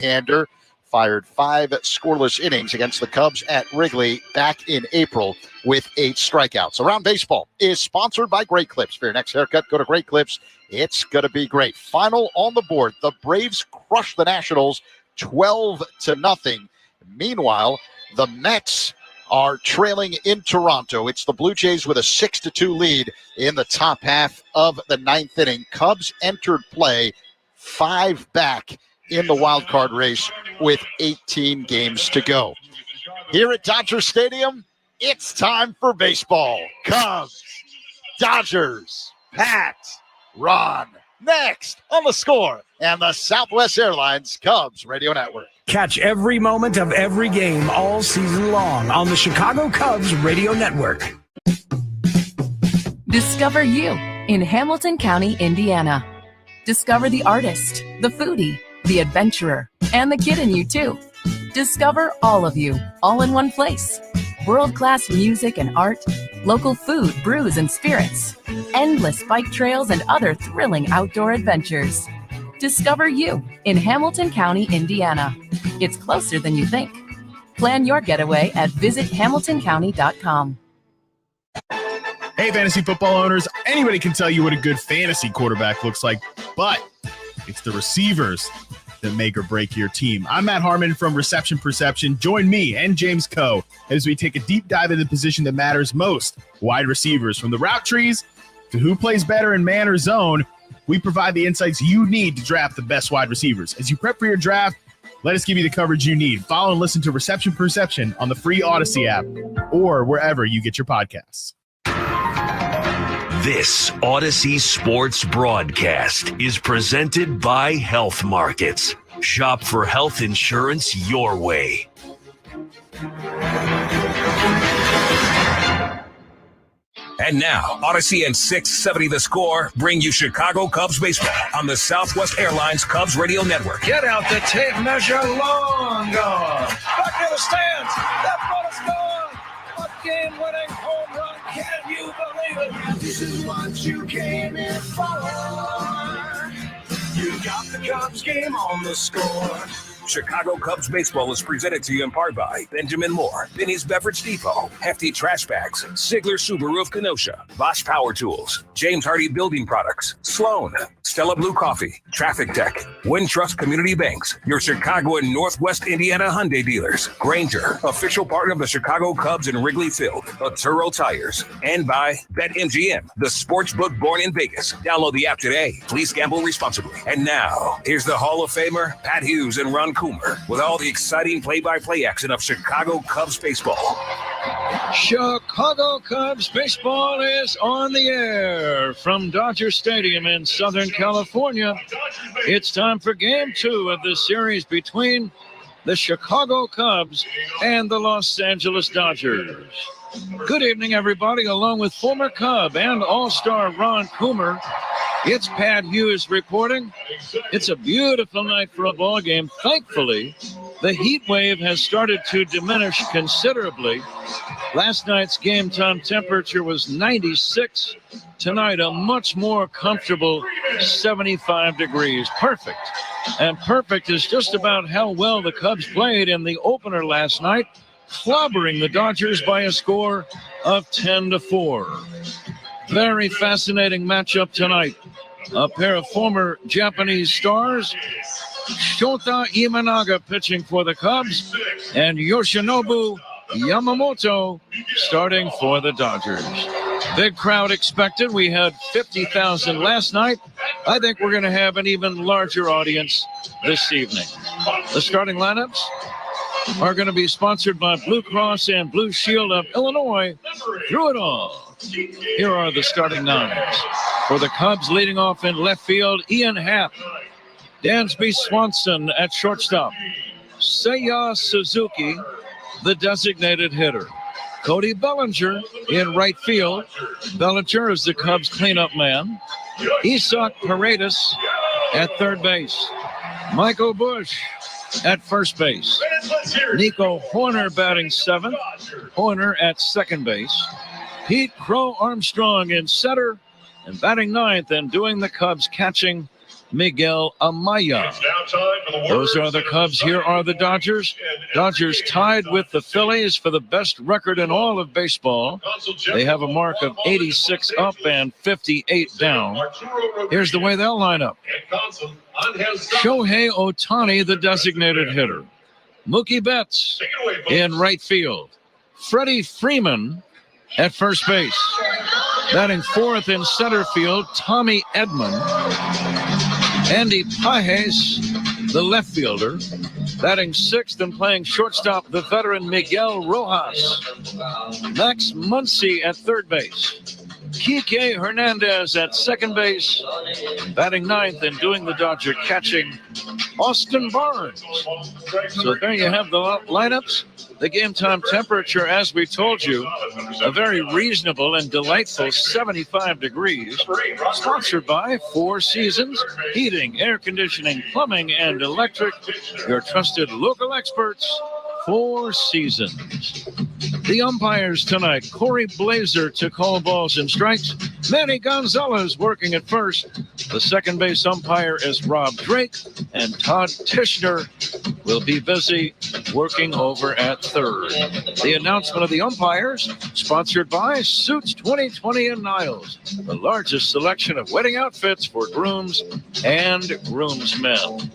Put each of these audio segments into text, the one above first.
hander fired 5 scoreless innings against the Cubs at Wrigley back in April with 8 strikeouts. Around Baseball is sponsored by Great Clips. For your next haircut, go to Great Clips. It's going to be great. Final on the board. The Braves crush the Nationals 12-0. Meanwhile, the Mets are trailing in Toronto. It's the Blue Jays with a 6-2 lead in the top half of the 9th inning. Cubs entered play 5 back in the wild card race with 18 games to go. Here at Dodger Stadium, it's time for baseball. Cubs, Dodgers, Pat, Ron, next on The Score and the Southwest Airlines Cubs Radio Network. Catch every moment of every game all season long on the Chicago Cubs Radio Network. Discover you in Hamilton County, Indiana. Discover the artist, the foodie, the adventurer, and the kid in you, too. Discover all of you, all in one place. World-class music and art, local food, brews, and spirits, endless bike trails, and other thrilling outdoor adventures. Discover you in Hamilton County, Indiana. It's closer than you think. Plan your getaway at visithamiltoncounty.com. Hey, fantasy football owners, anybody can tell you what a good fantasy quarterback looks like, but it's the receivers that make or break your team. I'm Matt Harmon from Reception Perception. Join me and James Coe as we take a deep dive into the position that matters most, wide receivers. From the route trees to who plays better in man or zone, we provide the insights you need to draft the best wide receivers. As you prep for your draft, let us give you the coverage you need. Follow and listen to Reception Perception on the free Odyssey app or wherever you get your podcasts. This Odyssey Sports broadcast is presented by Health Markets. Shop for health insurance your way. And now, Odyssey and 670 The Score bring you Chicago Cubs baseball on the Southwest Airlines Cubs Radio Network. Get out the tape measure, long gone. Back to the stands. That ball is gone. A game-winning home run. Can you believe it? This is what you came in for. You got the Cubs game on The Score. Chicago Cubs baseball is presented to you in part by Benjamin Moore, Vinny's Beverage Depot, Hefty Trash Bags, Sigler Subaru of Kenosha, Bosch Power Tools, James Hardy Building Products, Sloan, Stella Blue Coffee, Traffic Tech, Wintrust Community Banks, your Chicago and Northwest Indiana Hyundai dealers, Granger, official partner of the Chicago Cubs in Wrigley Field, Arturo Tires, and by BetMGM, the sportsbook born in Vegas. Download the app today. Please gamble responsibly. And now, here's the Hall of Famer, Pat Hughes and Ron Coomer, with all the exciting play-by-play action of Chicago Cubs baseball. Chicago Cubs baseball is on the air from Dodger Stadium in Southern California. It's time for Game 2 of the series between the Chicago Cubs and the Los Angeles Dodgers. Good evening, everybody. Along with former Cub and All-Star Ron Coomer, it's Pat Hughes reporting. It's a beautiful night for a ball game. Thankfully, the heat wave has started to diminish considerably. Last night's game time temperature was 96. Tonight, a much more comfortable 75 degrees. Perfect. And perfect is just about how well the Cubs played in the opener last night, clobbering the Dodgers by a score of 10-4. Very fascinating matchup tonight. A pair of former Japanese stars, Shota Imanaga pitching for the Cubs, and Yoshinobu Yamamoto starting for the Dodgers. Big crowd expected. We had 50,000 last night. I think we're going to have an even larger audience this evening. The starting lineups are going to be sponsored by Blue Cross and Blue Shield of Illinois. Through it all, here are the starting nines. For the Cubs, leading off in left field, Ian Happ. Dansby Swanson at shortstop. Seiya Suzuki, the designated hitter. Cody Bellinger in right field. Bellinger is the Cubs cleanup man. Isaac Paredes at third base. Michael Busch at first base. Nico Horner batting seventh. Horner at second base. Pete Crow Armstrong in center and batting ninth, and doing the Cubs catching, Miguel Amaya. Those are the Cubs. Here are the Dodgers. Dodgers tied with the Phillies for the best record in all of baseball. They have a mark of 86 up and 58 down. Here's the way they'll line up. Shohei Ohtani, the designated hitter. Mookie Betts in right field. Freddie Freeman at first base. Batting fourth in center field, Tommy Edman. Andy Pages, the left fielder. Batting sixth and playing shortstop, the veteran Miguel Rojas. Max Muncy at third base. Kike Hernandez at second base. Batting ninth and doing the Dodger catching, Austin Barnes. So there you have the lineups. The game time temperature, as we told you, a very reasonable and delightful 75 degrees. Sponsored by Four Seasons, heating, air conditioning, plumbing, and electric. Your trusted local experts, Four Seasons. The umpires tonight, Corey Blazer to call balls and strikes. Manny Gonzalez working at first. The second base umpire is Rob Drake, and Todd Tishner will be busy working over at third. The announcement of the umpires, sponsored by Suits 2020 in Niles, the largest selection of wedding outfits for grooms and groomsmen.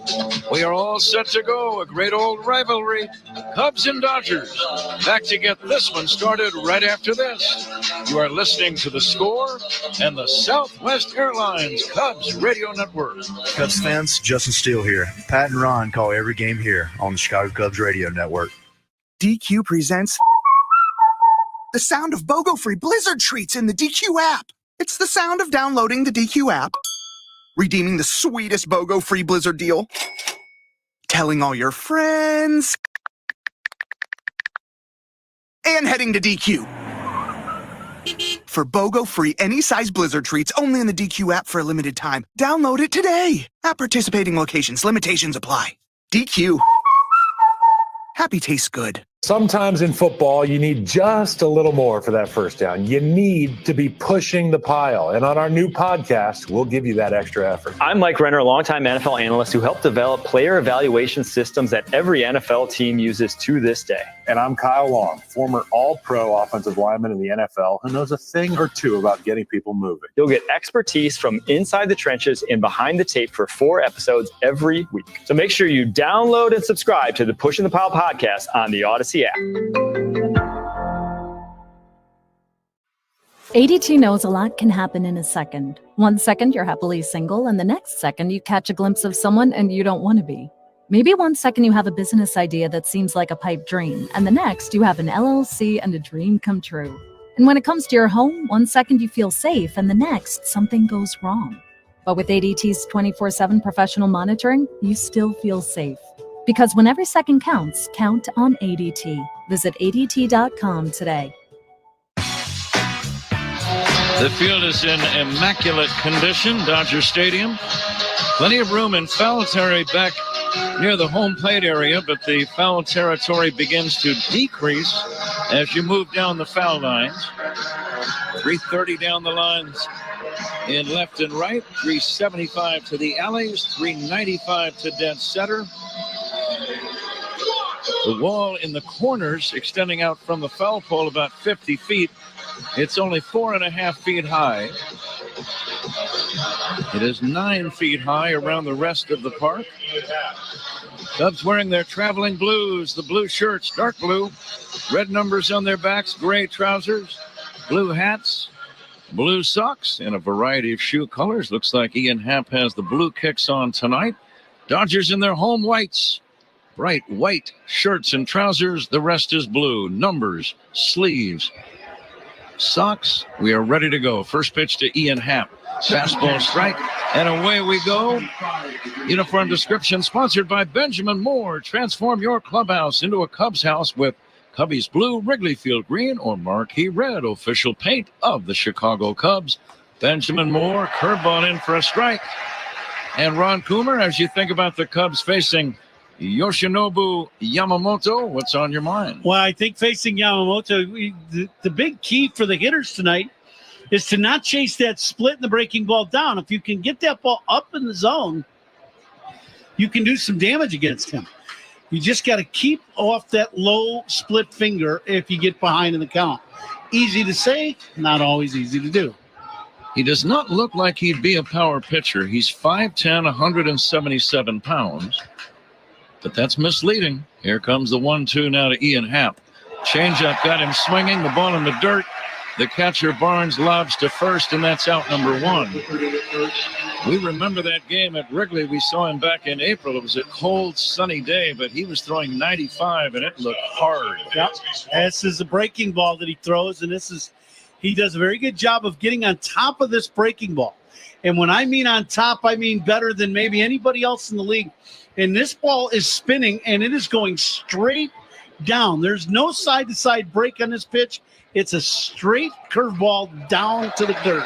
We are all set to go. A great old rivalry, Cubs and Dodgers. Back to get this one started right after this. You are listening to The Score and the Southwest Airlines Cubs Radio Network. Cubs fans, Justin Steele here. Pat and Ron call every game here on the Chicago Cubs Radio Network. DQ presents the sound of BOGO-free Blizzard treats in the DQ app. It's the sound of downloading the DQ app, redeeming the sweetest BOGO-free Blizzard deal, telling all your friends, and heading to DQ. For BOGO-free any-size Blizzard treats only in the DQ app for a limited time. Download it today. At participating locations, limitations apply. DQ. Happy tastes good. Sometimes in football, you need just a little more for that first down. You need to be pushing the pile. And on our new podcast, we'll give you that extra effort. I'm Mike Renner, a longtime NFL analyst who helped develop player evaluation systems that every NFL team uses to this day. And I'm Kyle Long, former all-pro offensive lineman in the NFL who knows a thing or two about getting people moving. You'll get expertise from inside the trenches and behind the tape for 4 episodes every week. So make sure you download and subscribe to the Pushing the Pile podcast on the Odyssey app. ADT knows a lot can happen in a second. 1 second, you're happily single, and the next second, you catch a glimpse of someone and you don't want to be. Maybe 1 second you have a business idea that seems like a pipe dream, and the next you have an LLC and a dream come true. And when it comes to your home, 1 second you feel safe, and the next something goes wrong. But with ADT's 24/7 professional monitoring, you still feel safe. Because when every second counts, count on ADT. Visit ADT.com today. The field is in immaculate condition, Dodger Stadium. Plenty of room in foul territory back near the home plate area, but the foul territory begins to decrease as you move down the foul lines. 330 down the lines in left and right, 375 to the alleys, 395 to dead center. The wall in the corners extending out from the foul pole about 50 feet. It's only 4.5 feet high. It is 9 feet high around the rest of the park. Cubs wearing their traveling blues, the blue shirts, dark blue, red numbers on their backs, gray trousers, blue hats, blue socks, and a variety of shoe colors. Looks like Ian Happ has the blue kicks on tonight. Dodgers in their home whites. Bright white shirts and trousers. The rest is blue. Numbers, sleeves, socks. We are ready to go. First pitch to Ian Happ. Fastball strike, and away we go. Uniform description sponsored by Benjamin Moore. Transform your clubhouse into a Cubs house with Cubbies blue, Wrigley Field green, or marquee red, official paint of the Chicago Cubs. Benjamin Moore, curveball in for a strike. And Ron Coomer, as you think about the Cubs facing Yoshinobu Yamamoto, what's on your mind? Well, I think facing Yamamoto, the big key for the hitters tonight is to not chase that split and the breaking ball down. If you can get that ball up in the zone, you can do some damage against him. You just got to keep off that low split finger if you get behind in the count. Easy to say, not always easy to do. He does not look like he'd be a power pitcher. He's 5'10", 177 pounds. But that's misleading. Here comes the 1-2 now to Ian Happ. Changeup got him swinging, the ball in the dirt. The catcher Barnes lobs to first, and that's out number 1. We remember that game at Wrigley. We saw him back in April. It was a cold, sunny day, but he was throwing 95, and it looked hard. Yep. This is a breaking ball that he throws, and he does a very good job of getting on top of this breaking ball. And when I mean on top, I mean better than maybe anybody else in the league. And this ball is spinning, and it is going straight down. There's no side-to-side break on this pitch. It's a straight curveball down to the dirt.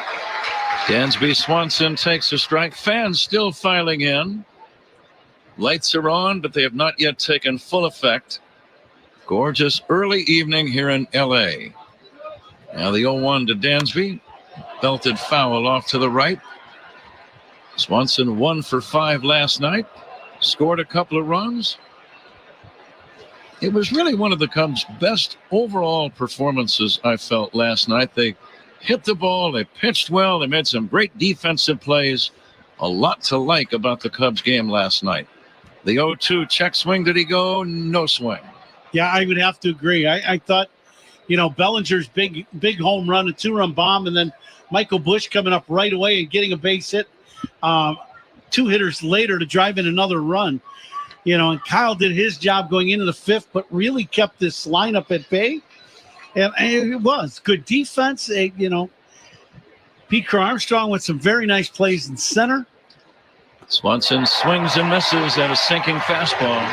Dansby Swanson takes a strike. Fans still filing in. Lights are on, but they have not yet taken full effect. Gorgeous early evening here in L.A. Now the 0-1 to Dansby. Belted foul off to the right. Swanson 1 for 5 last night. Scored a couple of runs. It was really one of the Cubs' best overall performances, I felt, last night. They hit the ball, they pitched well, they made some great defensive plays. A lot to like about the Cubs game last night. The 0-2 check swing, did he go? No swing. Yeah, I would have to agree. I thought, Bellinger's big home run, a 2-run bomb, and then Michael Busch coming up right away and getting a base hit 2 hitters later to drive in another run. And Kyle did his job going into the 5th, but really kept this lineup at bay. And it was good defense. Pete Crow Armstrong with some very nice plays in center. Swanson swings and misses at a sinking fastball.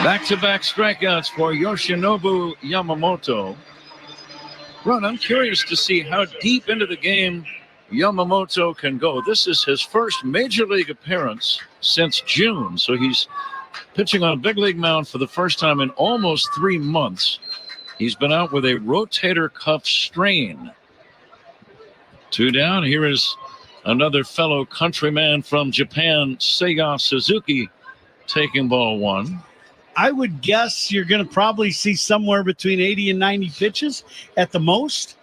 Back-to-back strikeouts for Yoshinobu Yamamoto. Ron, I'm curious to see how deep into the game Yamamoto can go. This is his first major league appearance since June, so he's pitching on a big league mound for the first time in almost 3 months. He's been out with a rotator cuff strain. 2 down. Here is another fellow countryman from Japan, Seiya Suzuki, taking ball 1. I would guess you're going to probably see somewhere between 80 and 90 pitches at the most.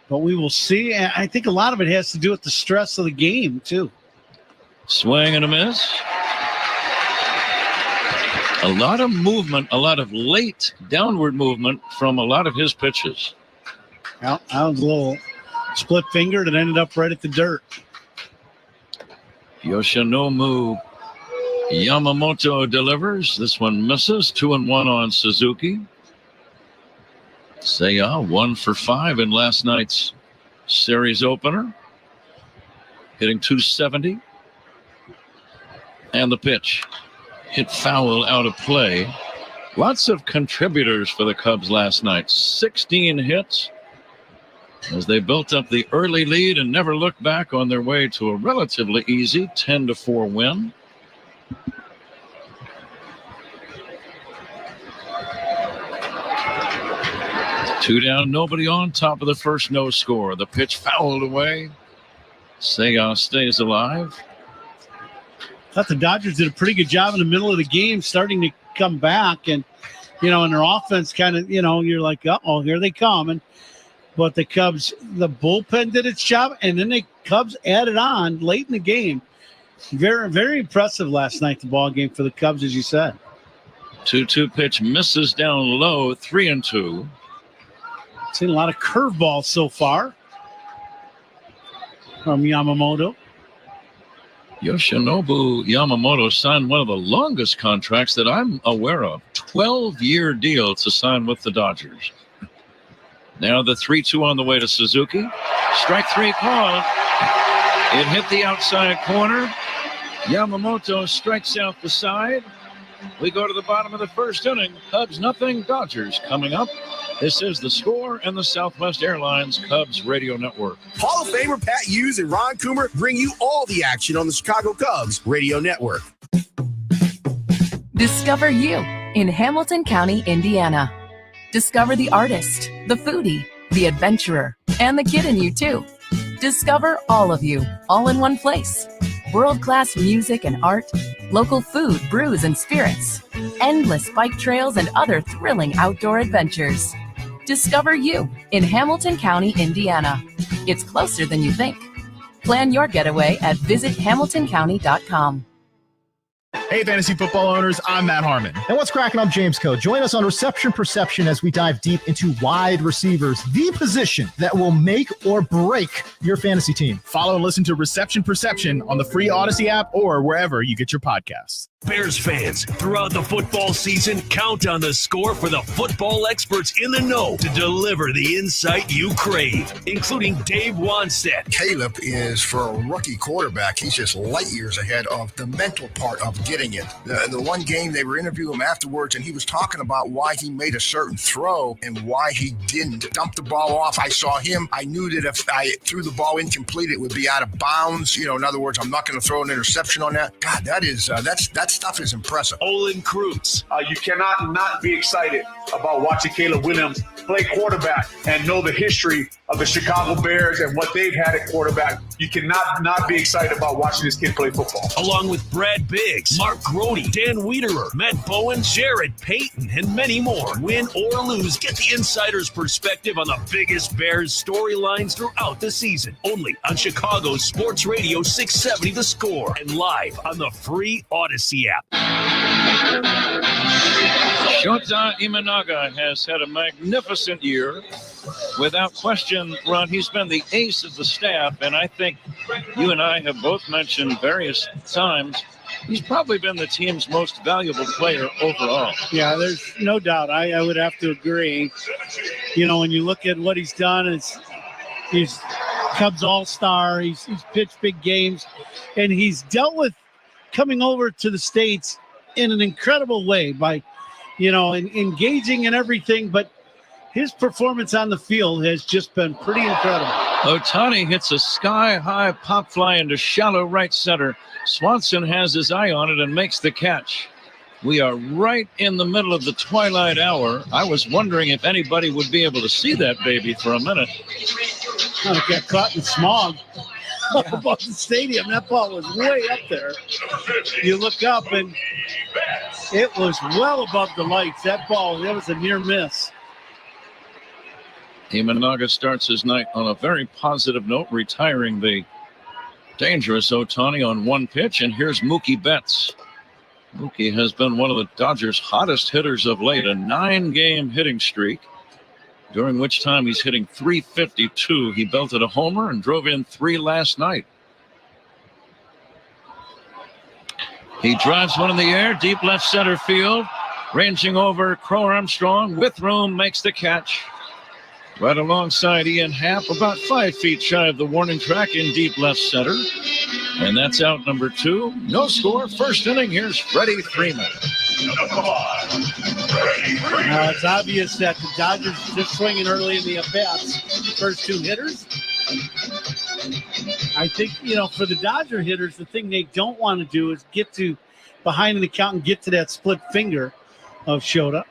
But we will see. And I think a lot of it has to do with the stress of the game, too. Swing and a miss. A lot of movement, a lot of late downward movement from a lot of his pitches. Well, that was a little split fingered and ended up right at the dirt. Yoshinobu Yamamoto delivers. This one misses. 2-1 on Suzuki. Seiya 1 for 5 in last night's series opener. Hitting .270. And the pitch. Hit foul out of play. Lots of contributors for the Cubs last night. 16 hits as they built up the early lead and never looked back on their way to a relatively easy 10-4 win. Two down, nobody on, top of the first, no score. The pitch fouled away. Seiya stays alive. Thought the Dodgers did a pretty good job in the middle of the game, starting to come back, and and their offense kind of, you're like, uh-oh, here they come. But the Cubs, the bullpen did its job, and then the Cubs added on late in the game. Very, very impressive last night, the ball game for the Cubs, as you said. 2-2 pitch misses down low, 3-2. Seen a lot of curveballs so far from Yamamoto. Yoshinobu Yamamoto signed one of the longest contracts that I'm aware of. 12-year deal to sign with the Dodgers. Now the 3-2 on the way to Suzuki. Strike 3 called. It hit the outside corner. Yamamoto strikes out the side. We go to the bottom of the first inning. Cubs nothing, Dodgers coming up. This is The Score and the Southwest Airlines Cubs Radio Network. Hall of Famer Pat Hughes and Ron Coomer bring you all the action on the Chicago Cubs Radio Network. Discover you in Hamilton County, Indiana. Discover the artist, the foodie, the adventurer, and the kid in you, too. Discover all of you, all in one place. world-class music and art, local food, brews, and spirits, endless bike trails, and other thrilling outdoor adventures. Discover you in Hamilton County, Indiana. It's closer than you think. Plan your getaway at visithamiltoncounty.com. Hey, fantasy football owners, I'm Matt Harmon. And what's cracking? I'm James Coe. Join us on Reception Perception as we dive deep into wide receivers, the position that will make or break your fantasy team. Follow and listen to Reception Perception on the free Odyssey app or wherever you get your podcasts. Bears fans, throughout the football season, count on the score for the football experts in the know to deliver the insight you crave, including Dave Wanstead. Caleb is, for a rookie quarterback, he's just light years ahead of the mental part of getting it. The one game they were interviewing him afterwards, and he was talking about why he made a certain throw and why he didn't dump the ball off. I saw him. I knew that if I threw the ball incomplete, it would be out of bounds. In other words, I'm not going to throw an interception on that. God, that stuff is impressive. Olin Cruz. You cannot not be excited about watching Caleb Williams play quarterback and know the history of the Chicago Bears and what they've had at quarterback. You cannot not be excited about watching this kid play football. Along with Brad Biggs, Mark Grody, Dan Wiederer, Matt Bowen, Jared Payton, and many more. Win or lose, get the insider's perspective on the biggest Bears storylines throughout the season. Only on Chicago's Sports Radio 670 The Score and live on the free Odyssey app. Shota Imanaga has had a magnificent year. Without question, Ron, he's been the ace of the staff, and I think you and I have both mentioned various times he's probably been the team's most valuable player overall. Yeah, there's no doubt. I would have to agree. When you look at what he's done, he's Cubs All-Star. He's pitched big games, and he's dealt with coming over to the States in an incredible way by, engaging in everything, but his performance on the field has just been pretty incredible. Ohtani hits a sky-high pop fly into shallow right center. Swanson has his eye on it and makes the catch. We are right in the middle of the twilight hour. I was wondering if anybody would be able to see that baby for a minute. It got caught in smog up above the stadium. That ball was way up there. You look up, and it was well above the lights. That was a near miss. Imanaga starts his night on a very positive note, retiring the dangerous Ohtani on one pitch. And here's Mookie Betts. Mookie has been one of the Dodgers' hottest hitters of late, a 9-game hitting streak, during which time he's hitting .352. He belted a homer and drove in 3 last night. He drives one in the air, deep left center field, ranging over Crow Armstrong. With room, makes the catch. Right alongside Ian Happ, about 5 feet shy of the warning track in deep left center. And that's out number 2. No score, first inning. Here's Freddie Freeman. It's obvious that the Dodgers just swinging early in the at-bats. First 2 hitters. I think, for the Dodger hitters, the thing they don't want to do is get to behind the count and get to that split finger of Shota.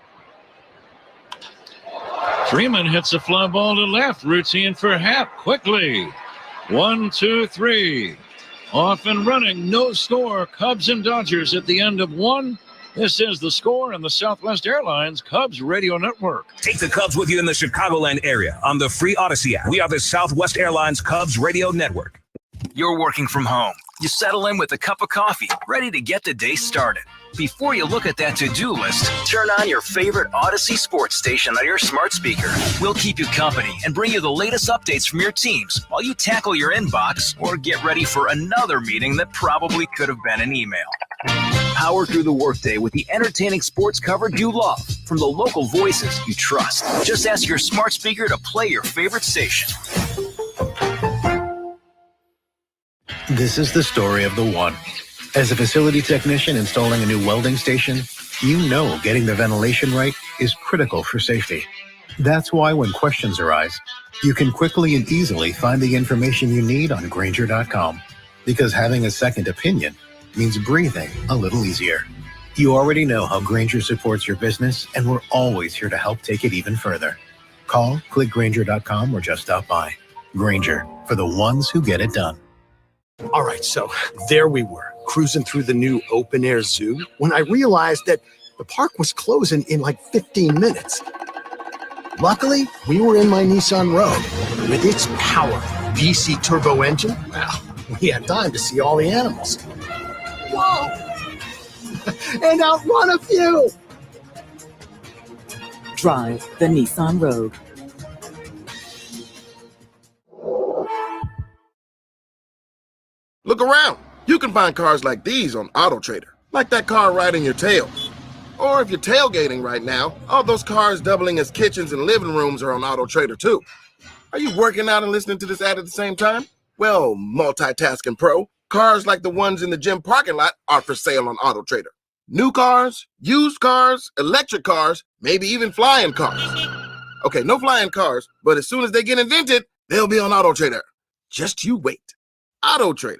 Freeman hits a fly ball to left. Routine for Happ quickly. 1, 2, 3. Off and running. No score. Cubs and Dodgers at the end of 1. This is The Score on the Southwest Airlines Cubs Radio Network. Take the Cubs with you in the Chicagoland area on the free Odyssey app. We are the Southwest Airlines Cubs Radio Network. You're working from home. You settle in with a cup of coffee, ready to get the day started. Before you look at that to-do list, turn on your favorite Odyssey sports station on your smart speaker. We'll keep you company and bring you the latest updates from your teams while you tackle your inbox or get ready for another meeting that probably could have been an email. Power through the workday with the entertaining sports coverage you love from the local voices you trust. Just ask your smart speaker to play your favorite station. This is the story of the one. As a facility technician installing a new welding station, you know getting the ventilation right is critical for safety. That's why when questions arise, you can quickly and easily find the information you need on Grainger.com. Because having a second opinion means breathing a little easier. You already know how Grainger supports your business, and we're always here to help take it even further. Call, click Grainger.com, or just stop by. Grainger, for the ones who get it done. All right, so there we were, cruising through the new open-air zoo, when I realized that the park was closing in like 15 minutes. Luckily, we were in my Nissan Rogue. With its powerful VC turbo engine, well, we had time to see all the animals. Whoa! And outrun a few! Drive the Nissan Rogue. Look around. You can find cars like these on AutoTrader, like that car riding your tail. Or if you're tailgating right now, all those cars doubling as kitchens and living rooms are on AutoTrader too. Are you working out and listening to this ad at the same time? Well, multitasking pro, cars like the ones in the gym parking lot are for sale on AutoTrader. New cars, used cars, electric cars, maybe even flying cars. Okay, no flying cars, but as soon as they get invented, they'll be on AutoTrader. Just you wait. AutoTrader.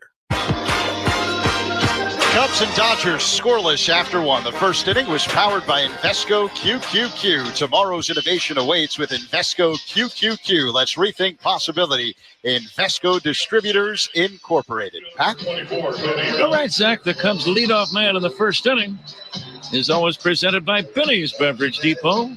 Cubs and Dodgers scoreless after one. The first inning was powered by Invesco QQQ. Tomorrow's innovation awaits with Invesco QQQ. Let's rethink possibility. Invesco Distributors Incorporated. Pat? All right, Zach, the Cubs leadoff man in the first inning is always presented by Benny's Beverage Depot.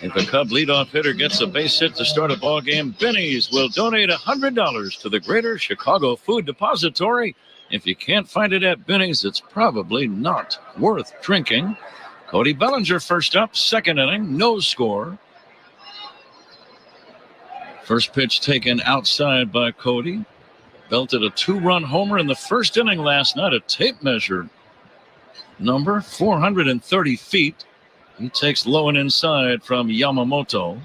If a Cub leadoff hitter gets a base hit to start a ball game, Benny's will donate $100 to the Greater Chicago Food Depository. If you can't find it at Benny's, it's probably not worth drinking. Cody Bellinger first up, second inning, no score. First pitch taken outside by Cody. Belted a 2-run homer in the first inning last night, a tape measure number, 430 feet. He takes low and inside from Yamamoto.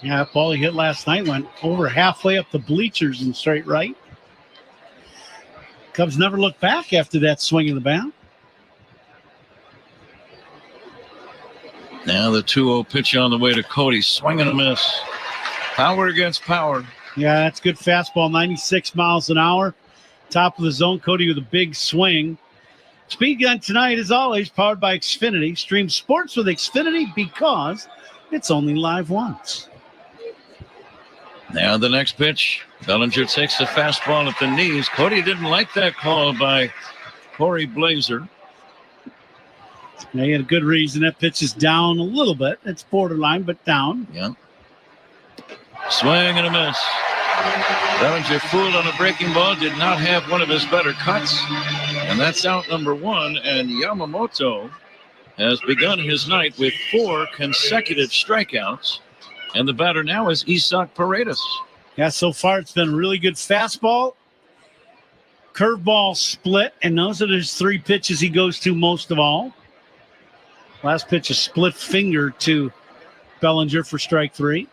Yeah, that ball he hit last night went over halfway up the bleachers in straight right. Cubs never looked back after that swing of the bat. Now the 2-0 pitch on the way to Cody. Swing and a miss. Power against power. Yeah, that's good fastball, 96 miles an hour. Top of the zone, Cody with a big swing. Speed Gun tonight, as always, powered by Xfinity. Stream sports with Xfinity because it's only live once. Now the next pitch. Bellinger takes the fastball at the knees. Cody didn't like that call by Corey Blazer. Now he had a good reason. That pitch is down a little bit. It's borderline, but down. Yeah. Swing and a miss. Bellinger fooled on a breaking ball. Did not have one of his better cuts. And that's out number one. And Yamamoto has begun his night with 4 consecutive strikeouts. And the batter now is Isaac Paredes. Yeah, so far it's been a really good fastball, curveball, split, and those are his 3 pitches he goes to most of all. Last pitch, a split finger to Bellinger for strike 3.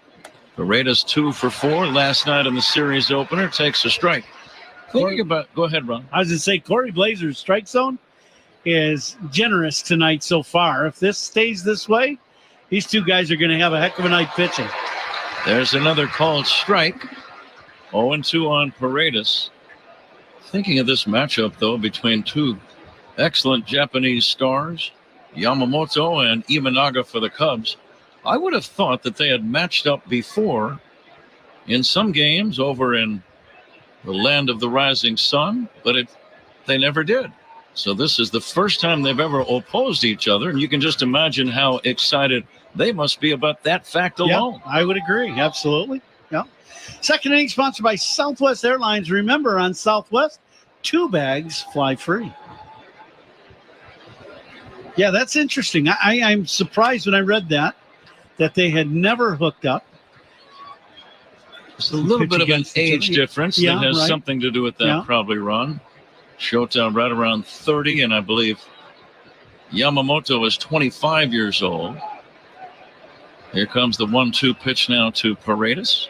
Paredes 2 for 4 last night in the series opener, takes a strike. Go ahead, Ron. I was going to say, Corey Blazer's strike zone is generous tonight so far. If this stays this way, these two guys are going to have a heck of a night pitching. There's another called strike. 0-2 on Paredes. Thinking of this matchup, though, between 2 excellent Japanese stars, Yamamoto and Imanaga for the Cubs, I would have thought that they had matched up before in some games over in the land of the rising sun, but they never did. So this is the first time they've ever opposed each other, and you can just imagine how excited they must be about that fact alone. Yeah, I would agree. Absolutely. Yeah. Second inning sponsored by Southwest Airlines. Remember, on Southwest, 2 bags fly free. Yeah, that's interesting. I'm surprised when I read that they had never hooked up. It's a little bit of an age difference that has something to do with that, probably, Ron. Shota right around 30, and I believe Yamamoto is 25 years old. Here comes the 1-2 pitch now to Paredes.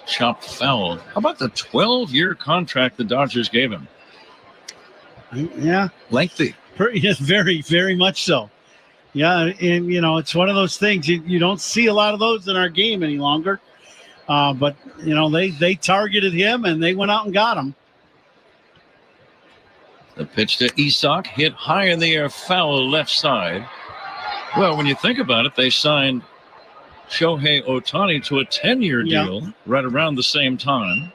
Chopped foul. How about the 12-year contract the Dodgers gave him? Yeah. Lengthy. Yes, very, very much so. Yeah, and, it's one of those things. You don't see a lot of those in our game any longer. But, they targeted him, and they went out and got him. The pitch to Isak, hit high in the air, foul left side. Well, when you think about it, they signed Shohei Ohtani to a 10-year deal right around the same time.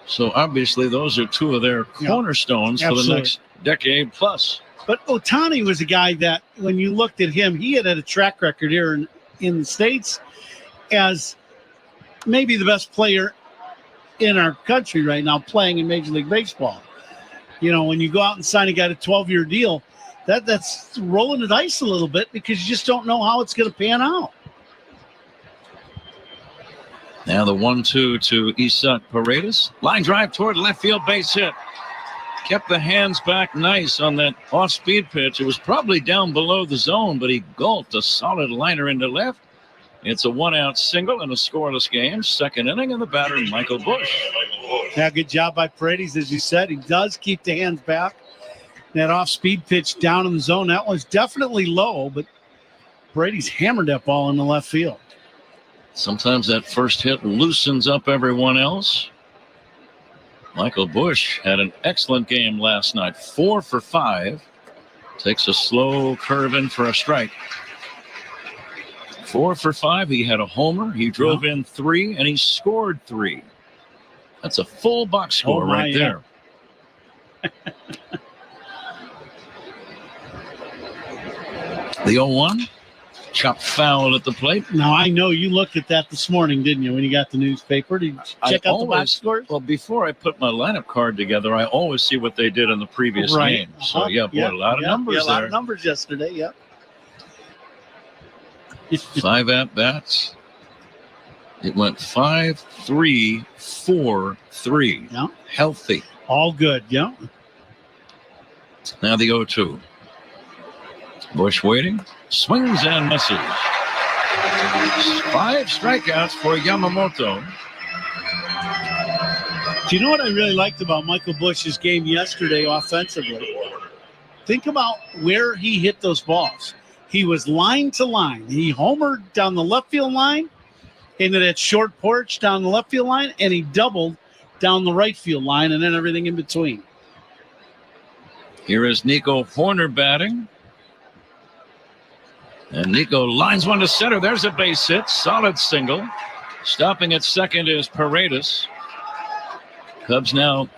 So obviously those are two of their cornerstones for the next decade plus. But Ohtani was a guy that, when you looked at him, he had a track record here in the States as maybe the best player in our country right now playing in Major League Baseball. You know, when you go out and sign a guy to a 12-year deal, that's rolling the dice a little bit because you just don't know how it's going to pan out. Now the 1-2 to Isaac Paredes. Line drive toward left field, base hit. Kept the hands back nice on that off-speed pitch. It was probably down below the zone, but he gulped a solid liner into left. It's a one-out single in a scoreless game. Second inning, and the batter, Michael Busch. Yeah, good job by Paredes, as you said. He does keep the hands back. That off-speed pitch down in the zone, that was definitely low, but Paredes hammered that ball in the left field. Sometimes that first hit loosens up everyone else. Michael Busch had an excellent game last night. 4 for 5. Takes a slow curve in for a strike. 4 for 5. He had a homer. He drove in 3, and he scored 3. That's a full box score right there. The 0-1. Chopped foul at the plate. Now, I know you looked at that this morning, didn't you, when you got the newspaper? Did you check out the box scores? Well, before I put my lineup card together, I always see what they did in the previous game. So, a lot of numbers there. A lot of numbers yesterday, yep. 5 at-bats. It went 5-3-4-3. Yeah. Healthy. All good, yeah. Now the 0-2. Busch waiting. Swings and misses. 5 strikeouts for Yamamoto. Do you know what I really liked about Michael Busch's game yesterday offensively? Think about where he hit those balls. He was line to line. He homered down the left field line into that short porch down the left field line, and he doubled down the right field line, and then everything in between. Here is Nico Horner batting. And Nico lines one to center. There's a base hit. Solid single. Stopping at second is Paredes. Cubs now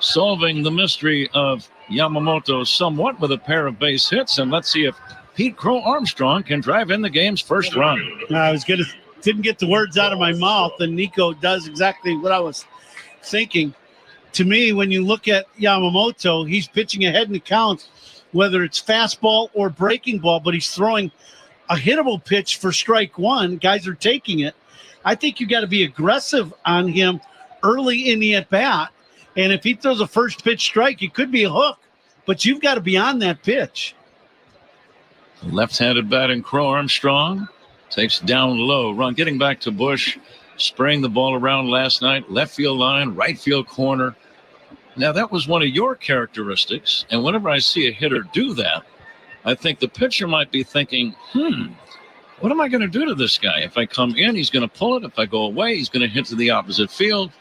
solving the mystery of Yamamoto somewhat with a pair of base hits. And let's see if Pete Crow Armstrong can drive in the game's first run. Didn't get the words out of my mouth, and Nico does exactly what I was thinking. To me, when you look at Yamamoto, he's pitching ahead in the count, whether it's fastball or breaking ball, but he's throwing a hittable pitch for strike one. Guys are taking it. I think you got to be aggressive on him early in the at-bat, and if he throws a first pitch strike, it could be a hook, but you've got to be on that pitch. Left-handed batting Crow Armstrong takes down low. Run getting back to Busch, spraying the ball around last night. Left field line, right field corner. Now, that was one of your characteristics, and whenever I see a hitter do that, I think the pitcher might be thinking, what am I going to do to this guy? If I come in, he's going to pull it. If I go away, he's going to hit to the opposite field.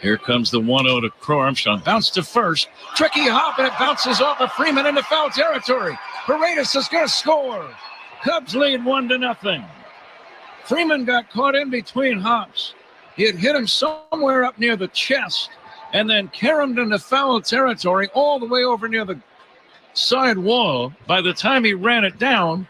Here comes the 1-0 to Crow Armstrong. Bounce to first. Tricky hop, and it bounces off of Freeman into foul territory. Paredes is going to score. Cubs lead 1-0. Freeman got caught in between hops. He had hit him somewhere up near the chest and then caromed into foul territory all the way over near the side wall. By the time he ran it down,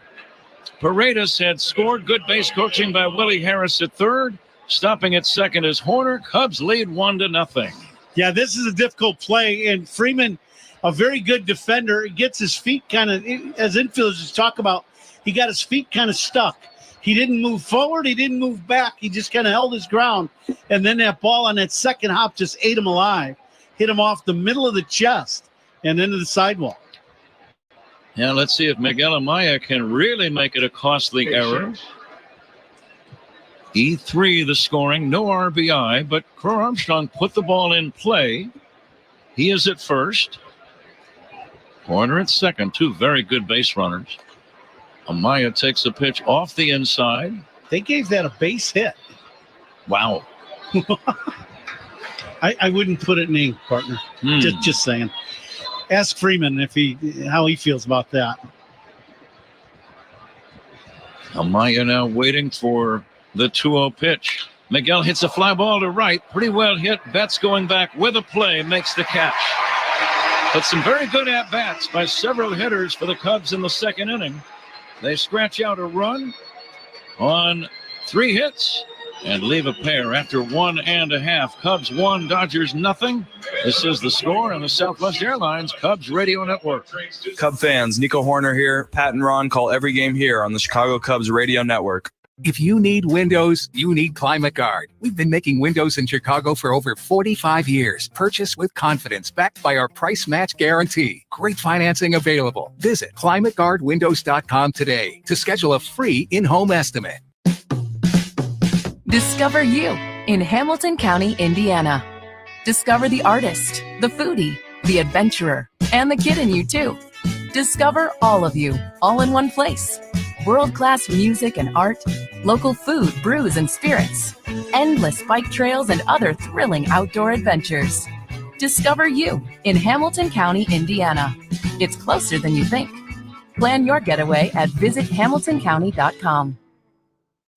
Paredes had scored. Good base coaching by Willie Harris at third. Stopping at second is Horner. Cubs lead 1-0. Yeah, this is a difficult play, and Freeman, a very good defender, gets his feet kind of, as infielders talk about, he got his feet kind of stuck. He didn't move forward. He didn't move back. He just kind of held his ground. And then that ball on that second hop just ate him alive. Hit him off the middle of the chest and into the sidewalk. Yeah, let's see if Miguel Amaya can really make it a costly error. E3, the scoring, no RBI, but Crow Armstrong put the ball in play. He is at first. Horner at second, 2 very good base runners. Amaya takes a pitch off the inside. They gave that a base hit. Wow. I wouldn't put it in ink, partner. Just saying. Ask Freeman how he feels about that. Amaya now waiting for the 2-0 pitch. Miguel hits a fly ball to right. Pretty well hit. Betts going back with a play, makes the catch. But some very good at-bats by several hitters for the Cubs in the second inning. They scratch out a run on 3 hits and leave a pair after 1.5. Cubs 1, Dodgers nothing. This is the score on the Southwest Airlines Cubs Radio Network. Cub fans, Nico Horner here. Pat and Ron call every game here on the Chicago Cubs Radio Network. If you need windows, you need Climate Guard. We've been making windows in Chicago for over 45 years. Purchase with confidence, backed by our price match guarantee. Great financing available. Visit climateguardwindows.com today to schedule a free in-home estimate. Discover you in Hamilton County, Indiana. Discover the artist, the foodie, the adventurer, and the kid in you too. Discover all of you, all in one place. World-class music and art, local food, brews, and spirits, endless bike trails, and other thrilling outdoor adventures. Discover you in Hamilton County, Indiana. It's closer than you think. Plan your getaway at visithamiltoncounty.com.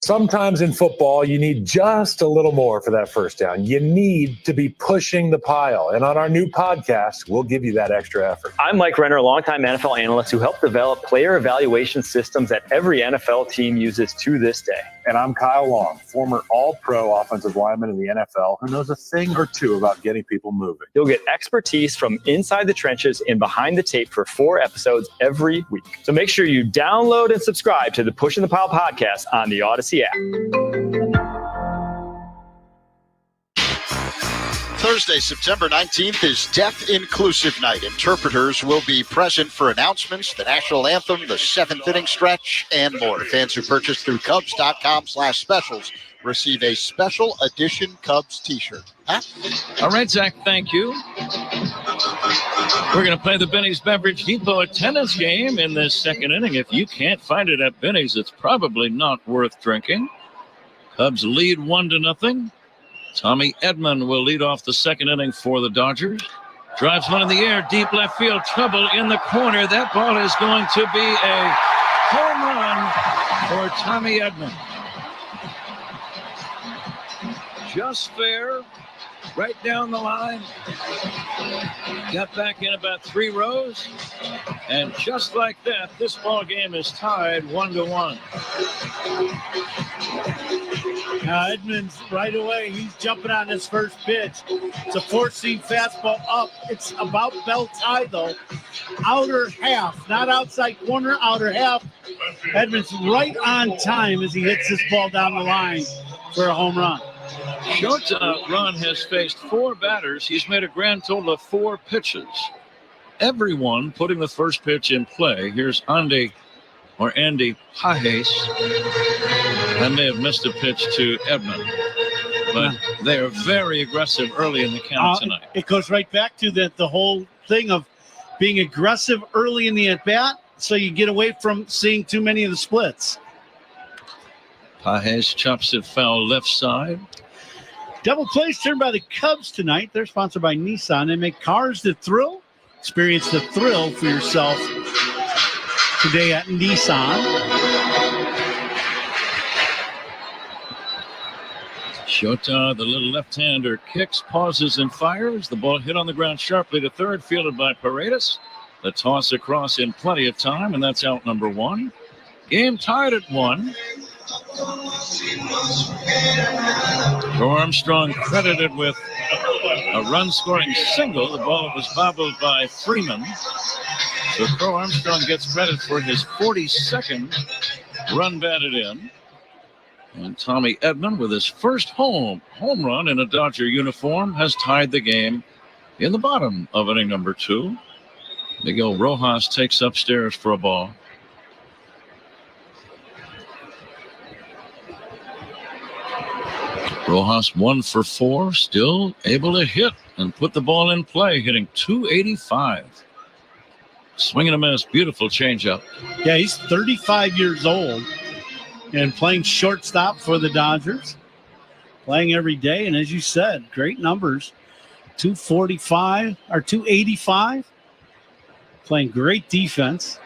Sometimes in football, you need just a little more for that first down. You need to be pushing the pile. And on our new podcast, we'll give you that extra effort. I'm Mike Renner, a longtime NFL analyst who helped develop player evaluation systems that every NFL team uses to this day. And I'm Kyle Long, former all-pro offensive lineman in the NFL who knows a thing or two about getting people moving. You'll get expertise from inside the trenches and behind the tape for 4 episodes every week. So make sure you download and subscribe to the Pushing the Pile podcast on the Odyssey app. Thursday, September 19th is Deaf Inclusive Night. Interpreters will be present for announcements, the national anthem, the 7th inning stretch, and more. Fans who purchase through Cubs.com/specials receive a special edition Cubs t-shirt. Huh? All right, Zach, thank you. We're going to play the Benny's Beverage Depot attendance game in this second inning. If you can't find it at Benny's, it's probably not worth drinking. Cubs lead 1-0. Tommy Edman will lead off the second inning for the Dodgers. Drives one in the air, deep left field, trouble in the corner. That ball is going to be a home run for Tommy Edman. Just fair, right down the line. Got back in about 3 rows. And just like that, this ball game is tied 1-1. Now Edmonds right away, he's jumping on his first pitch. It's a 4-seam fastball up. It's about belt high though. Outer half, not outside corner, outer half. Edmonds right on time as he hits this ball down the line for a home run. Short run has faced 4 batters. He's made a grand total of 4 pitches. Everyone putting the first pitch in play. Here's Andy Pajes. I may have missed a pitch to Edman, but they are very aggressive early in the count tonight. It goes right back to the whole thing of being aggressive early in the at-bat so you get away from seeing too many of the splits. Pajes chops it foul left side. Double plays turned by the Cubs tonight. They're sponsored by Nissan. They make cars that thrill. Experience the thrill for yourself today at Nissan. Shota, the little left-hander, kicks, pauses, and fires. The ball hit on the ground sharply to third, fielded by Paredes. The toss across in plenty of time, and that's out number 1. Game tied at 1. Joe Armstrong credited with a run-scoring single. The ball was bobbled by Freeman. So Crow Armstrong gets credit for his 42nd run batted in. And Tommy Edman, with his first home run in a Dodger uniform, has tied the game in the bottom of inning number 2. Miguel Rojas takes upstairs for a ball. Rojas 1 for 4, still able to hit and put the ball in play, hitting .285. Swing and a miss, beautiful changeup. Yeah, he's 35 years old and playing shortstop for the Dodgers. Playing every day, and as you said, great numbers. 245 or 285. Playing great defense.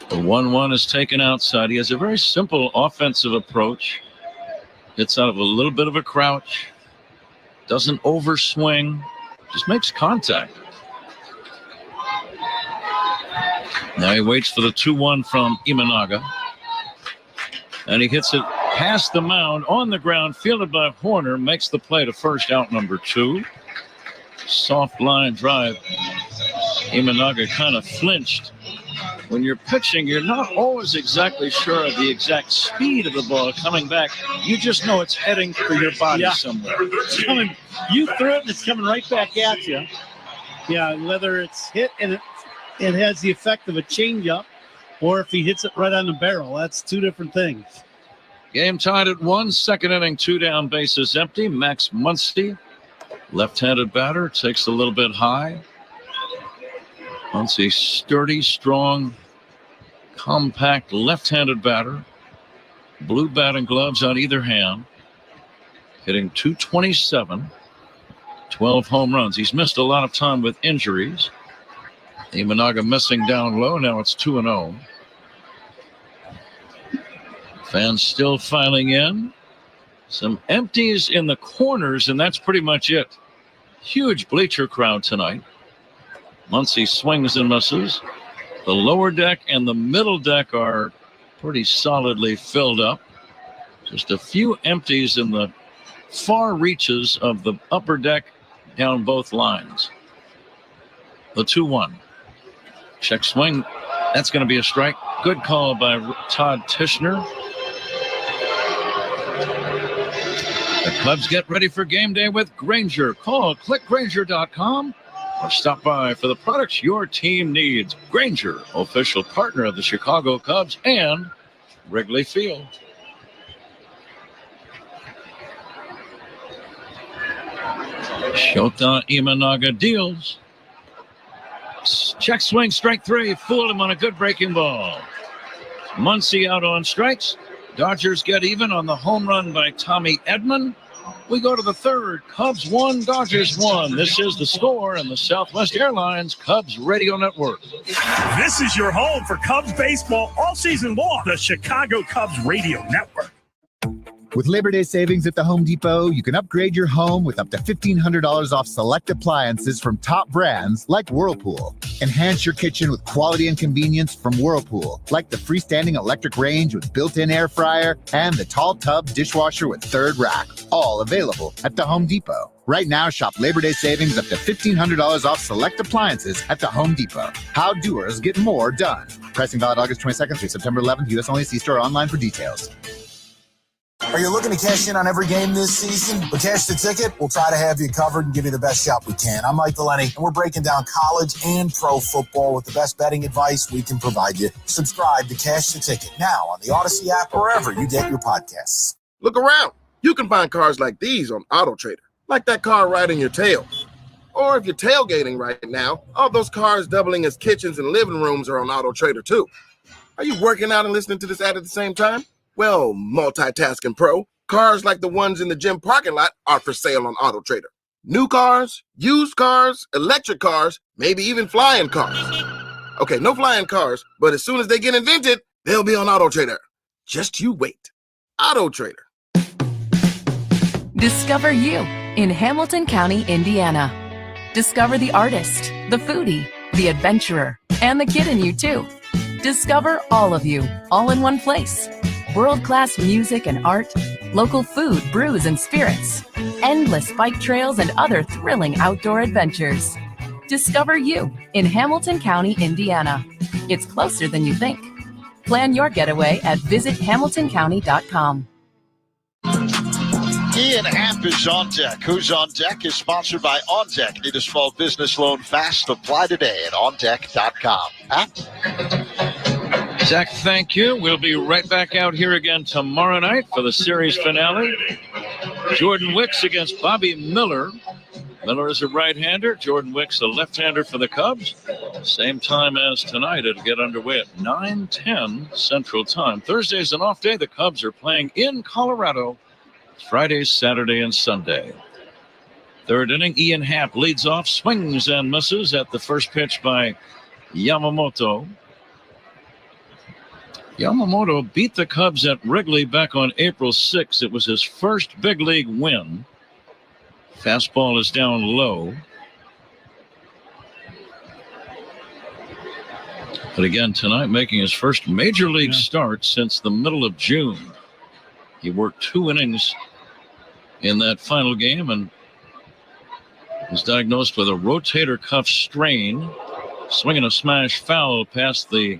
The 1-1 is taken outside. He has a very simple offensive approach. Hits out of a little bit of a crouch. Doesn't overswing. Just makes contact. Now he waits for the 2-1 from Imanaga. And he hits it past the mound on the ground, fielded by Horner. Makes the play to first, out number 2. Soft line drive. Imanaga kind of flinched. When you're pitching, you're not always exactly sure of the exact speed of the ball coming back. You just know it's heading for your body somewhere. It's coming. You threw it, and it's coming right back at you. Yeah, whether it's hit and it has the effect of a changeup, or if he hits it right on the barrel. That's two different things. Game tied at 1, second inning, 2 down, bases empty. Max Muncy, left-handed batter, takes a little bit high. Muncy, sturdy, strong, compact, left-handed batter. Blue batting gloves on either hand. Hitting .227, 12 home runs. He's missed a lot of time with injuries. Imanaga missing down low. Now it's 2-0. Fans still filing in. Some empties in the corners, and that's pretty much it. Huge bleacher crowd tonight. Muncy swings and misses. The lower deck and the middle deck are pretty solidly filled up. Just a few empties in the far reaches of the upper deck down both lines. The 2-1. Check swing. That's going to be a strike. Good call by Todd Tishner. The Cubs get ready for game day with Grainger. Call clickgrainger.com or stop by for the products your team needs. Grainger, official partner of the Chicago Cubs and Wrigley Field. Shota Imanaga deals. Check swing, strike 3. Fooled him on a good breaking ball. Muncy out on strikes. Dodgers get even on the home run by Tommy Edman. We go to the third. Cubs 1, Dodgers 1. This is the score in the Southwest Airlines Cubs Radio Network. This is your home for Cubs baseball all season long. The Chicago Cubs Radio Network. With Labor Day savings at the Home Depot, you can upgrade your home with up to $1,500 off select appliances from top brands like Whirlpool. Enhance your kitchen with quality and convenience from Whirlpool, like the freestanding electric range with built-in air fryer and the tall tub dishwasher with third rack, all available at the Home Depot. Right now, shop Labor Day savings up to $1,500 off select appliances at the Home Depot. How doers get more done. Pricing valid August 22nd through September 11th. U.S. only. See store online for details. Are you looking to cash in on every game this season? But Cash the Ticket, we'll try to have you covered and give you the best shot we can. I'm Mike Delaney, and we're breaking down college and pro football with the best betting advice we can provide you. Subscribe to Cash the Ticket now on the Odyssey app or wherever you get your podcasts. Look around. You can find cars like these on AutoTrader, like that car right in your tail. Or if you're tailgating right now, all those cars doubling as kitchens and living rooms are on AutoTrader too. Are you working out and listening to this ad at the same time? Well, multitasking pro, cars like the ones in the gym parking lot are for sale on AutoTrader. New cars, used cars, electric cars, maybe even flying cars. Okay, no flying cars, but as soon as they get invented, they'll be on AutoTrader. Just you wait. AutoTrader. Discover you in Hamilton County, Indiana. Discover the artist, the foodie, the adventurer, and the kid in you too. Discover all of you, all in one place. World-class music and art, local food, brews, and spirits, endless bike trails, and other thrilling outdoor adventures. Discover you in Hamilton County, Indiana. It's closer than you think. Plan your getaway at visithamiltoncounty.com. Ian Happ is on deck. Who's on deck is sponsored by On Deck. Need a small business loan fast? Apply today at ondeck.com. Happ? Zach, thank you. We'll be right back out here again tomorrow night for the series finale. Jordan Wicks against Bobby Miller. Miller is a right-hander. Jordan Wicks a left-hander for the Cubs. Same time as tonight. It'll get underway at 9:10 Central Time. Thursday's an off day. The Cubs are playing in Colorado Friday, Saturday, and Sunday. Third inning, Ian Happ leads off, swings and misses at the first pitch by Yamamoto. Yamamoto beat the Cubs at Wrigley back on April 6th. It was his first big league win. Fastball is down low. But again, tonight making his first major league start since the middle of June. He worked 2 innings in that final game and was diagnosed with a rotator cuff strain. Swinging a smash foul past the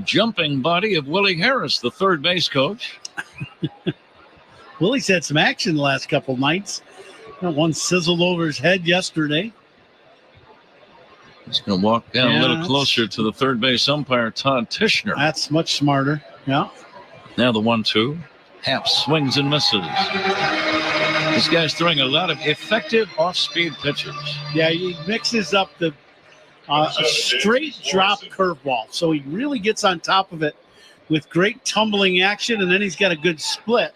jumping body of Willie Harris, the third base coach. Willie's had some action the last couple nights. One sizzled over his head yesterday. He's going to walk down a little closer to the third base umpire, Todd Tishner. That's much smarter. Yeah. Now the 1-2. Happ swings and misses. This guy's throwing a lot of effective off-speed pitches. Yeah, he mixes up the a straight drop curveball. So he really gets on top of it with great tumbling action, and then he's got a good split.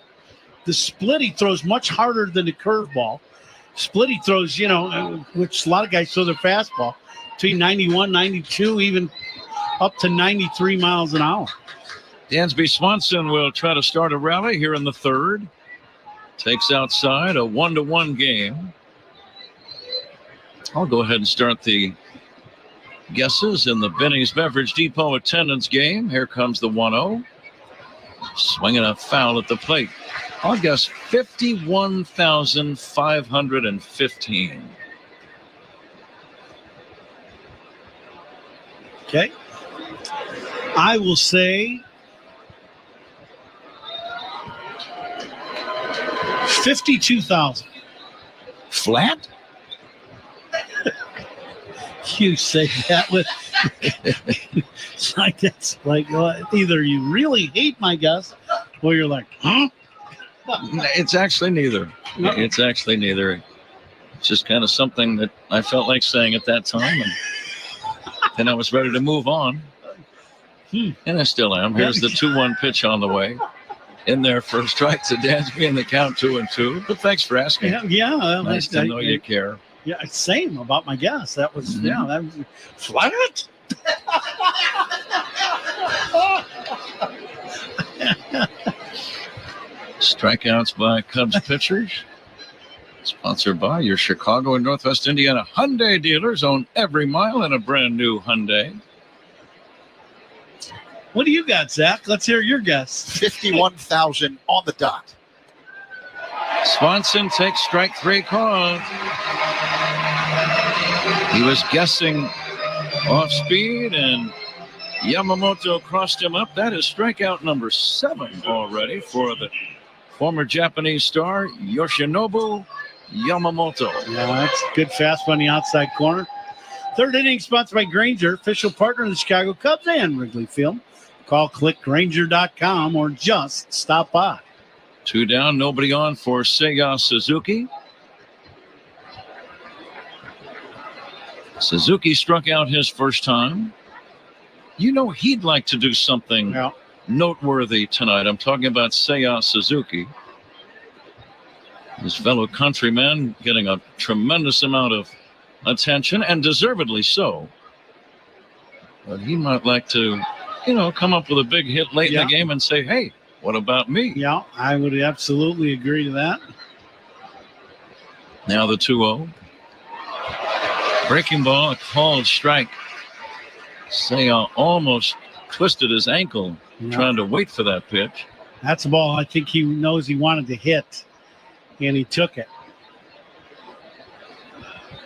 The split he throws much harder than the curveball. Split he throws, which a lot of guys throw their fastball, between 91, 92, even up to 93 miles an hour. Dansby Swanson will try to start a rally here in the third. Takes outside, a 1-1 game. I'll go ahead and start the guesses in the Benny's Beverage Depot attendance game. Here comes the 1-0. Swinging a foul at the plate. I'll guess 51,515. Okay. I will say 52,000. Flat? You say that with it's like that's like either you really hate my guess or you're like, huh? It's actually neither. It's actually neither. It's just kind of something that I felt like saying at that time, and then I was ready to move on. And I still am. Here's the 2-1 pitch on the way. In there for a strike to Dansby in the count 2-2. But thanks for asking. Yeah. Nice to know you care. Yeah, same about my guess. That was that was flat. Strikeouts by Cubs pitchers. Sponsored by your Chicago and Northwest Indiana Hyundai dealers. Own every mile in a brand new Hyundai. What do you got, Zach? Let's hear your guess. 51,000 on the dot. Swanson takes strike 3 call. He was guessing off speed, and Yamamoto crossed him up. That is strikeout number 7 already for the former Japanese star, Yoshinobu Yamamoto. Yeah, that's good fastball on the outside corner. Third inning sponsored by Grainger, official partner of the Chicago Cubs and Wrigley Field. Call, click Grainger.com or just stop by. 2 down, nobody on for Seiya Suzuki. Suzuki struck out his first time. He'd like to do something noteworthy tonight. I'm talking about Seiya Suzuki. His fellow countryman getting a tremendous amount of attention, and deservedly so. But he might like to, come up with a big hit late in the game and say, hey, what about me? Yeah, I would absolutely agree to that. Now the 2-0. Breaking ball, a called strike. Seiya almost twisted his ankle trying to wait for that pitch. That's a ball I think he knows he wanted to hit, and he took it.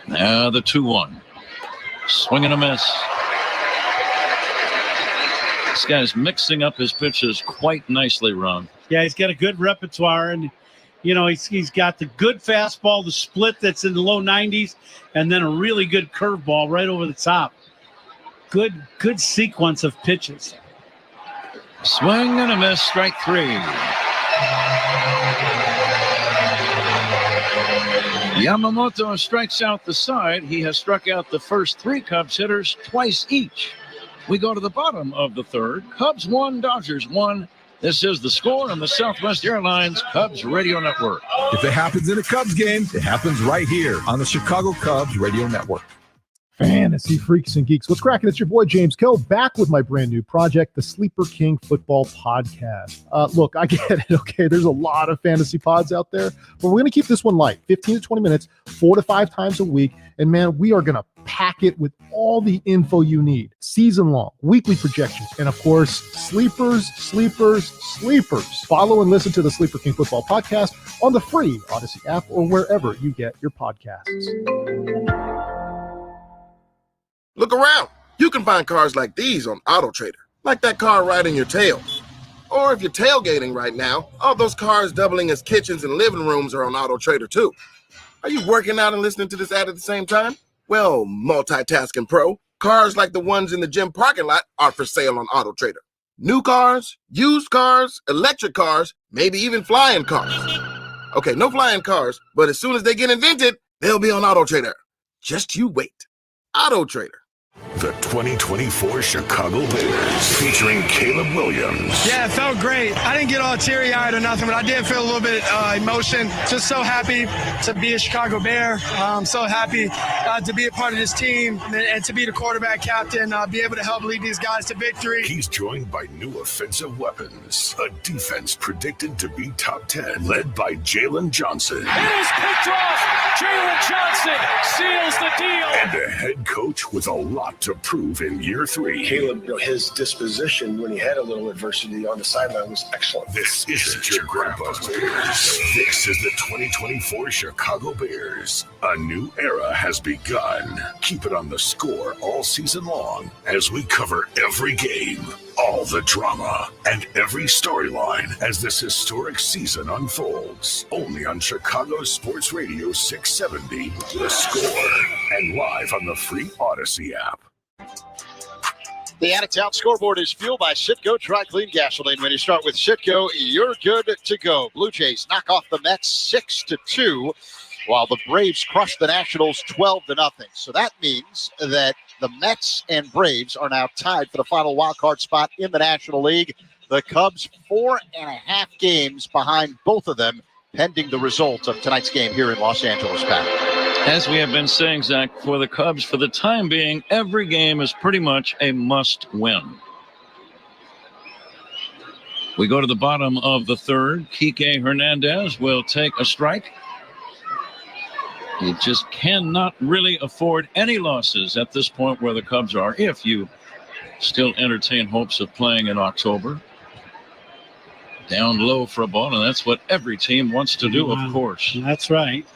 Now the 2-1. Swing and a miss. This guy's mixing up his pitches quite nicely, Ron. Yeah, he's got a good repertoire, and he's got the good fastball, the split that's in the low 90s, and then a really good curveball right over the top. Good sequence of pitches. Swing and a miss, strike 3. Yamamoto strikes out the side. He has struck out the first 3 Cubs hitters twice each. We go to the bottom of the third. Cubs 1, Dodgers 1. This is the score on the Southwest Airlines Cubs Radio Network. If it happens in a Cubs game, it happens right here on the Chicago Cubs Radio Network. Fantasy freaks and geeks. What's cracking? It's your boy James Koh back with my brand new project, the Sleeper King Football Podcast. Look, I get it. Okay, there's a lot of fantasy pods out there, but we're going to keep this one light, 15 to 20 minutes, 4 to 5 times a week. And man, we are going to pack it with all the info you need, season long, weekly projections, and of course, sleepers. Follow and listen to the Sleeper King Football Podcast on the free Odyssey app or wherever you get your podcasts. Look around. You can find cars like these on AutoTrader, like that car riding your tail. Or if you're tailgating right now, all those cars doubling as kitchens and living rooms are on AutoTrader too. Are you working out and listening to this ad at the same time? Well, multitasking pro, cars like the ones in the gym parking lot are for sale on AutoTrader. New cars, used cars, electric cars, maybe even flying cars. Okay, no flying cars, but as soon as they get invented, they'll be on AutoTrader. Just you wait. AutoTrader. The 2024 Chicago Bears featuring Caleb Williams. Yeah, it felt great. I didn't get all teary-eyed or nothing, but I did feel a little bit emotion. Just so happy to be a Chicago Bear. I'm so happy to be a part of this team and to be the quarterback captain, be able to help lead these guys to victory. He's joined by new offensive weapons, a defense predicted to be top 10, led by Jalen Johnson. It is picked off. Jalen Johnson seals the deal. And a head coach with a lot to prove in year 3. Caleb, his disposition when he had a little adversity on the sideline was excellent. This isn't your grandpa's Bears. This is the 2024 Chicago Bears. A new era has begun. Keep it on the score all season long as we cover every game, all the drama, and every storyline as this historic season unfolds. Only on Chicago Sports Radio 670, The Score, and live on the free Odyssey app. The out-of-town scoreboard is fueled by Citgo Dry Clean Gasoline. When you start with Citgo, you're good to go. Blue Jays knock off the Mets 6-2, while the Braves crush the Nationals 12-0. So that means that the Mets and Braves are now tied for the final wild card spot in the National League. The Cubs 4.5 games behind both of them, pending the result of tonight's game here in Los Angeles, Pat. As we have been saying, Zach, for the Cubs, for the time being, every game is pretty much a must-win. We go to the bottom of the third. Kike Hernandez will take a strike. He just cannot really afford any losses at this point where the Cubs are, if you still entertain hopes of playing in October. Down low for a ball, and that's what every team wants to do, of course. That's right.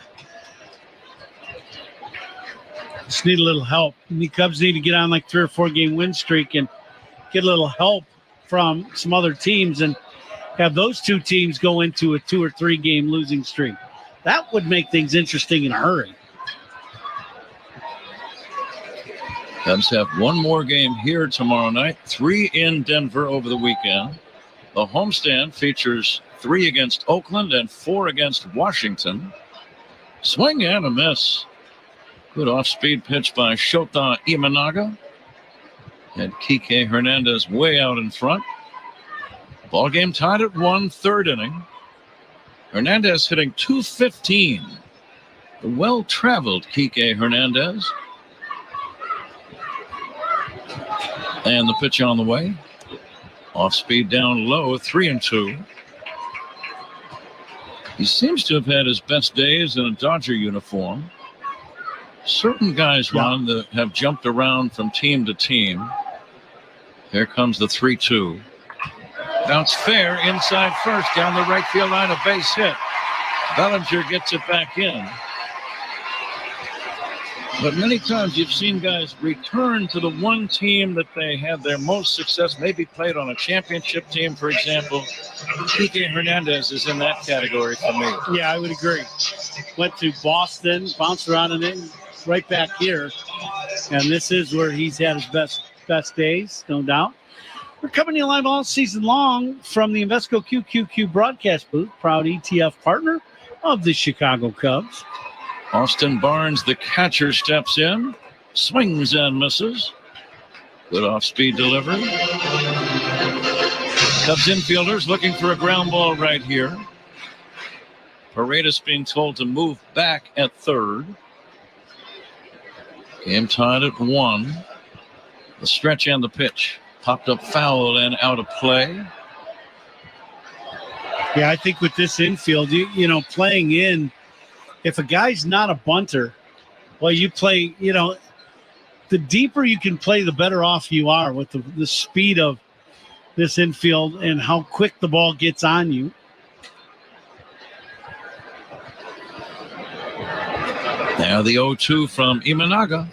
Just need a little help. The Cubs need to get on like 3 or 4 game win streak and get a little help from some other teams and have those 2 teams go into a 2 or 3 game losing streak. That would make things interesting in a hurry. Cubs have 1 more game here tomorrow night, 3 in Denver over the weekend. The homestand features 3 against Oakland and 4 against Washington. Swing and a miss. Good off-speed pitch by Shota Imanaga. And Kike Hernandez way out in front. Ball game tied at 1, 3rd inning. Hernandez hitting .215. The well-traveled Kike Hernandez. And the pitch on the way. Off-speed down low, 3-2. He seems to have had his best days in a Dodger uniform. Certain guys, Ron, that have jumped around from team to team. Here comes the 3-2. Bounce fair inside first, down the right field line, a base hit. Bellinger gets it back in. But many times you've seen guys return to the one team that they had their most success, maybe played on a championship team, for example. Kike Hernandez is in that category for me. Yeah, I would agree. Went to Boston, bounced around and then right back here. And this is where he's had his best days, no doubt. We're coming to you live all season long from the Invesco QQQ broadcast booth, proud ETF partner of the Chicago Cubs. Austin Barnes, the catcher, steps in, swings and misses. Good off-speed delivery. Cubs infielders looking for a ground ball right here. Paredes being told to move back at third. Game tied at 1. The stretch and the pitch. Popped up foul and out of play. Yeah, I think with this infield, you know, playing in, if a guy's not a bunter, well, you play, you know, the deeper you can play, the better off you are with the speed of this infield and how quick the ball gets on you. Now the 0-2 from Imanaga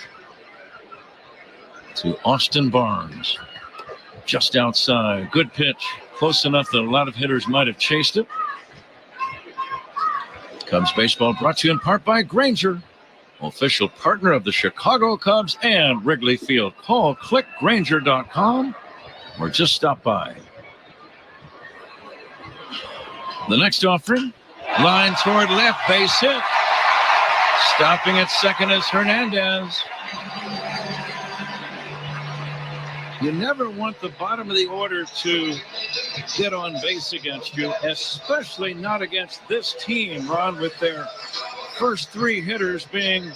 to Austin Barnes. Just outside. Good pitch. Close enough that a lot of hitters might have chased it. Cubs baseball brought to you in part by Grainger, official partner of the Chicago Cubs and Wrigley Field. Call clickgrainger.com or just stop by. The next offering, line toward left, base hit. Stopping at second is Hernandez. You never want the bottom of the order to get on base against you, especially not against this team, Ron, with their first 3 hitters being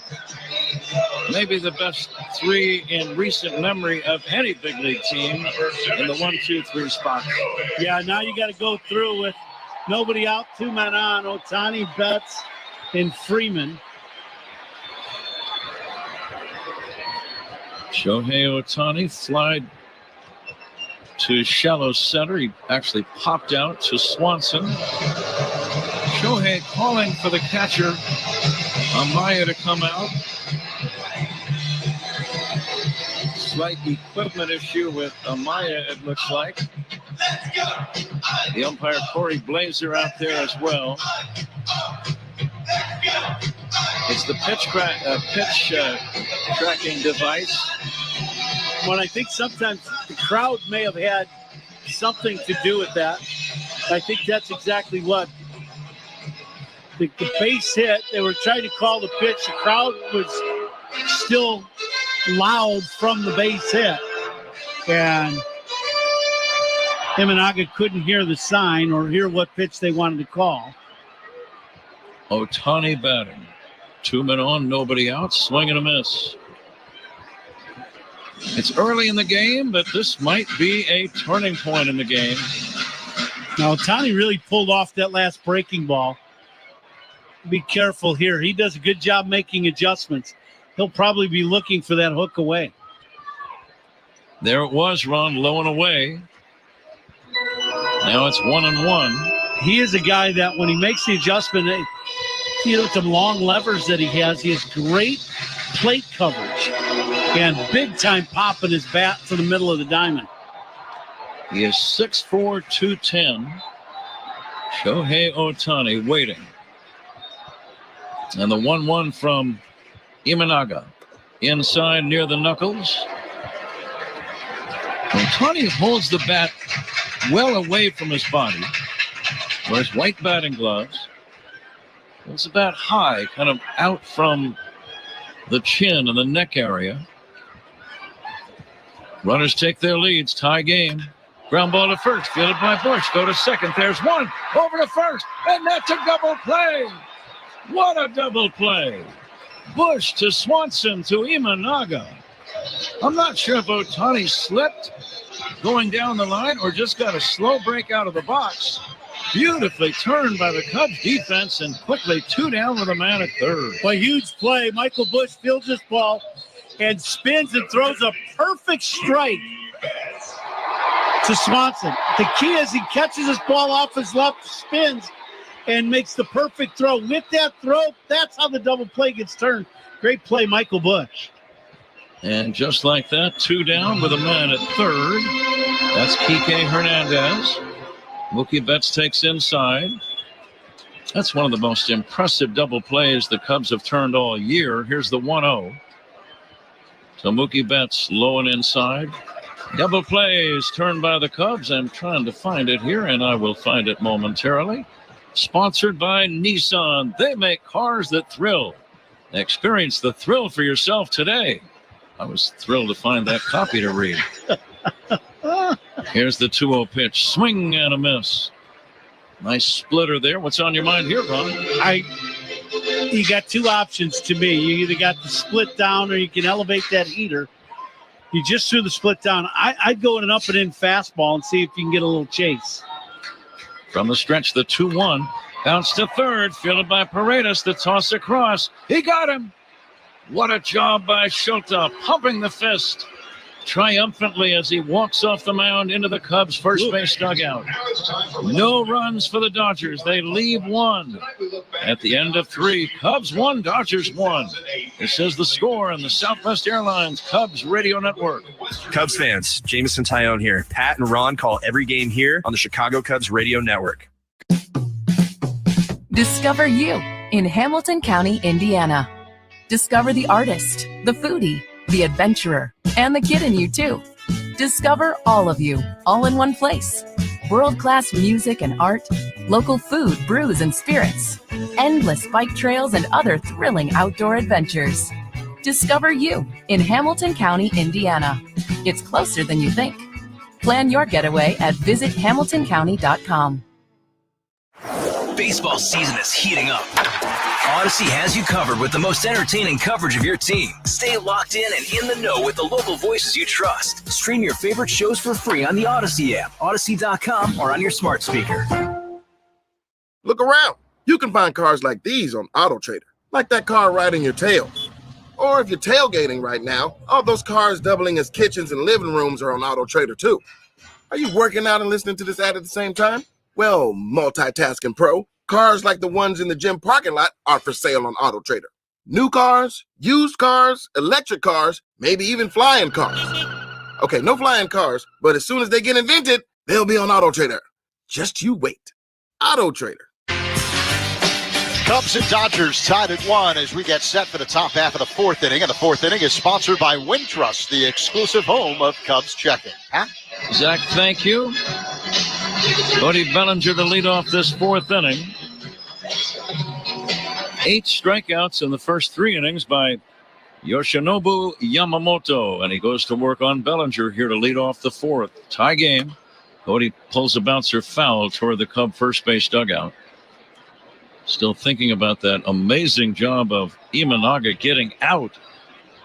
maybe the best 3 in recent memory of any big league team in the 1, 2, 3 spot. Yeah, now you got to go through with nobody out, 2 men on, Ohtani, Betts, and Freeman. Shohei Ohtani flied to shallow center. He actually popped out to Swanson. Shohei calling for the catcher, Amaya, to come out. Slight equipment issue with Amaya, it looks like. The umpire, Corey Blazer, out there as well. It's the pitch tracking device. Well, I think sometimes the crowd may have had something to do with that. I think that's exactly what the base hit. They were trying to call the pitch. The crowd was still loud from the base hit. And Imanaga couldn't hear the sign or hear what pitch they wanted to call. Ohtani batting. 2 men on, nobody out. Swing and a miss. It's early in the game, but this might be a turning point in the game. Now, Ohtani really pulled off that last breaking ball. Be careful here. He does a good job making adjustments. He'll probably be looking for that hook away. There it was, Ron, low and away. Now it's 1-1. He is a guy that when he makes the adjustment, you know, some long levers that he has great plate coverage and big time popping his bat to the middle of the diamond. He is 6'4", 210. Shohei Ohtani waiting. And the 1-1 from Imanaga. Inside near the knuckles. Ohtani holds the bat well away from his body. Wears white batting gloves. Holds the bat high, kind of out from the chin and the neck area. Runners take their leads. Tie game. Ground ball to first. Fielded by Bush. Go to second. There's one. Over to first. And that's a double play. What a double play. Bush to Swanson to Imanaga. I'm not sure if Ohtani slipped going down the line or just got a slow break out of the box. Beautifully turned by the Cubs defense and quickly 2 down with a man at third. A huge play. Michael Bush fields this ball and spins and throws a perfect strike to Swanson. The key is he catches this ball off his left, spins, and makes the perfect throw. With that throw, that's how the double play gets turned. Great play, Michael Bush. And just like that, 2 down with a man at third. That's Kike Hernandez. Mookie Betts takes inside. That's one of the most impressive double plays the Cubs have turned all year. Here's the 1-0. So Mookie Betts low and inside. Double plays turned by the Cubs. I'm trying to find it here, and I will find it momentarily. Sponsored by Nissan. They make cars that thrill. Experience the thrill for yourself today. I was thrilled to find that copy to read. Here's the 2-0 pitch. Swing and a miss. Nice splitter there. What's on your mind here, Ron? You got two options to me. You either got the split down or you can elevate that heater. You just threw the split down. I'd go in an up and in fastball and see if you can get a little chase. From the stretch, the 2-1. Bounce to third, fielded by Paredes. The toss across. He got him. What a job by Shota, pumping the fist triumphantly as he walks off the mound into the Cubs' first base dugout. No runs for the Dodgers. They leave one. At the end of 3, Cubs 1, Dodgers 1. This is the score on the Southwest Airlines Cubs Radio Network. Cubs fans, Jameson Tyone here. Pat and Ron call every game here on the Chicago Cubs Radio Network. Discover you in Hamilton County, Indiana. Discover the artist, the foodie, the adventurer, and the kid in you, too. Discover all of you, all in one place. World-class music and art, local food, brews, and spirits, endless bike trails, and other thrilling outdoor adventures. Discover you in Hamilton County, Indiana. It's closer than you think. Plan your getaway at visithamiltoncounty.com. Baseball season is heating up. Odyssey has you covered with the most entertaining coverage of your team. Stay locked in and in the know with the local voices you trust. Stream your favorite shows for free on the Odyssey app, Odyssey.com, or on your smart speaker. Look around. You can find cars like these on AutoTrader, like that car riding your tail. Or if you're tailgating right now, all those cars doubling as kitchens and living rooms are on AutoTrader too. Are you working out and listening to this ad at the same time? Well, multitasking pro, cars like the ones in the gym parking lot are for sale on AutoTrader. New cars, used cars, electric cars, maybe even flying cars. Okay, no flying cars, but as soon as they get invented, they'll be on AutoTrader. Just you wait. AutoTrader. Cubs and Dodgers tied at 1 as we get set for the top half of the 4th inning. And the 4th inning is sponsored by Wintrust, the exclusive home of Cubs checking. Huh? Zach, thank you. Cody Bellinger to lead off this 4th inning. 8 strikeouts in the first 3 innings by Yoshinobu Yamamoto. And he goes to work on Bellinger here to lead off the 4th. Tie game. Cody pulls a bouncer foul toward the Cub first base dugout. Still thinking about that amazing job of Imanaga getting out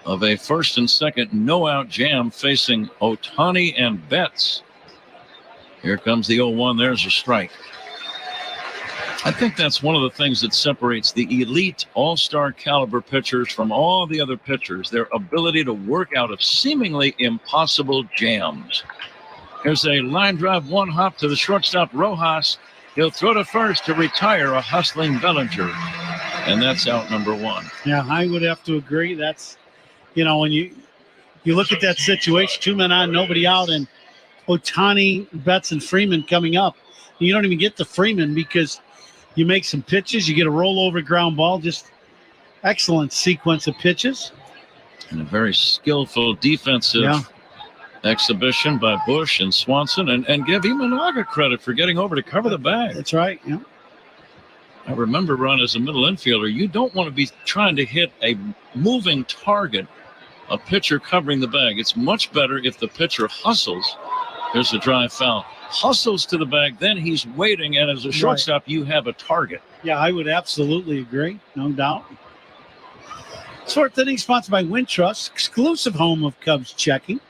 of a first and second no-out jam facing Ohtani and Betts. Here comes the 0-1. There's a strike. I think that's one of the things that separates the elite all-star caliber pitchers from all the other pitchers, their ability to work out of seemingly impossible jams. Here's a line drive, 1 hop to the shortstop, Rojas. He'll throw to first to retire a hustling Bellinger. And that's out number 1. Yeah, I would have to agree. That's, when you look at that situation, 2 men on, nobody out, and Ohtani, Betts, and Freeman coming up. You don't even get to Freeman because you make some pitches. You get a rollover ground ball. Just excellent sequence of pitches. And a very skillful defensive exhibition by Bush and Swanson. And give Imanaga credit for getting over to cover the bag. That's right, yeah. I remember, Ron, as a middle infielder, you don't want to be trying to hit a moving target, a pitcher covering the bag. It's much better if the pitcher hustles. There's a drive foul. Hustles to the bag, then he's waiting, and as a shortstop, you have a target. Yeah, I would absolutely agree, no doubt. 4th inning sponsored by Wintrust, exclusive home of Cubs checking.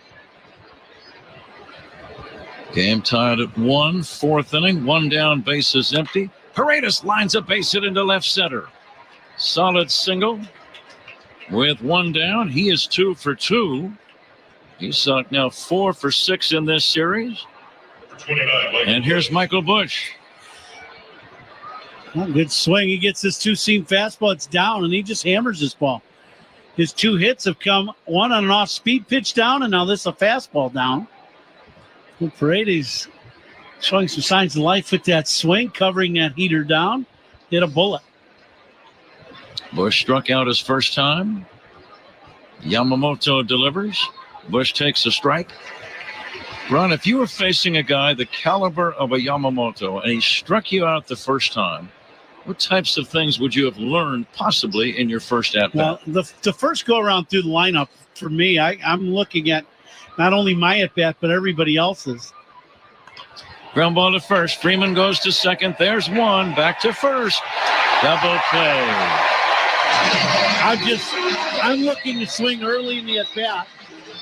Game tied at 1, 4th inning, 1 down, bases empty. Paredes lines a base hit into left center. Solid single with 1 down. He is 2 for 2. He's now 4 for 6 in this series. And here's Michael Bush. Well, good swing. He gets this 2-seam fastball. It's down, and he just hammers this ball. His 2 hits have come, 1 on an off-speed pitch down, and now this a fastball down. Well, Paredes showing some signs of life with that swing, covering that heater down. Hit a bullet. Bush struck out his first time. Yamamoto delivers. Bush takes a strike. Ron, if you were facing a guy the caliber of a Yamamoto and he struck you out the first time, what types of things would you have learned possibly in your first at-bat? Well, the first go-around through the lineup, for me, I'm looking at not only my at-bat, but everybody else's. Ground ball to first. Freeman goes to second. There's one. Back to first. Double play. I'm looking to swing early in the at-bat.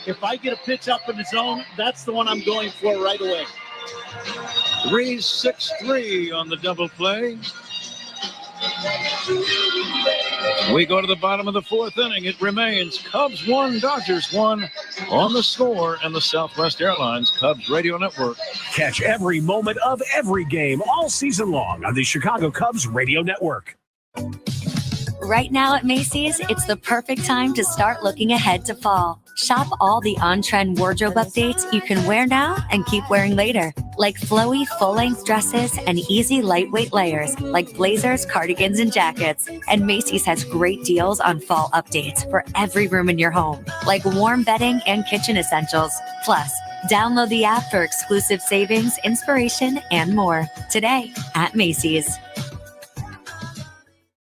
If I get a pitch up in the zone, that's the one I'm going for right away. 3-6-3 on the double play. We go to the bottom of the fourth inning. It remains Cubs 1, Dodgers 1 on the score and the Southwest Airlines Cubs Radio Network. Catch every moment of every game all season long on the Chicago Cubs Radio Network. Right now at Macy's, it's the perfect time to start looking ahead to fall. Shop all the on-trend wardrobe updates you can wear now and keep wearing later, like flowy full-length dresses and easy lightweight layers like blazers, cardigans, and jackets. And Macy's has great deals on fall updates for every room in your home, like warm bedding and kitchen essentials. Plus, download the app for exclusive savings, inspiration, and more today at Macy's.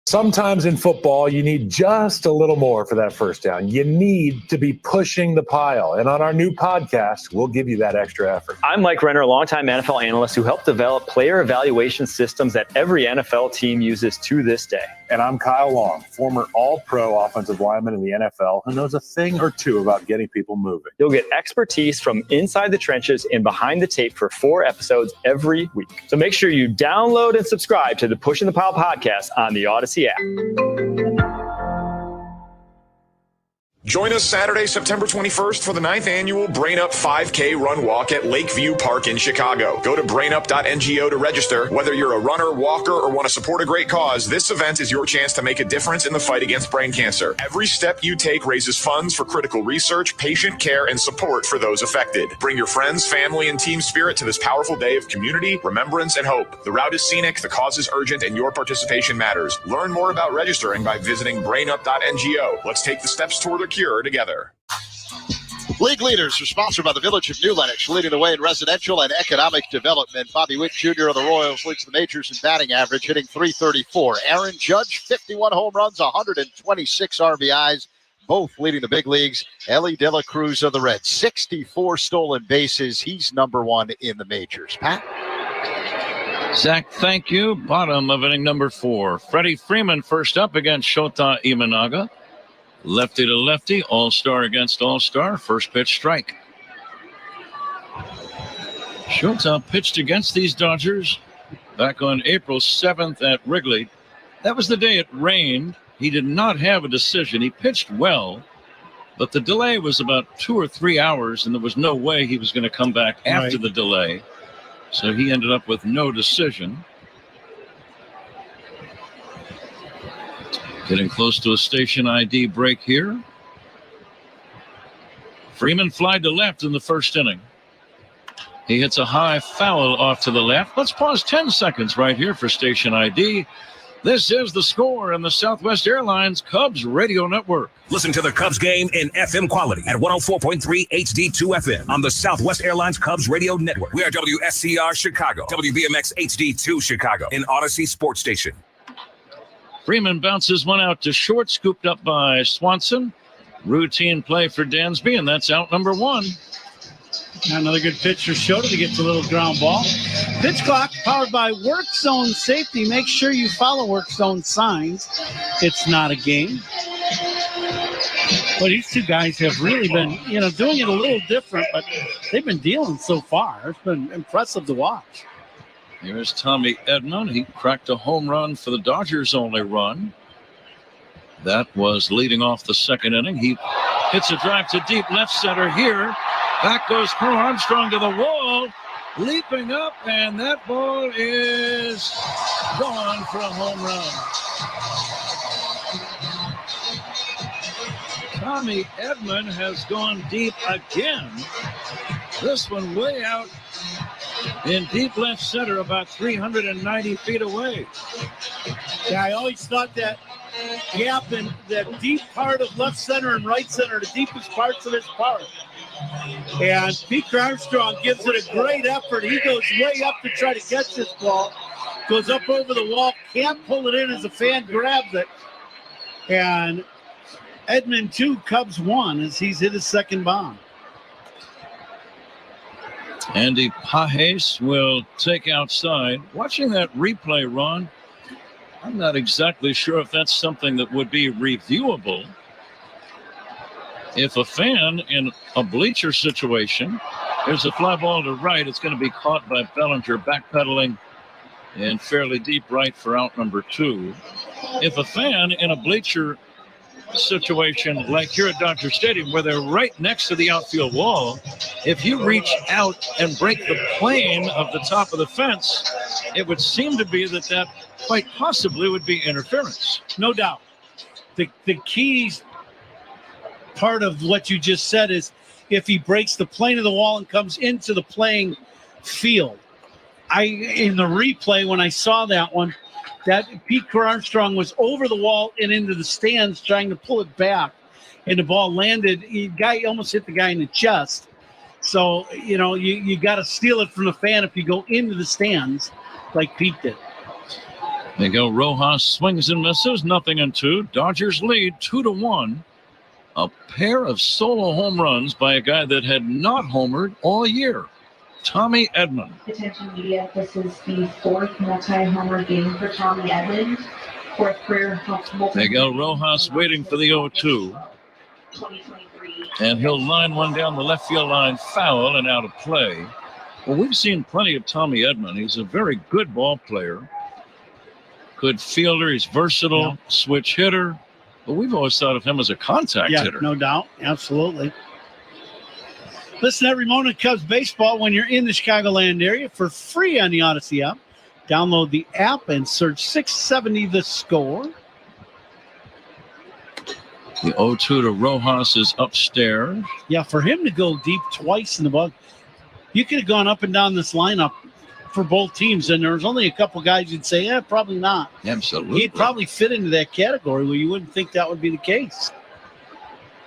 Sometimes in football, you need just a little more for that first down. You need to be pushing the pile. And on our new podcast, we'll give you that extra effort. I'm Mike Renner, a longtime NFL analyst who helped develop player evaluation systems that every NFL team uses to this day. And I'm Kyle Long, former all-pro offensive lineman in the NFL who knows a thing or two about getting people moving. You'll get expertise from inside the trenches and behind the tape for 4 episodes every week. So make sure you download and subscribe to the Pushing the Pile podcast on the Odyssey app. Join us Saturday, September 21st for the 9th annual Brain Up 5K Run Walk at Lakeview Park in Chicago. Go to brainup.ngo to register. Whether you're a runner, walker, or want to support a great cause, this event is your chance to make a difference in the fight against brain cancer. Every step you take raises funds for critical research, patient care, and support for those affected. Bring your friends, family, and team spirit to this powerful day of community, remembrance, and hope. The route is scenic, the cause is urgent, and your participation matters. Learn more about registering by visiting brainup.ngo. Let's take the steps toward a cure together. League leaders are sponsored by the Village of New Lenox, leading the way in residential and economic development. Bobby Witt Jr. of the Royals leads the majors in batting average, hitting .334. Aaron Judge, 51 home runs, 126 RBIs, both leading the big leagues. Ellie De La Cruz of the Reds, 64 stolen bases. He's number 1 in the majors. Pat? Zach, thank you. Bottom of inning number 4. Freddie Freeman first up against Shota Imanaga. Lefty to lefty, all-star against all-star, first pitch strike. Shota pitched against these Dodgers back on April 7th at Wrigley. That was the day it rained. He did not have a decision. He pitched well, but the delay was about 2 or 3 hours, and there was no way he was going to come back after the delay. So he ended up with no decision. Getting close to a station ID break here. Freeman flied to left in the first inning. He hits a high foul off to the left. Let's pause 10 seconds right here for station ID. This is The Score in the Southwest Airlines Cubs Radio Network. Listen to the Cubs game in FM quality at 104.3 HD2 FM on the Southwest Airlines Cubs Radio Network. We are WSCR Chicago, WBMX HD2 Chicago, and Odyssey Sports Station. Freeman bounces one out to short, scooped up by Swanson. Routine play for Dansby, and that's out number 1. Another good pitch for Shota to get to a little ground ball. Pitch clock powered by Work Zone Safety. Make sure you follow Work Zone signs. It's not a game. Well, these two guys have really been, doing it a little different, but they've been dealing so far. It's been impressive to watch. Here's Tommy Edman. He cracked a home run for the Dodgers' only run. That was leading off the second inning. He hits a drive to deep left center here. Back goes Carl Armstrong to the wall, leaping up, and that ball is gone for a home run. Tommy Edman has gone deep again. This one way out in deep left center, about 390 feet away. Yeah, I always thought that gap in that deep part of left center and right center, the deepest parts of his park. And Pete Armstrong gives it a great effort. He goes way up to try to catch this ball. Goes up over the wall, can't pull it in as a fan grabs it. And Edman 2, Cubs 1 as he's hit his second bomb. Andy Pajes will take outside. Watching that replay, Ron, I'm not exactly sure if that's something that would be reviewable. If a fan in a bleacher situation, there's a fly ball to right, it's going to be caught by Bellinger, backpedaling and fairly deep right for out number 2. If a fan in a bleacher situation like here at Dodger Stadium, where they're right next to the outfield wall, if you reach out and break the plane of the top of the fence, it would seem to be that quite possibly would be interference. No doubt. The key part of what you just said is if he breaks the plane of the wall and comes into the playing field. In the replay, when I saw that one, that Pete Armstrong was over the wall and into the stands trying to pull it back, and the ball landed. The guy almost hit the guy in the chest. So, you got to steal it from the fan if you go into the stands like Pete did. They go Rojas, swings and misses, 0-2. Dodgers lead 2-1. A pair of solo home runs by a guy that had not homered all year. Tommy Edman. Attention media, this is the 4th multi-homer game for Tommy Edman. 4th career multi. Miguel Rojas waiting for the 0-2. And he'll line one down the left field line, foul and out of play. Well, we've seen plenty of Tommy Edman. He's a very good ball player. Good fielder. He's versatile, switch hitter. But we've always thought of him as a contact hitter. No doubt. Absolutely. Listen every moment of Cubs baseball when you're in the Chicagoland area for free on the Odyssey app. Download the app and search 670 The Score. The 0-2 to Rojas is upstairs. Yeah, for him to go deep twice in the ball, you could have gone up and down this lineup for both teams, and there's only a couple guys you'd say, probably not. Absolutely. He'd probably fit into that category where you wouldn't think that would be the case.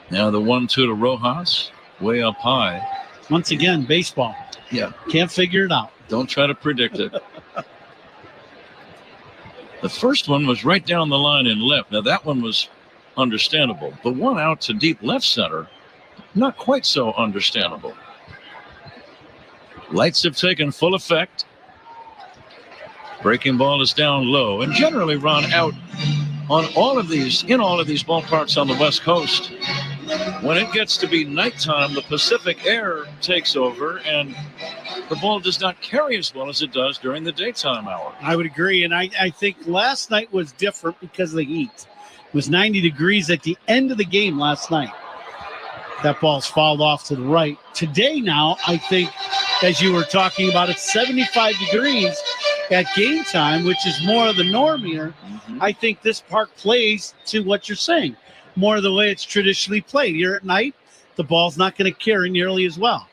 Now the 1-2 to Rojas. Way up high. Once again, baseball. Yeah. Can't figure it out. Don't try to predict it. The first one was right down the line in left. Now, that one was understandable. The one out to deep left center, not quite so understandable. Lights have taken full effect. Breaking ball is down low. And generally run out on all of these ballparks on the West Coast. When it gets to be nighttime, the Pacific air takes over, and the ball does not carry as well as it does during the daytime hour. I would agree, and I think last night was different because of the heat. It was 90 degrees at the end of the game last night. That ball's fouled off to the right. Today now, I think, as you were talking about, it's 75 degrees at game time, which is more of the norm here. Mm-hmm. I think this park plays to what you're saying. More of the way it's traditionally played. Here at night, the ball's not going to carry nearly as well.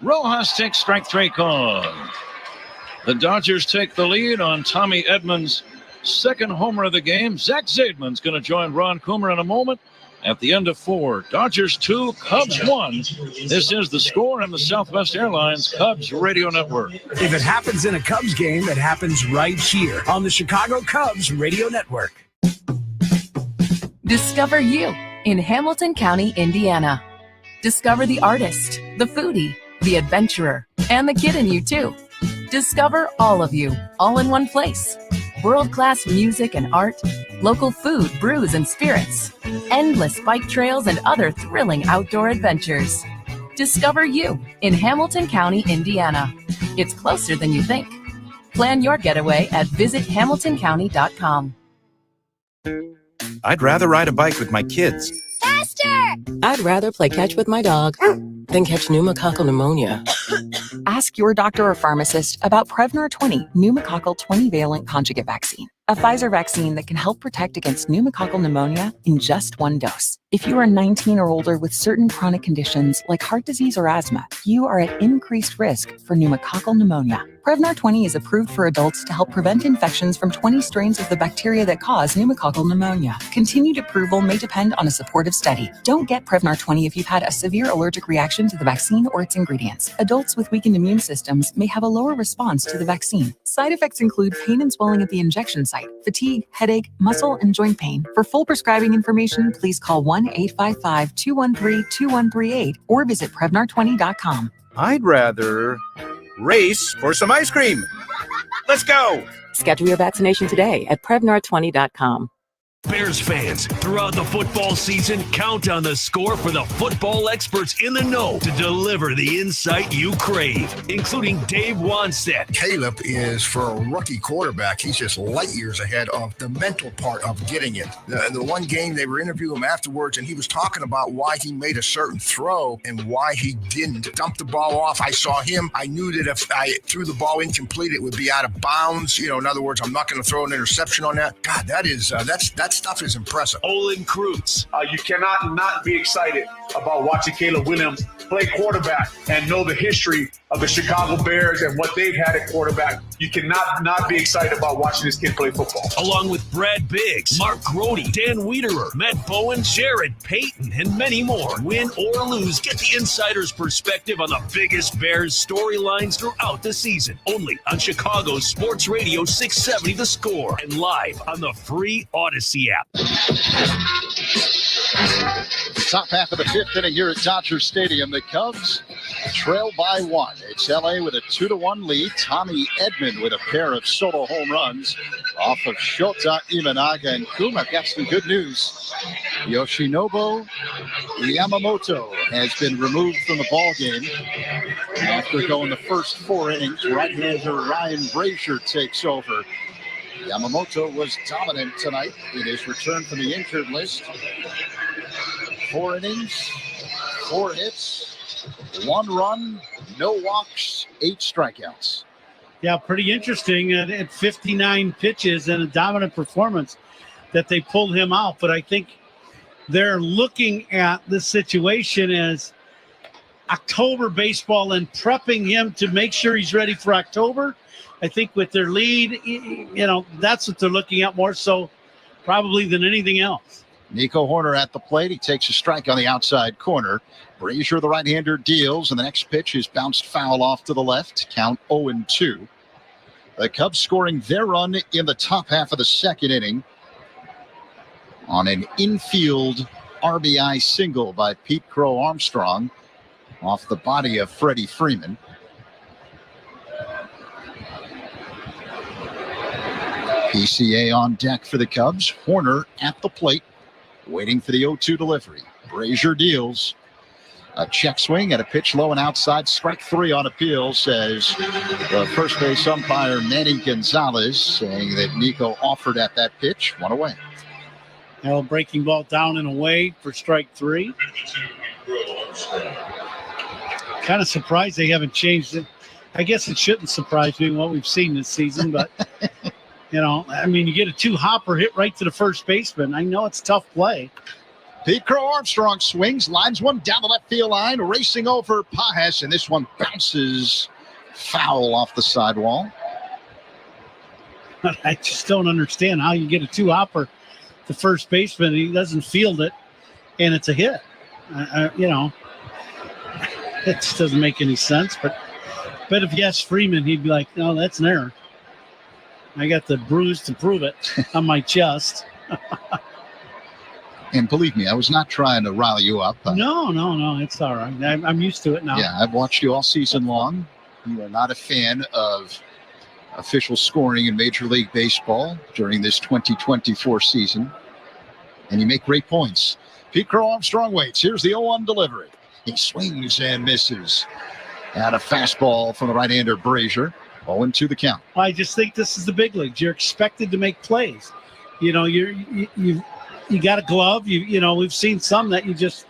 Rojas takes strike 3 call. The Dodgers take the lead on Tommy Edman's second homer of the game. Zach Zaidman's going to join Ron Coomer in a moment. At the end of 4, Dodgers 2, Cubs 1. This is The Score on the Southwest Airlines Cubs Radio Network. If it happens in a Cubs game, it happens right here on the Chicago Cubs Radio Network. Discover you in Hamilton County, Indiana. Discover the artist, the foodie, the adventurer, and the kid in you, too. Discover all of you, all in one place. World-class music and art, local food, brews, and spirits, endless bike trails, and other thrilling outdoor adventures. Discover you in Hamilton County, Indiana. It's closer than you think. Plan your getaway at visithamiltoncounty.com. I'd rather ride a bike with my kids. Faster! I'd rather play catch with my dog than catch pneumococcal pneumonia. Ask your doctor or pharmacist about Prevnar 20 pneumococcal 20-valent conjugate vaccine, a Pfizer vaccine that can help protect against pneumococcal pneumonia in just one dose. If you are 19 or older with certain chronic conditions like heart disease or asthma, you are at increased risk for pneumococcal pneumonia. Prevnar 20 is approved for adults to help prevent infections from 20 strains of the bacteria that cause pneumococcal pneumonia. Continued approval may depend on a supportive study. Don't get Prevnar 20 if you've had a severe allergic reaction to the vaccine or its ingredients. Adults with weakened immune systems may have a lower response to the vaccine. Side effects include pain and swelling at the injection site, fatigue, headache, muscle, and joint pain. For full prescribing information, please call 1-855-213-2138 or visit Prevnar20.com. I'd rather race for some ice cream. Let's go. Schedule your vaccination today at Prevnar20.com. Bears fans, throughout the football season, count on the Score for the football experts in the know to deliver the insight you crave, including Dave Wanstead. Caleb is, for a rookie quarterback, he's just light years ahead of the mental part of getting it. The one game they were interviewing him afterwards, and he was talking about why he made a certain throw and why he didn't dump the ball off. I saw him. I knew that if I threw the ball incomplete, it would be out of bounds. You know, in other words, I'm not going to throw an interception on that. God, that stuff is impressive. Olin Kreutz. You cannot not be excited about watching Caleb Williams play quarterback and know the history of the Chicago Bears and what they've had at quarterback. You cannot not be excited about watching this kid play football. Along with Brad Biggs, Mark Grody, Dan Wiederer, Matt Bowen, Jared Payton, and many more. Win or lose, get the insider's perspective on the biggest Bears storylines throughout the season. Only on Chicago's Sports Radio 670 The Score and live on the free Odyssey app. Top half of the fifth inning here at Dodger Stadium. The Cubs trail by 1. It's LA with a 2-1 lead. Tommy Edman with a pair of solo home runs off of Shota, Imanaga, and Kuma. I've got some good news. Yoshinobu Yamamoto has been removed from the ball game after going the first 4 innings. Right-hander Ryan Brazier takes over. Yamamoto was dominant tonight in his return from the injured list. 4 innings, 4 hits, 1 run, no walks, 8 strikeouts. Yeah, pretty interesting at 59 pitches and a dominant performance that they pulled him out. But I think they're looking at the situation as October baseball and prepping him to make sure he's ready for October. I think with their lead, that's what they're looking at more so probably than anything else. Nico Horner at the plate. He takes a strike on the outside corner. Brazier, the right-hander, deals, and the next pitch is bounced foul off to the left. Count 0-2. The Cubs scoring their run in the top half of the second inning on an infield RBI single by Pete Crow Armstrong off the body of Freddie Freeman. PCA on deck for the Cubs. Horner at the plate, waiting for the 0-2 delivery. Brazier deals. A check swing at a pitch low and outside. Strike 3 on appeal, says the first base umpire Manny Gonzalez, saying that Nico offered at that pitch. 1 away. Now a breaking ball down and away for strike 3. Kind of surprised they haven't changed it. I guess it shouldn't surprise me what we've seen this season, but you get a 2-hopper hit right to the first baseman. I know it's a tough play. Pete Crow Armstrong swings, lines one down the left field line, racing over Pajes, and this one bounces foul off the sidewall. I just don't understand how you get a 2-hopper to first baseman. He doesn't field it, and it's a hit. It just doesn't make any sense. But if you asked Freeman, he'd be like, no, that's an error. I got the bruise to prove it on my chest. And believe me, I was not trying to rile you up. No, it's all right. I'm used to it now. Yeah, I've watched you all season long. You are not a fan of official scoring in Major League Baseball during this 2024 season. And you make great points. Pete Crow Armstrong waits. Here's the 0-1 delivery. He swings and misses. At a fastball from the right-hander Brazier. 0-2 the count. I just think this is the big leagues. You're expected to make plays. You got a glove. We've seen some that you just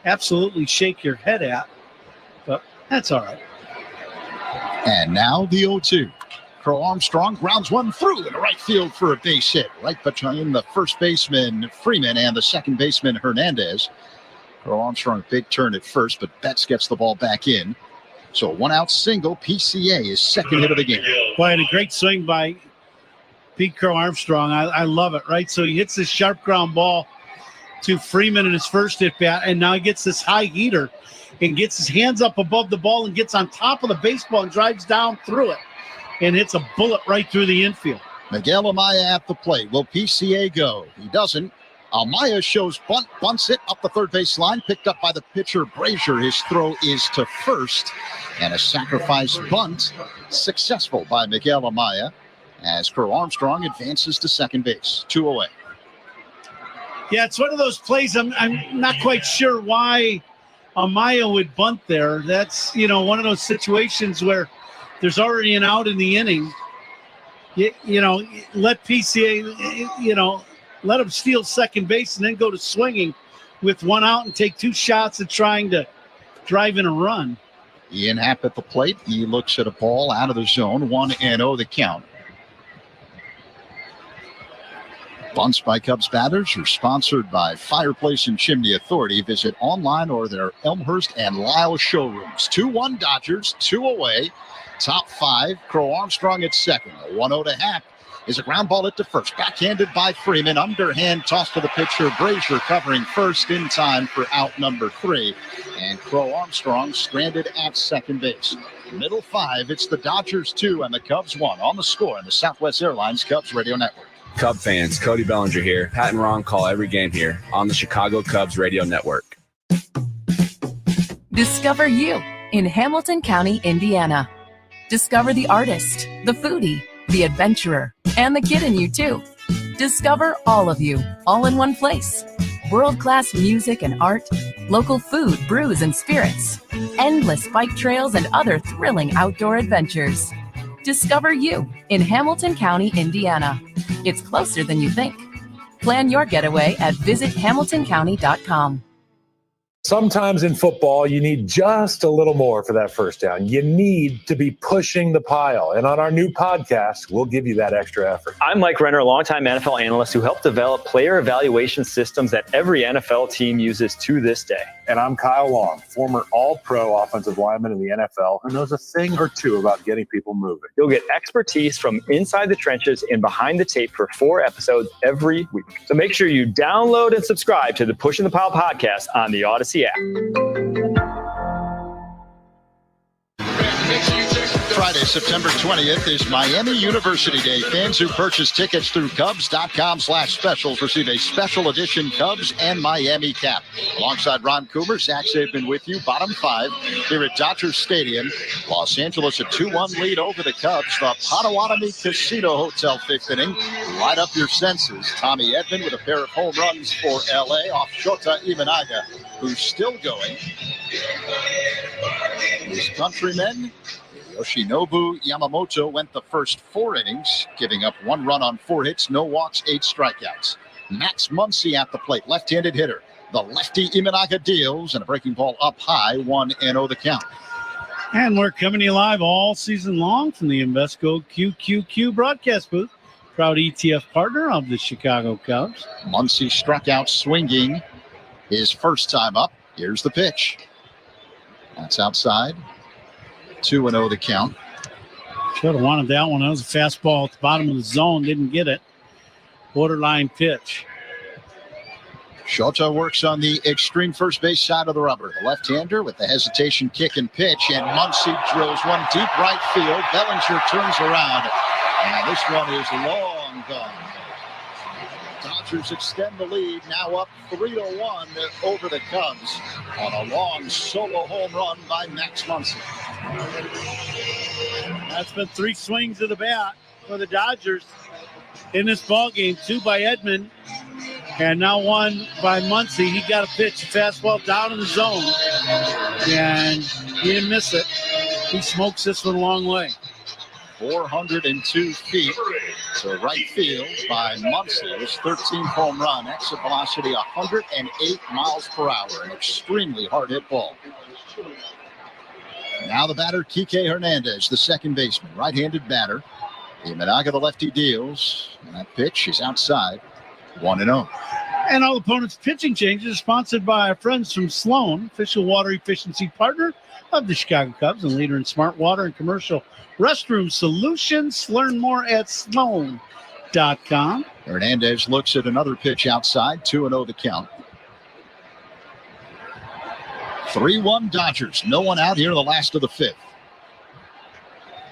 absolutely shake your head at, but that's all right. And now the 0-2. Crow Armstrong grounds one through in right field for a base hit, right between the first baseman Freeman and the second baseman Hernandez. Crow Armstrong, a big turn at first, but Betts gets the ball back in. So 1-out single. PCA is second hit of the game. Boy, and a great swing by Pete Crow Armstrong. I love it, right? So he hits this sharp ground ball to Freeman in his first at bat, and now he gets this high heater and gets his hands up above the ball and gets on top of the baseball and drives down through it and hits a bullet right through the infield. Miguel Amaya at the plate. Will PCA go? He doesn't. Amaya shows bunt, bunts it up the third base line, picked up by the pitcher Brazier. His throw is to first, and a sacrifice bunt successful by Miguel Amaya as Crow Armstrong advances to second base. 2 away. Yeah, it's one of those plays I'm not quite sure why Amaya would bunt there. That's, one of those situations where there's already an out in the inning. Let PCA, let him steal second base and then go to swinging with one out and take 2 shots at trying to drive in a run. Ian Happ at the plate. He looks at a ball out of the zone. 1-0 the count. Bunts by Cubs batters are sponsored by Fireplace and Chimney Authority. Visit online or their Elmhurst and Lyle showrooms. 2-1 Dodgers, 2 away. Top 5, Crow Armstrong at second. A 1-0 to Happ is a ground ball hit to first. Backhanded by Freeman. Underhand toss to the pitcher. Brazier covering first in time for out number 3. And Crow Armstrong stranded at second base. Middle 5, it's the Dodgers 2 and the Cubs 1 on the score in the Southwest Airlines Cubs Radio Network. Cub fans, Cody Bellinger here. Pat and Ron call every game here on the Chicago Cubs Radio Network. Discover you in Hamilton County, Indiana. Discover the artist, the foodie, the adventurer, and the kid in you, too. Discover all of you, all in one place. World-class music and art, local food, brews, and spirits, endless bike trails, and other thrilling outdoor adventures. Discover you in Hamilton County, Indiana. It's closer than you think. Plan your getaway at visithamiltoncounty.com. Sometimes in football, you need just a little more for that first down. You need to be pushing the pile. And on our new podcast, we'll give you that extra effort. I'm Mike Renner, a longtime NFL analyst who helped develop player evaluation systems that every NFL team uses to this day. And I'm Kyle Long, former all-pro offensive lineman in the NFL who knows a thing or two about getting people moving. You'll get expertise from inside the trenches and behind the tape for 4 episodes every week. So make sure you download and subscribe to the Pushing the Pile podcast on the Odyssey app. Friday, September 20th is Miami University Day. Fans who purchase tickets through Cubs.com/specials receive a special edition Cubs and Miami cap. Alongside Ron Coomer, Zach Saban with you. Bottom 5 here at Dodger Stadium. Los Angeles a 2-1 lead over the Cubs. The Potawatomi Casino Hotel 5th inning. Light up your senses. Tommy Edman with a pair of home runs for L.A. off Shota Imanaga, who's still going. His countrymen, Yoshinobu Yamamoto, went the first 4 innings, giving up 1 run on 4 hits, no walks, 8 strikeouts. Max Muncy at the plate, left-handed hitter. The lefty Imanaga deals, and a breaking ball up high, 1-0 the count. And we're coming to you live all season long from the Invesco QQQ broadcast booth. Proud ETF partner of the Chicago Cubs. Muncy struck out swinging his first time up. Here's the pitch. That's outside. 2-0 the count. Should have wanted that one. That was a fastball at the bottom of the zone. Didn't get it. Borderline pitch. Shota works on the extreme first base side of the rubber. The left-hander with the hesitation kick and pitch. And Muncy drills one deep right field. Bellinger turns around. And this one is long gone. Dodgers extend the lead, now up 3-1 over the Cubs on a long solo home run by Max Muncy. That's been 3 swings of the bat for the Dodgers in this ballgame. 2 by Edman, and now 1 by Muncy. He got a pitch, a fastball down in the zone, and he didn't miss it. He smokes this one a long way. 402 feet to right field by Muncy. His 13th home run, exit velocity 108 miles per hour, an extremely hard hit ball. Now the batter, Kike Hernandez, the second baseman, right-handed batter. Imanaga, the lefty, deals, and that pitch is outside, 1-0. And all opponents' pitching changes are sponsored by our friends from Sloan, official water efficiency partner of the Chicago Cubs and leader in smart water and commercial restroom solutions. Learn more at sloan.com. Hernandez looks at another pitch outside, 2-0 the count. 3-1 Dodgers. No one out here in the last of the 5th.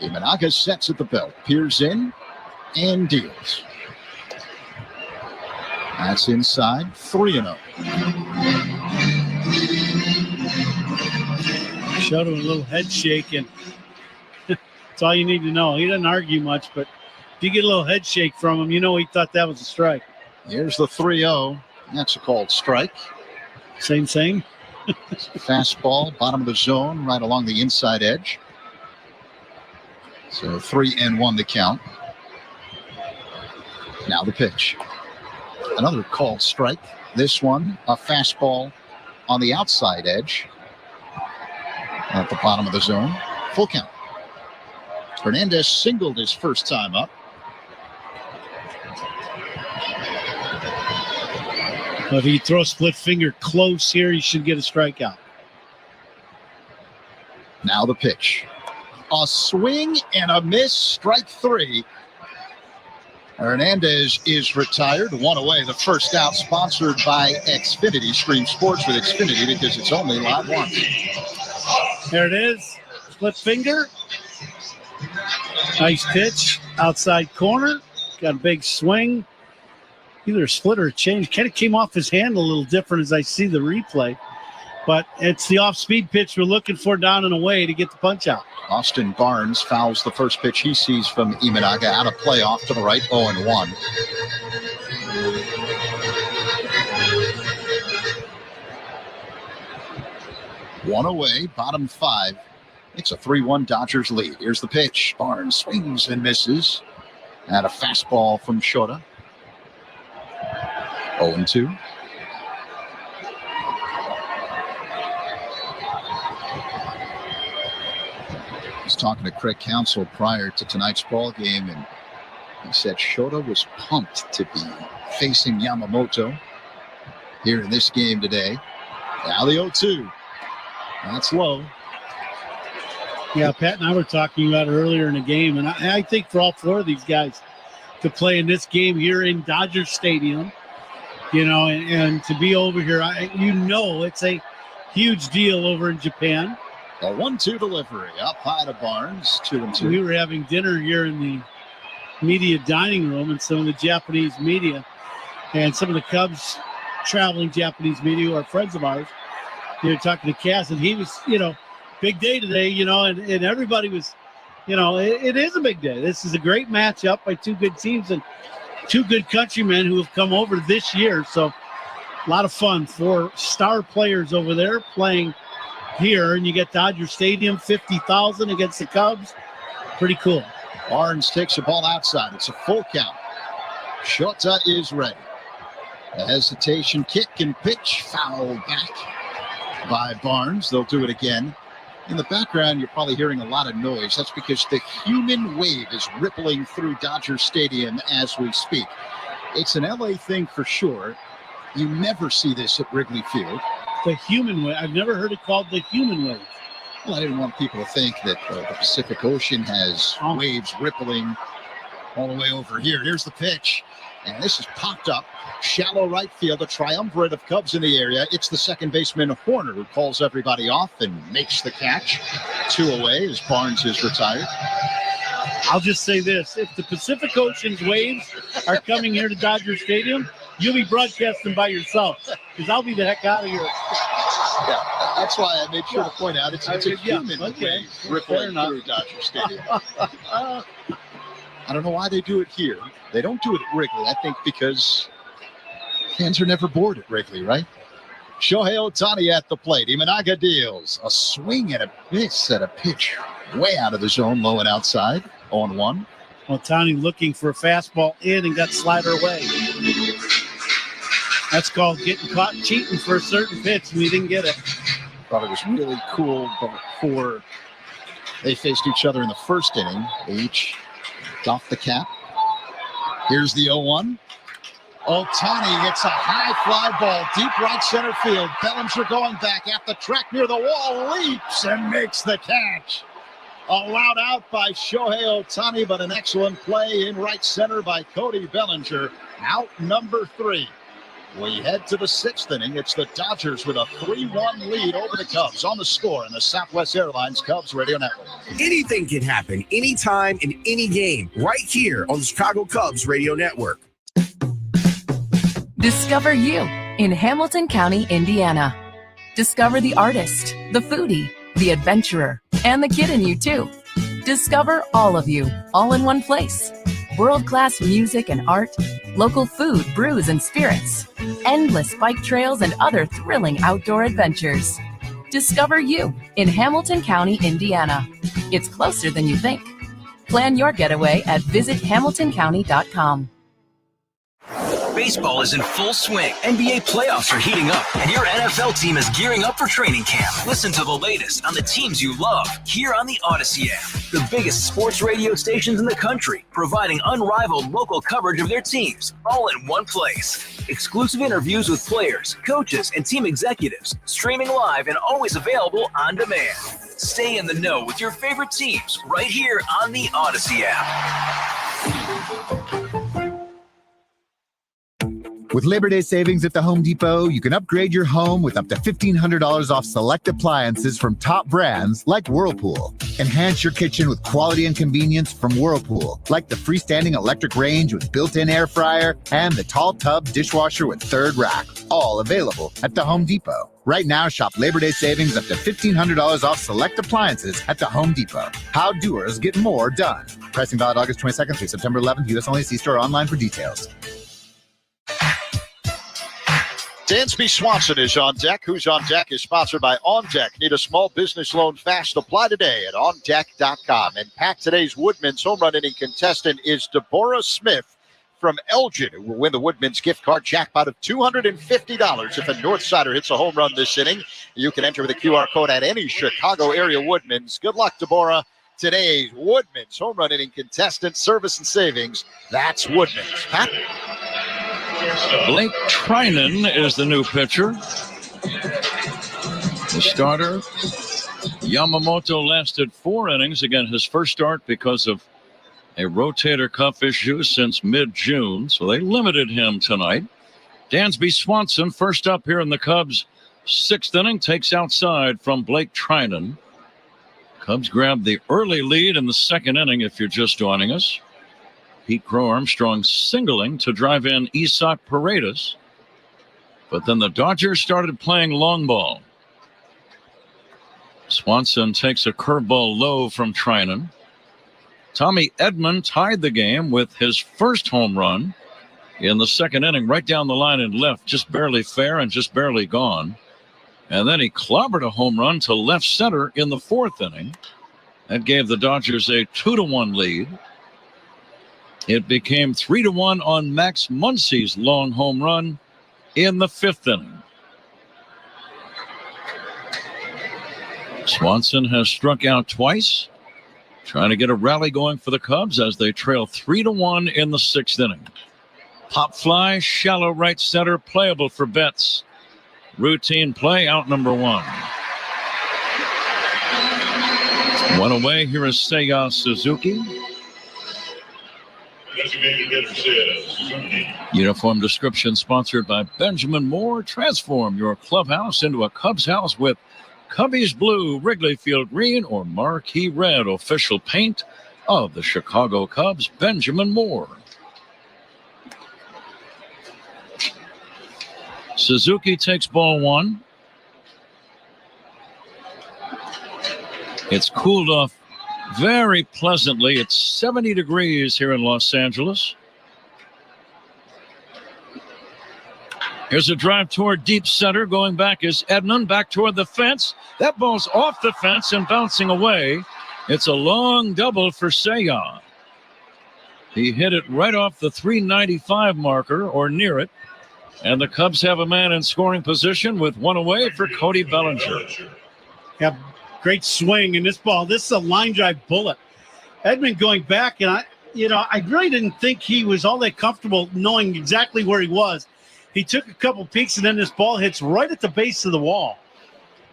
Imanaga sets at the belt, peers in, and deals. That's inside, 3-0. Showed him a little head shake, and that's all you need to know. He doesn't argue much, but if you get a little head shake from him, you know he thought that was a strike. Here's the 3-0. That's a called strike. Same thing. Fastball, bottom of the zone, right along the inside edge. So 3-1 the count. Now the pitch. Another called strike. This one, a fastball on the outside edge at the bottom of the zone. Full count. Hernandez singled his first time up. Well, if you throw a split finger close here, you should get a strikeout. Now the pitch. A swing and a miss, strike 3. Hernandez is retired. One away, the first out, sponsored by Xfinity. Stream sports with Xfinity because it's only live once. There it is. Split finger. Nice pitch. Outside corner. Got a big swing. Either a split or a change. Kind of came off his hand a little different as I see the replay. But it's the off-speed pitch we're looking for down and away to get the punch out. Austin Barnes fouls the first pitch he sees from Imanaga. Out of play off to the right, 0-1. One away, bottom 5. It's a 3-1 Dodgers lead. Here's the pitch. Barnes swings and misses. And a fastball from Shota. 0-2. Talking to Craig Counsell prior to tonight's ball game, and he said Shota was pumped to be facing Yamamoto here in this game today. Now the 0-2. That's low. Yeah, Pat and I were talking about it earlier in the game, and I think for all 4 of these guys to play in this game here in Dodger Stadium, you know, and to be over here, it's a huge deal over in Japan. A 1-2 delivery up high to Barnes, 2-2. We were having dinner here in the media dining room and some of the Japanese media and some of the Cubs traveling Japanese media who are friends of ours. They were talking to Cass, and he was, big day today, and everybody was, it is a big day. This is a great matchup by 2 good teams and 2 good countrymen who have come over this year. So a lot of fun for star players over there playing here, and you get Dodger Stadium, 50,000 against the Cubs. Pretty cool. Barnes takes the ball outside. It's a full count. Shota is ready. A hesitation, kick and pitch, foul back by Barnes. They'll do it again. In the background, you're probably hearing a lot of noise. That's because the human wave is rippling through Dodger Stadium as we speak. It's an LA thing for sure. You never see this at Wrigley Field. The human wave. I've never heard it called the human wave. Well, I didn't want people to think that the Pacific Ocean has waves rippling all the way over here. Here's the pitch, and this is popped up. Shallow right field, a triumvirate of Cubs in the area. It's the second baseman, Horner, who calls everybody off and makes the catch. 2 away as Barnes is retired. I'll just say this. If the Pacific Ocean's waves are coming here to Dodger Stadium, you'll be broadcasting by yourself, because I'll be the heck out of here. Yeah, that's why I made sure to point out it's a human wave rippling through Dodger Stadium. I don't know why they do it here. They don't do it at Wrigley, I think because fans are never bored at Wrigley, right? Shohei Ohtani at the plate. Imanaga deals. A swing and a miss at a pitch way out of the zone, low and outside. 0-1. Ohtani looking for a fastball in and got slider away. That's called getting caught cheating for a certain pitch, and we didn't get it. Thought it was really cool before they faced each other in the first inning. They each doffed the cap. Here's the 0-1. Ohtani hits a high fly ball, deep right center field. Bellinger going back at the track near the wall, leaps and makes the catch. Allowed out by Shohei Ohtani, but an excellent play in right center by Cody Bellinger. Out number 3. We head to the 6th inning. It's the Dodgers with a 3-1 lead over the Cubs. On the score in the Southwest Airlines Cubs Radio Network. Anything can happen anytime in any game right here on the Chicago Cubs Radio Network. Discover you in Hamilton County, Indiana. Discover the artist, the foodie, the adventurer, and the kid in you too. Discover all of you, all in one place. World-class music and art, local food, brews, and spirits, endless bike trails, and other thrilling outdoor adventures. Discover you in Hamilton County, Indiana. It's closer than you think. Plan your getaway at visithamiltoncounty.com. Baseball is in full swing. NBA playoffs are heating up, and your NFL team is gearing up for training camp. Listen to the latest on the teams you love here on the Odyssey app. The biggest sports radio stations in the country, providing unrivaled local coverage of their teams, all in one place. Exclusive interviews with players, coaches, and team executives, streaming live and always available on demand. Stay in the know with your favorite teams right here on the Odyssey app. With Labor Day savings at the Home Depot, you can upgrade your home with up to $1,500 off select appliances from top brands like Whirlpool. Enhance your kitchen with quality and convenience from Whirlpool, like the freestanding electric range with built-in air fryer and the tall tub dishwasher with third rack, all available at the Home Depot. Right now, shop Labor Day savings up to $1,500 off select appliances at the Home Depot. How doers get more done. Pricing valid August 22nd through September 11th. U.S. only. See store online for details. Dansby Swanson is on deck. Who's on Deck is sponsored by On Deck. Need a small business loan fast? Apply today at OnDeck.com. And Pack today's Woodman's home run inning contestant is Deborah Smith from Elgin, who will win the Woodman's gift card jackpot of $250 if a Northsider hits a home run this inning. You can enter with a QR code at any Chicago area Woodman's. Good luck, Deborah. Today's Woodman's home run inning contestant, service and savings. That's Woodman's. Pat? Blake Trinan is the new pitcher. The starter, Yamamoto, lasted 4 innings. Again, his first start because of a rotator cuff issue since mid-June, so they limited him tonight. Dansby Swanson, first up here in the Cubs' 6th inning, takes outside from Blake Trinan. Cubs grabbed the early lead in the 2nd inning if you're just joining us. Pete Crow Armstrong singling to drive in Isaac Paredes. But then the Dodgers started playing long ball. Swanson takes a curveball low from Trinan. Tommy Edman tied the game with his first home run in the 2nd inning, right down the line and left, just barely fair and just barely gone. And then he clobbered a home run to left center in the 4th inning. That gave the Dodgers a 2-1 lead. It became 3-1 on Max Muncy's long home run in the 5th inning. Swanson has struck out twice, trying to get a rally going for the Cubs as they trail 3-1 in the 6th inning. Pop fly, shallow right center, playable for Betts. Routine play, out number 1. One away, here is Seiya Suzuki. Uniform description sponsored by Benjamin Moore. Transform your clubhouse into a Cubs house with Cubbies Blue, Wrigley Field Green, or Marquee Red, official paint of the Chicago Cubs. Benjamin Moore. Suzuki takes ball 1. It's cooled off very pleasantly. It's 70 degrees here in Los Angeles. Here's a drive toward deep center. Going back is Edman, back toward the fence. That ball's off the fence and bouncing away. It's a long double for Seiya. He hit it right off the 395 marker, or near it. And the Cubs have a man in scoring position with one away for Cody Bellinger. Yeah, great swing in this ball. This is a line drive bullet. Edman going back, and I really didn't think he was all that comfortable knowing exactly where he was. He took a couple peeks, and then this ball hits right at the base of the wall.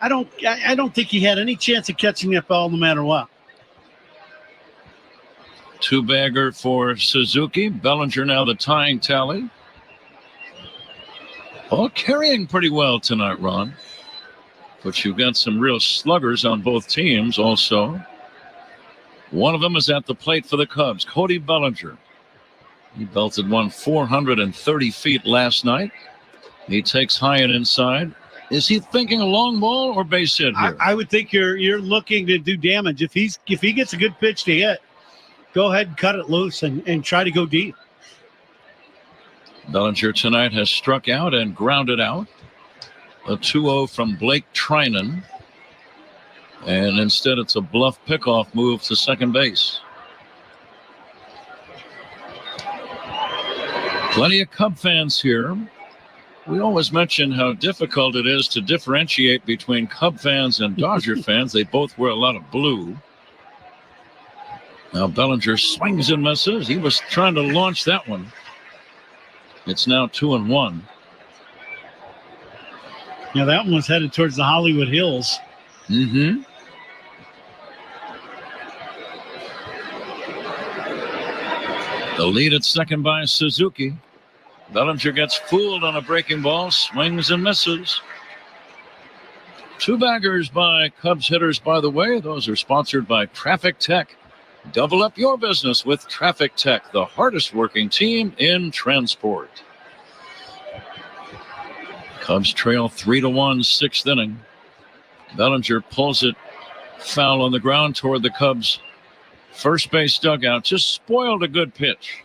I don't think he had any chance of catching that ball no matter what. 2-bagger for Suzuki. Bellinger now the tying tally. All carrying pretty well tonight, Ron. But you've got some real sluggers on both teams also. One of them is at the plate for the Cubs, Cody Bellinger. He belted one 430 feet last night. He takes high and inside. Is he thinking a long ball or base hit here? I would think you're looking to do damage. If he gets a good pitch to hit, go ahead and cut it loose and try to go deep. Bellinger tonight has struck out and grounded out. A 2-0 from Blake Trinan. And instead it's a bluff pickoff move to second base. Plenty of Cub fans here. We always mention how difficult it is to differentiate between Cub fans and Dodger fans. They both wear a lot of blue. Now Bellinger swings and misses. He was trying to launch that one. It's now 2-1. Yeah, that one was headed towards the Hollywood Hills. Mm-hmm. The lead at second by Suzuki. Bellinger gets fooled on a breaking ball, swings and misses. Two baggers by Cubs hitters, by the way. Those are sponsored by Traffic Tech. Double up your business with Traffic Tech, the hardest working team in transport. Cubs trail 3-1, sixth inning. Bellinger pulls it foul on the ground toward the Cubs' first base dugout. Just spoiled a good pitch.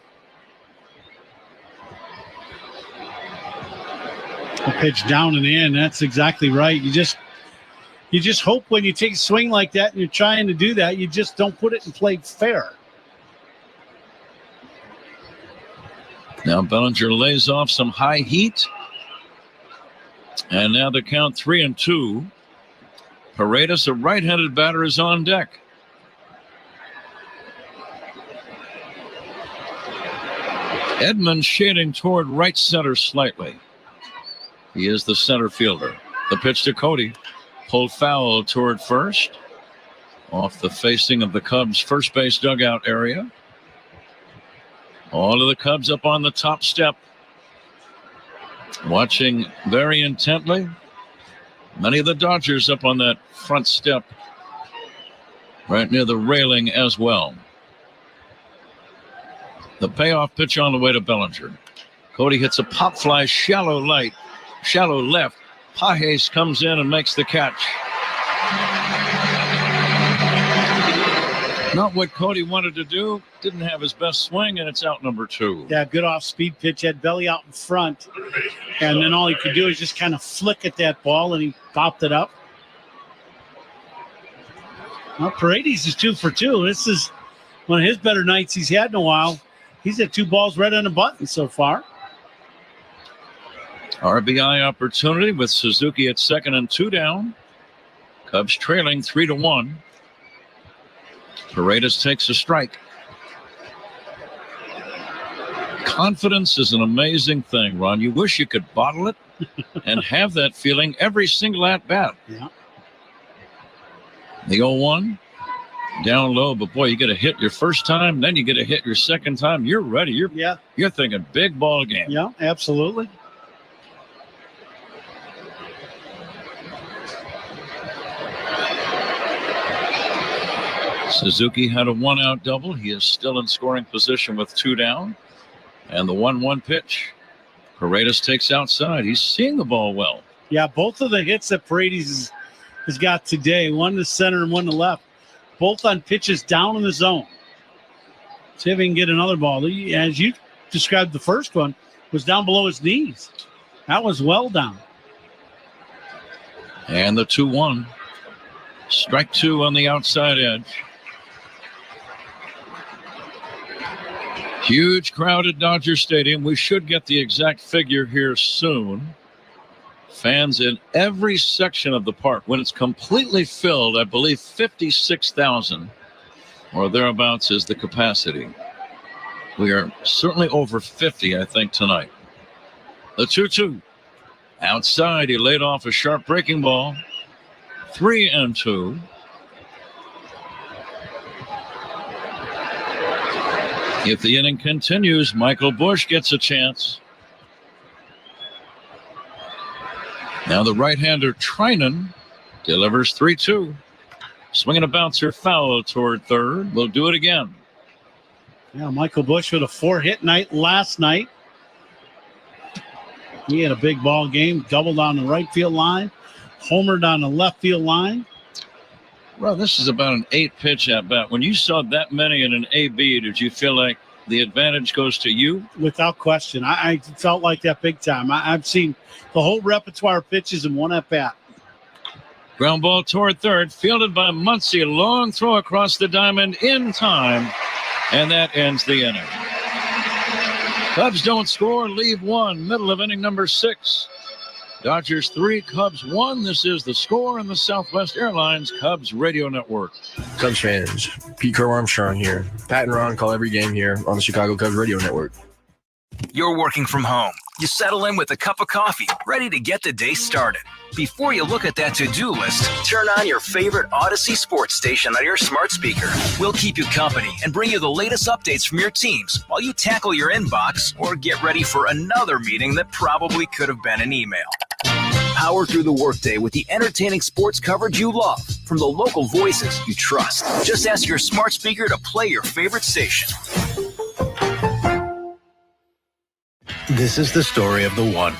A pitch down and in. That's exactly right. You just hope when you take a swing like that and you're trying to do that, you just don't put it in play fair. Now Bellinger lays off some high heat. And now the count 3-2. Paredes, a right-handed batter, is on deck. Edmonds shading toward right center slightly. He is the center fielder. The pitch to Cody. Pulled foul toward first. Off the facing of the Cubs' first base dugout area. All of the Cubs up on the top step. Watching very intently. Many of the Dodgers up on that front step. Right near the railing as well. The payoff pitch on the way to Bellinger. Cody hits a pop fly, shallow left. Pages comes in and makes the catch. Not what Cody wanted to do. Didn't have his best swing, and it's out number 2. Yeah, good off-speed pitch. Had belly out in front. And then all he could do is just kind of flick at that ball, and he popped it up. Well, Paredes is 2 for 2. This is one of his better nights he's had in a while. He's had 2 balls right on the button so far. RBI opportunity with Suzuki at second and 2 down. Cubs trailing 3-1. Paredes takes a strike. Confidence is an amazing thing, Ron. You wish you could bottle it and have that feeling every single at-bat. Yeah. The 0-1, down low, but boy, you get a hit your first time, then you get a hit your second time. You're ready. You're thinking big ball game. Yeah, absolutely. Suzuki had a 1-out double. He is still in scoring position with 2 down. And the 1-1 pitch. Paredes takes outside. He's seeing the ball well. Yeah, both of the hits that Paredes has got today, one to center and one to left, both on pitches down in the zone. See if he can get another ball. As you described, the first one was down below his knees. That was well down. And the 2-1. Strike 2 on the outside edge. Huge crowd at Dodger Stadium. We should get the exact figure here soon. Fans in every section of the park. When it's completely filled, I believe 56,000 or thereabouts is the capacity. We are certainly over 50, I think, tonight. The 2-2. Outside, he laid off a sharp breaking ball. 3-2. If the inning continues, Michael Busch gets a chance. Now the right-hander Trinan delivers 3-2. Swinging a bouncer foul toward third. We'll do it again. Yeah, Michael Busch with a 4-hit night last night. He had a big ball game, doubled on the right field line, homered on the left field line. Well, this is about an 8-pitch at bat. When you saw that many in an AB, did you feel like the advantage goes to you? Without question. I felt like that big time. I've seen the whole repertoire of pitches in one at bat. Ground ball toward third, fielded by Muncy. Long throw across the diamond in time, and that ends the inning. Cubs don't score, leave one. Middle of inning number 6. Dodgers 3, Cubs 1. This is The Score on the Southwest Airlines Cubs Radio Network. Cubs fans, Pete Crow Armstrong here. Pat and Ron call every game here on the Chicago Cubs Radio Network. You're working from home. You settle in with a cup of coffee, ready to get the day started. Before you look at that to-do list, turn on your favorite Odyssey sports station on your smart speaker. We'll keep you company and bring you the latest updates from your teams while you tackle your inbox or get ready for another meeting that probably could have been an email. Power through the workday with the entertaining sports coverage you love from the local voices you trust. Just ask your smart speaker to play your favorite station. This is the story of the one.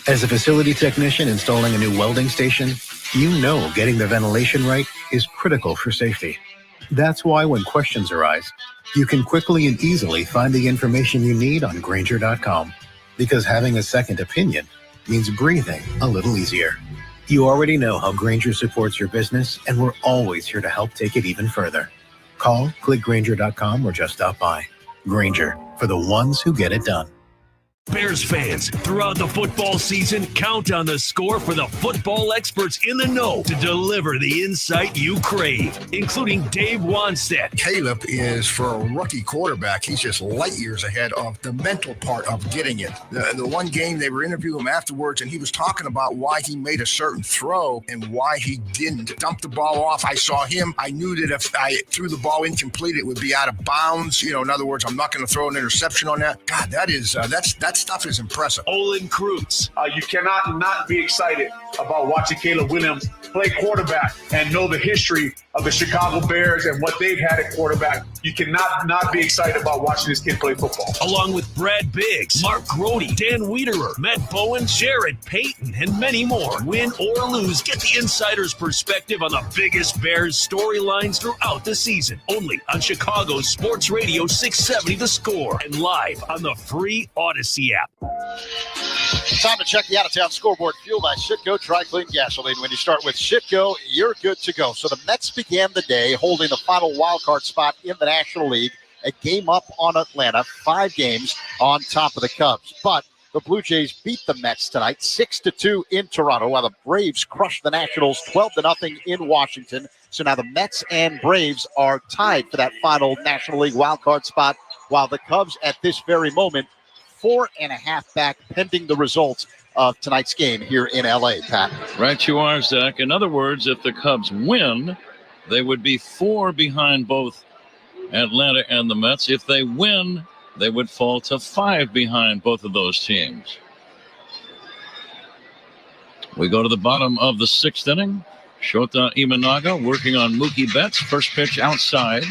As a facility technician installing a new welding station, you know getting the ventilation right is critical for safety. That's why when questions arise, you can quickly and easily find the information you need on Grainger.com. Because having a second opinion means breathing a little easier. You already know how Grainger supports your business, and we're always here to help take it even further. Call, click Grainger.com, or just stop by. Grainger, for the ones who get it done. Bears fans, throughout the football season, count on The Score for the football experts in the know to deliver the insight you crave, including Dave Wanstead. Caleb is, for a rookie quarterback, he's just light years ahead of the mental part of getting it. The one game they were interviewing him afterwards, and he was talking about why he made a certain throw and why he didn't dump the ball off. I saw him. I knew that if I threw the ball incomplete, it would be out of bounds. You know, in other words, I'm not going to throw an interception on that. God, that stuff is impressive. Olin Kreutz. You cannot not be excited about watching Caleb Williams play quarterback and know the history of the Chicago Bears and what they've had at quarterback. You cannot not be excited about watching this kid play football. Along with Brad Biggs, Mark Grody, Dan Wiederer, Matt Bowen, Jared Payton, and many more. Win or lose, get the insider's perspective on the biggest Bears storylines throughout the season. Only on Chicago's Sports Radio 670 The Score and live on the free Odyssey app. Time to check the out-of-town scoreboard. Fueled by Shitco Dry Clean Gasoline. When you start with Shitco, you're good to go. So the Mets began the day holding the final wildcard spot in the National League. A game up on Atlanta, 5 games on top of the Cubs. But the Blue Jays beat the Mets tonight, 6-2 in Toronto, while the Braves crushed the Nationals 12-0 in Washington. So now the Mets and Braves are tied for that final National League wildcard spot, while the Cubs at this very moment 4.5 back, pending the results of tonight's game here in L.A., Pat. Right you are, Zach. In other words, if the Cubs win, they would be 4 behind both Atlanta and the Mets. If they win, they would fall to 5 behind both of those teams. We go to the bottom of the 6th inning. Shota Imanaga working on Mookie Betts. First pitch outside.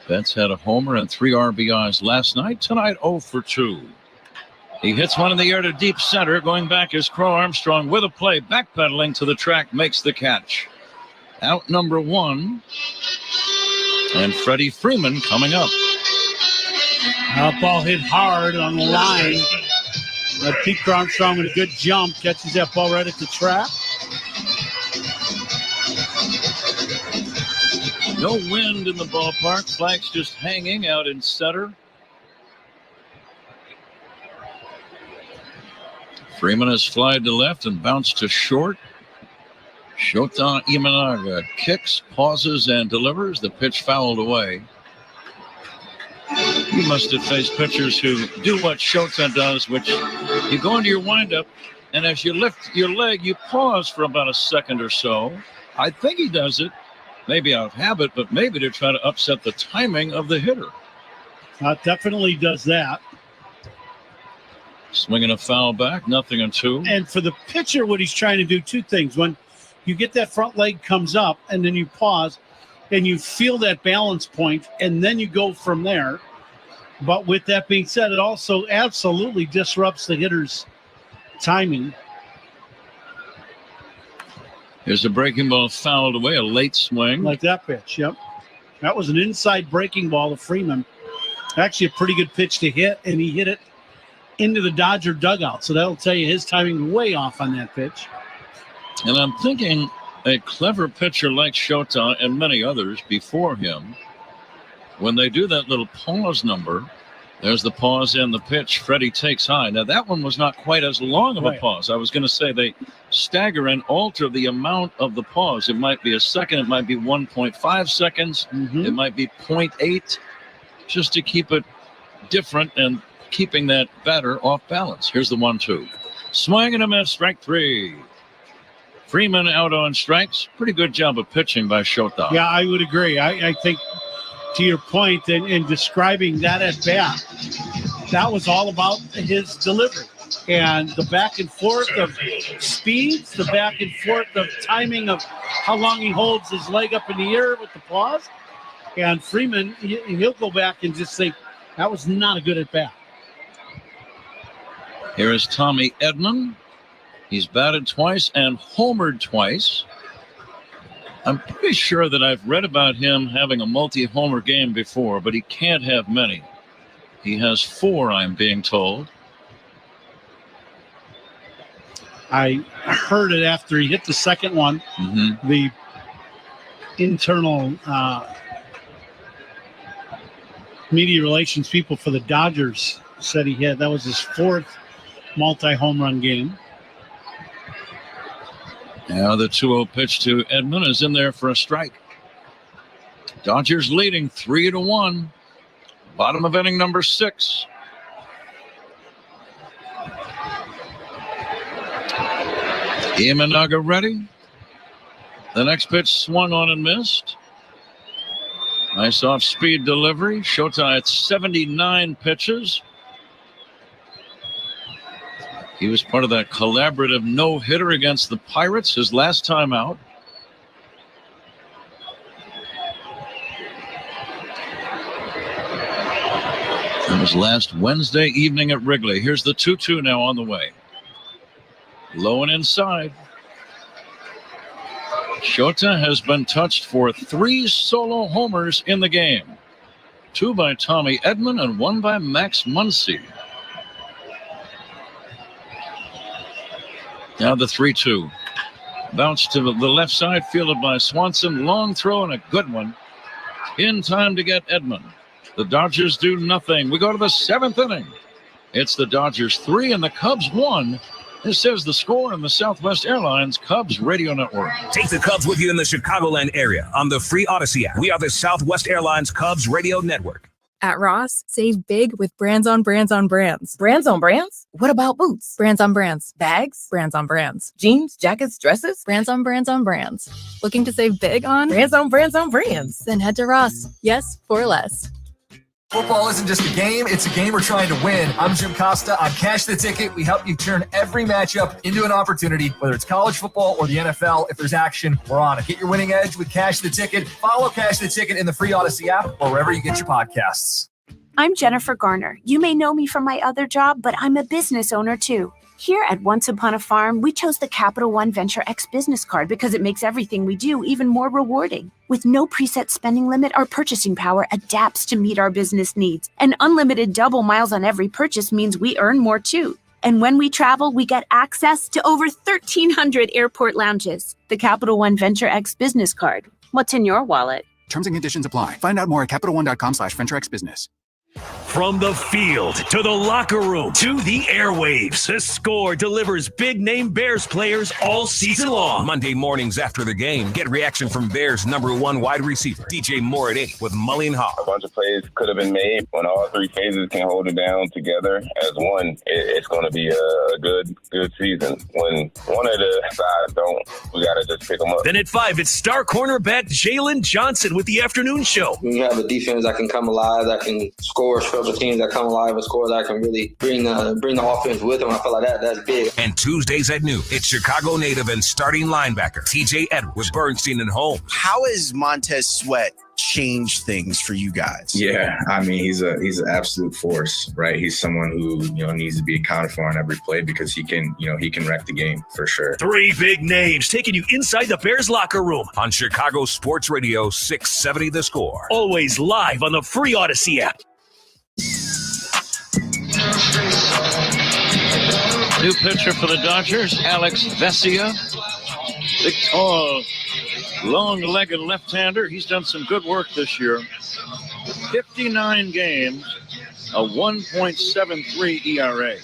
Betts had a homer and 3 RBIs last night. Tonight, 0 for 2. He hits one in the air to deep center. Going back is Crow Armstrong with a play. Backpedaling to the track, makes the catch. Out number 1. And Freddie Freeman coming up. That ball hit hard on the line. Pete Armstrong with a good jump. Catches that ball right at the track. No wind in the ballpark. Flags just hanging out in center. Freeman has flied to left and bounced to short. Shota Imanaga kicks, pauses, and delivers. The pitch fouled away. You must have faced pitchers who do what Shota does, which you go into your windup, and as you lift your leg, you pause for about a second or so. I think he does it. Maybe out of habit, but maybe to try to upset the timing of the hitter. Definitely does that. Swinging a foul back, 0-2. And for the pitcher, what he's trying to do, 2 things. When you get that front leg comes up and then you pause, and you feel that balance point, and then you go from there. But with that being said, it also absolutely disrupts the hitter's timing. Here's a breaking ball fouled away, a late swing. Like that pitch, yep. That was an inside breaking ball to Freeman. Actually a pretty good pitch to hit, and he hit it into the Dodger dugout. So that'll tell you his timing way off on that pitch. And I'm thinking a clever pitcher like Shota and many others before him, when they do that little pause number, there's the pause and the pitch. Freddie takes high. Now, that one was not quite as long of a pause. I was going to say they stagger and alter the amount of the pause. It might be a second. It might be 1.5 seconds. It might be 0.8, just to keep it different and keeping that batter off balance. Here's the 1-2. Swing and a miss, strike 3. Freeman out on strikes. Pretty good job of pitching by Shota. Yeah, I would agree. I think, to your point in describing that at bat, that was all about his delivery and the back and forth of speeds, the back and forth of timing of how long he holds his leg up in the air with the pause. And Freeman, he'll go back and just say, that was not a good at bat. Here is Tommy Edman. He's batted twice and homered twice. I'm pretty sure that I've read about him having a multi-homer game before, but he can't have many. He has 4, I'm being told. I heard it after he hit the second one. The internal media relations people for the Dodgers said that was his 4th multi-home run game. Now the 2-0 pitch to Edman is in there for a strike. Dodgers leading 3-1. Bottom of inning number 6. Imanaga ready. The next pitch swung on and missed. Nice off-speed delivery. Shota at 79 pitches. He was part of that collaborative no-hitter against the Pirates his last time out. That was last Wednesday evening at Wrigley. Here's the 2-2 now on the way. Low and inside. Shota has been touched for 3 solo homers in the game. 2 by Tommy Edman and 1 by Max Muncy. Now the 3-2. Bounce to the left side, fielded by Swanson. Long throw and a good one. In time to get Edman. The Dodgers do nothing. We go to the 7th inning. It's the Dodgers 3 and the Cubs 1. This is the score in the Southwest Airlines Cubs Radio Network. Take the Cubs with you in the Chicagoland area on the free Odyssey app. We are the Southwest Airlines Cubs Radio Network. At Ross, save big with brands on brands on brands. Brands on brands? What about boots? Brands on brands. Bags? Brands on brands. Jeans, jackets, dresses? Brands on brands on brands. Looking to save big on? Brands on brands on brands. Then head to Ross. Yes, for less. Football isn't just a game, it's a game we're trying to win. I'm Jim Costa. On Cash the Ticket, we help you turn every matchup into an opportunity, whether it's college football or the NFL. If there's action, we're on it. Get your winning edge with Cash the Ticket. Follow Cash the Ticket in the free Odyssey app or wherever you get your podcasts. I'm Jennifer Garner. You may know me from my other job, but I'm a business owner too. Here at Once Upon a Farm, we chose the Capital One Venture X business card because it makes everything we do even more rewarding. With no preset spending limit, our purchasing power adapts to meet our business needs. And unlimited double miles on every purchase means we earn more too. And when we travel, we get access to over 1,300 airport lounges. The Capital One Venture X business card. What's in your wallet? Terms and conditions apply. Find out more at CapitalOne.com/VentureXBusiness. From the field to the locker room to the airwaves, The Score delivers big-name Bears players all season long. Monday mornings after the game, get reaction from Bears' #1 wide receiver, DJ Moore at 8 with Mully and Haw. A bunch of plays could have been made. When all 3 phases can hold it down together as one, it's going to be a good season. When one of the sides don't, we got to just pick them up. Then at 5, it's star cornerback Jalen Johnson with the afternoon show. When you have a defense that can come alive, that can score, couple of teams that come alive and score that can really bring the offense with them. I feel like that's big. And Tuesdays at noon, it's Chicago native and starting linebacker TJ Edwards with Bernstein and Holmes. How has Montez Sweat changed things for you guys? Yeah, I mean, he's an absolute force, right? He's someone who, needs to be accounted for on every play because he can wreck the game for sure. 3 big names taking you inside the Bears locker room on Chicago Sports Radio 670 The Score. Always live on the free Odyssey app. New pitcher for the Dodgers, Alex Vesia. Big, tall, long-legged left-hander. He's done some good work this year. 59 games, a 1.73 ERA.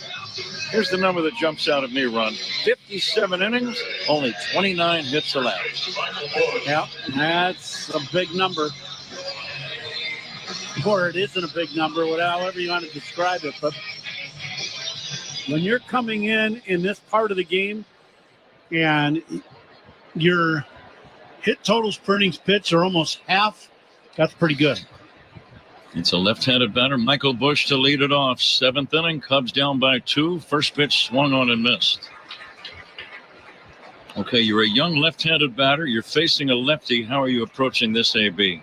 Here's the number that jumps out at me, Ron. 57 innings, only 29 hits allowed. Yeah, that's a big number. Or it isn't a big number, however you want to describe it. But when you're coming in this part of the game and your hit totals per innings pitch are almost half, that's pretty good. It's a left-handed batter, Michael Busch, to lead it off. 7th inning, Cubs down by 2. First pitch swung on and missed. Okay, you're a young left-handed batter. You're facing a lefty. How are you approaching this, AB?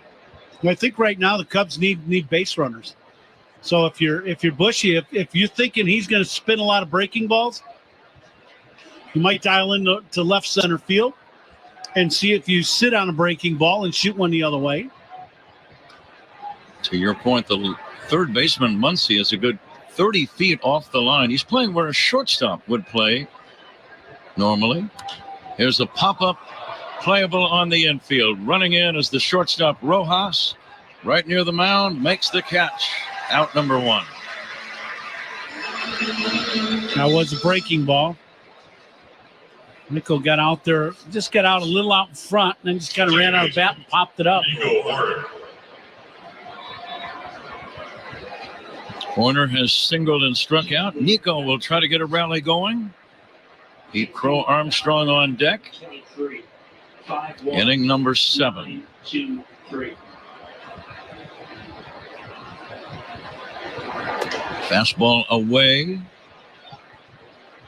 Well, I think right now the Cubs need base runners. So if you're Bushy, if you're thinking he's going to spin a lot of breaking balls, you might dial in to left center field and see if you sit on a breaking ball and shoot one the other way. To your point, the third baseman, Muncy, is a good 30 feet off the line. He's playing where a shortstop would play normally. Here's a pop-up, playable on the infield. Running in is the shortstop, Rojas. Right near the mound, makes the catch. Out number 1. That was a breaking ball. Nico got out there, just got out a little out in front, and then just kind of ran out of bat and popped it up. Horner has singled and struck out. Nico will try to get a rally going. Pete Crow Armstrong on deck. Inning number 7. 2, 3. Fastball away.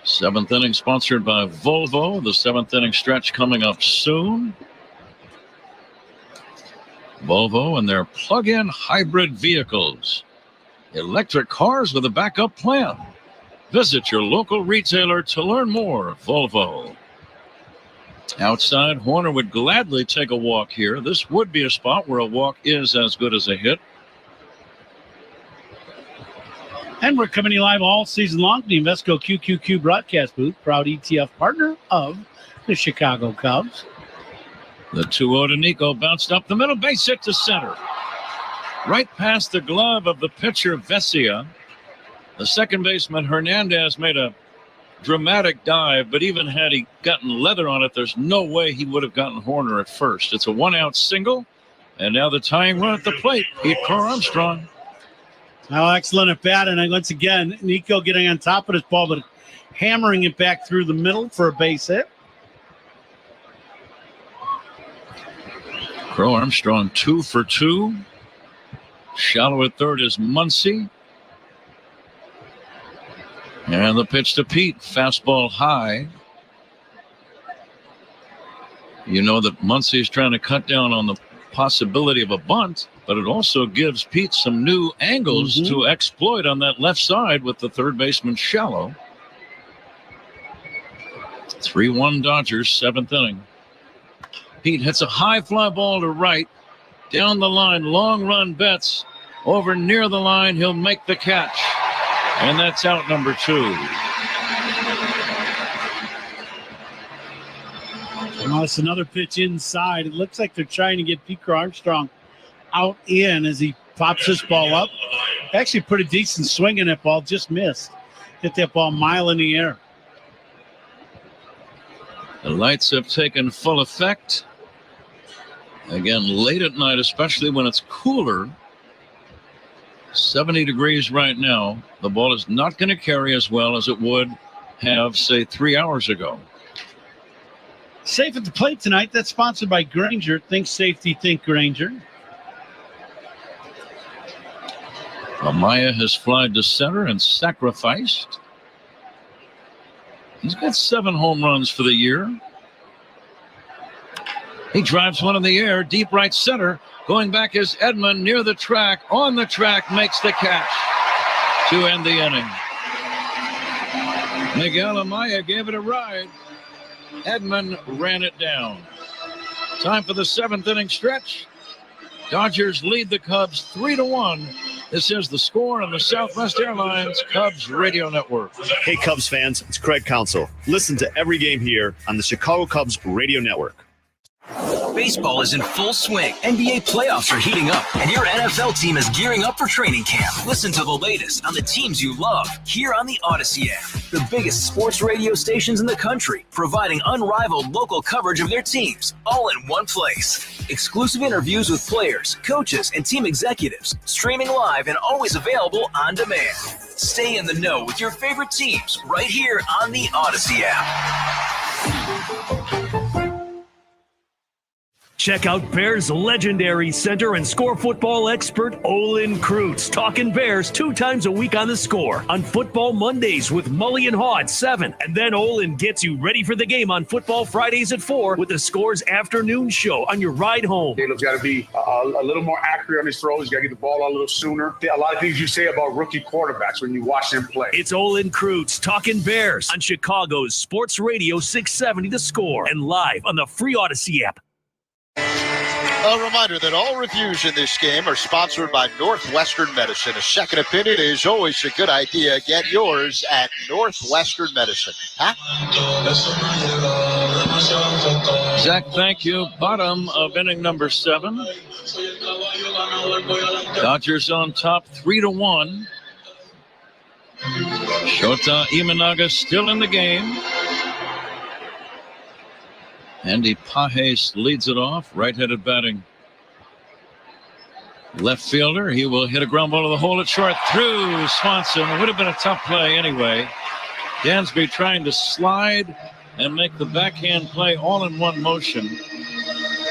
7th inning sponsored by Volvo. The 7th inning stretch coming up soon. Volvo and their plug-in hybrid vehicles. Electric cars with a backup plan. Visit your local retailer to learn more. Volvo. Outside, Horner would gladly take a walk here. This would be a spot where a walk is as good as a hit. And we're coming to you live all season long from the Invesco QQQ broadcast booth, proud ETF partner of the Chicago Cubs. The 2-0 to Nico, bounced up the middle, base hit to center. Right past the glove of the pitcher, Vesia. The second baseman, Hernandez, made a dramatic dive, but even had he gotten leather on it, there's no way he would have gotten Horner at first. It's a 1-out single, and now the tying run at the plate, Pete Crow Armstrong. Oh, excellent at bat, and once again, Nico getting on top of this ball, but hammering it back through the middle for a base hit. Crow Armstrong 2 for 2. Shallow at third is Muncy. And the pitch to Pete, fastball high. You know that Muncy is trying to cut down on the possibility of a bunt, but it also gives Pete some new angles to exploit on that left side with the third baseman Shallow. 3-1 Dodgers, 7th inning. Pete hits a high fly ball to right. Down the line, long run Betts. Over near the line, he'll make the catch. And that's out number 2. Well, it's another pitch inside. It looks like they're trying to get Pete Crow Armstrong out in as he pops this ball up. Actually, pretty decent swing in that ball, just missed. Hit that ball a mile in the air. The lights have taken full effect. Again, late at night, especially when it's cooler. 70 degrees right now. The ball is not going to carry as well as it would have, say, 3 hours ago. Safe at the plate tonight. That's sponsored by Grainger. Think safety, think Grainger. Amaya has flied to center and sacrificed. He's got 7 home runs for the year. He drives one in the air, deep right center. Going back is Edmund near the track. On the track, makes the catch to end the inning. Miguel Amaya gave it a ride. Edmund ran it down. Time for the 7th inning stretch. Dodgers lead the Cubs 3-1. This is The Score on the Southwest Airlines Cubs Radio Network. Hey, Cubs fans, it's Craig Counsell. Listen to every game here on the Chicago Cubs Radio Network. Baseball is in full swing. NBA playoffs are heating up, and your NFL team is gearing up for training camp. Listen to the latest on the teams you love here on the Odyssey app. The biggest sports radio stations in the country, providing unrivaled local coverage of their teams, all in one place. Exclusive interviews with players, coaches, and team executives, streaming live and always available on demand. Stay in the know with your favorite teams right here on the Odyssey app. Check out Bears legendary center and Score football expert Olin Kreutz talking Bears 2 times a week on The Score on Football Mondays with Mully and Haw at 7. And then Olin gets you ready for the game on Football Fridays at 4 with The Score's afternoon show on your ride home. Caleb's got to be a little more accurate on his throws. He's got to get the ball out a little sooner. A lot of things you say about rookie quarterbacks when you watch them play. It's Olin Kreutz talking Bears on Chicago's Sports Radio 670 The Score and live on the free Odyssey app. A reminder that all reviews in this game are sponsored by Northwestern Medicine. A second opinion is always a good idea. Get yours at Northwestern Medicine. Huh? Zach, thank you. Bottom of inning number 7. Dodgers on top 3-1. Shota Imanaga still in the game. Andy Pages leads it off, right-handed batting. Left fielder, he will hit a ground ball to the hole at short through Swanson. It would have been a tough play anyway. Dansby trying to slide and make the backhand play all in one motion.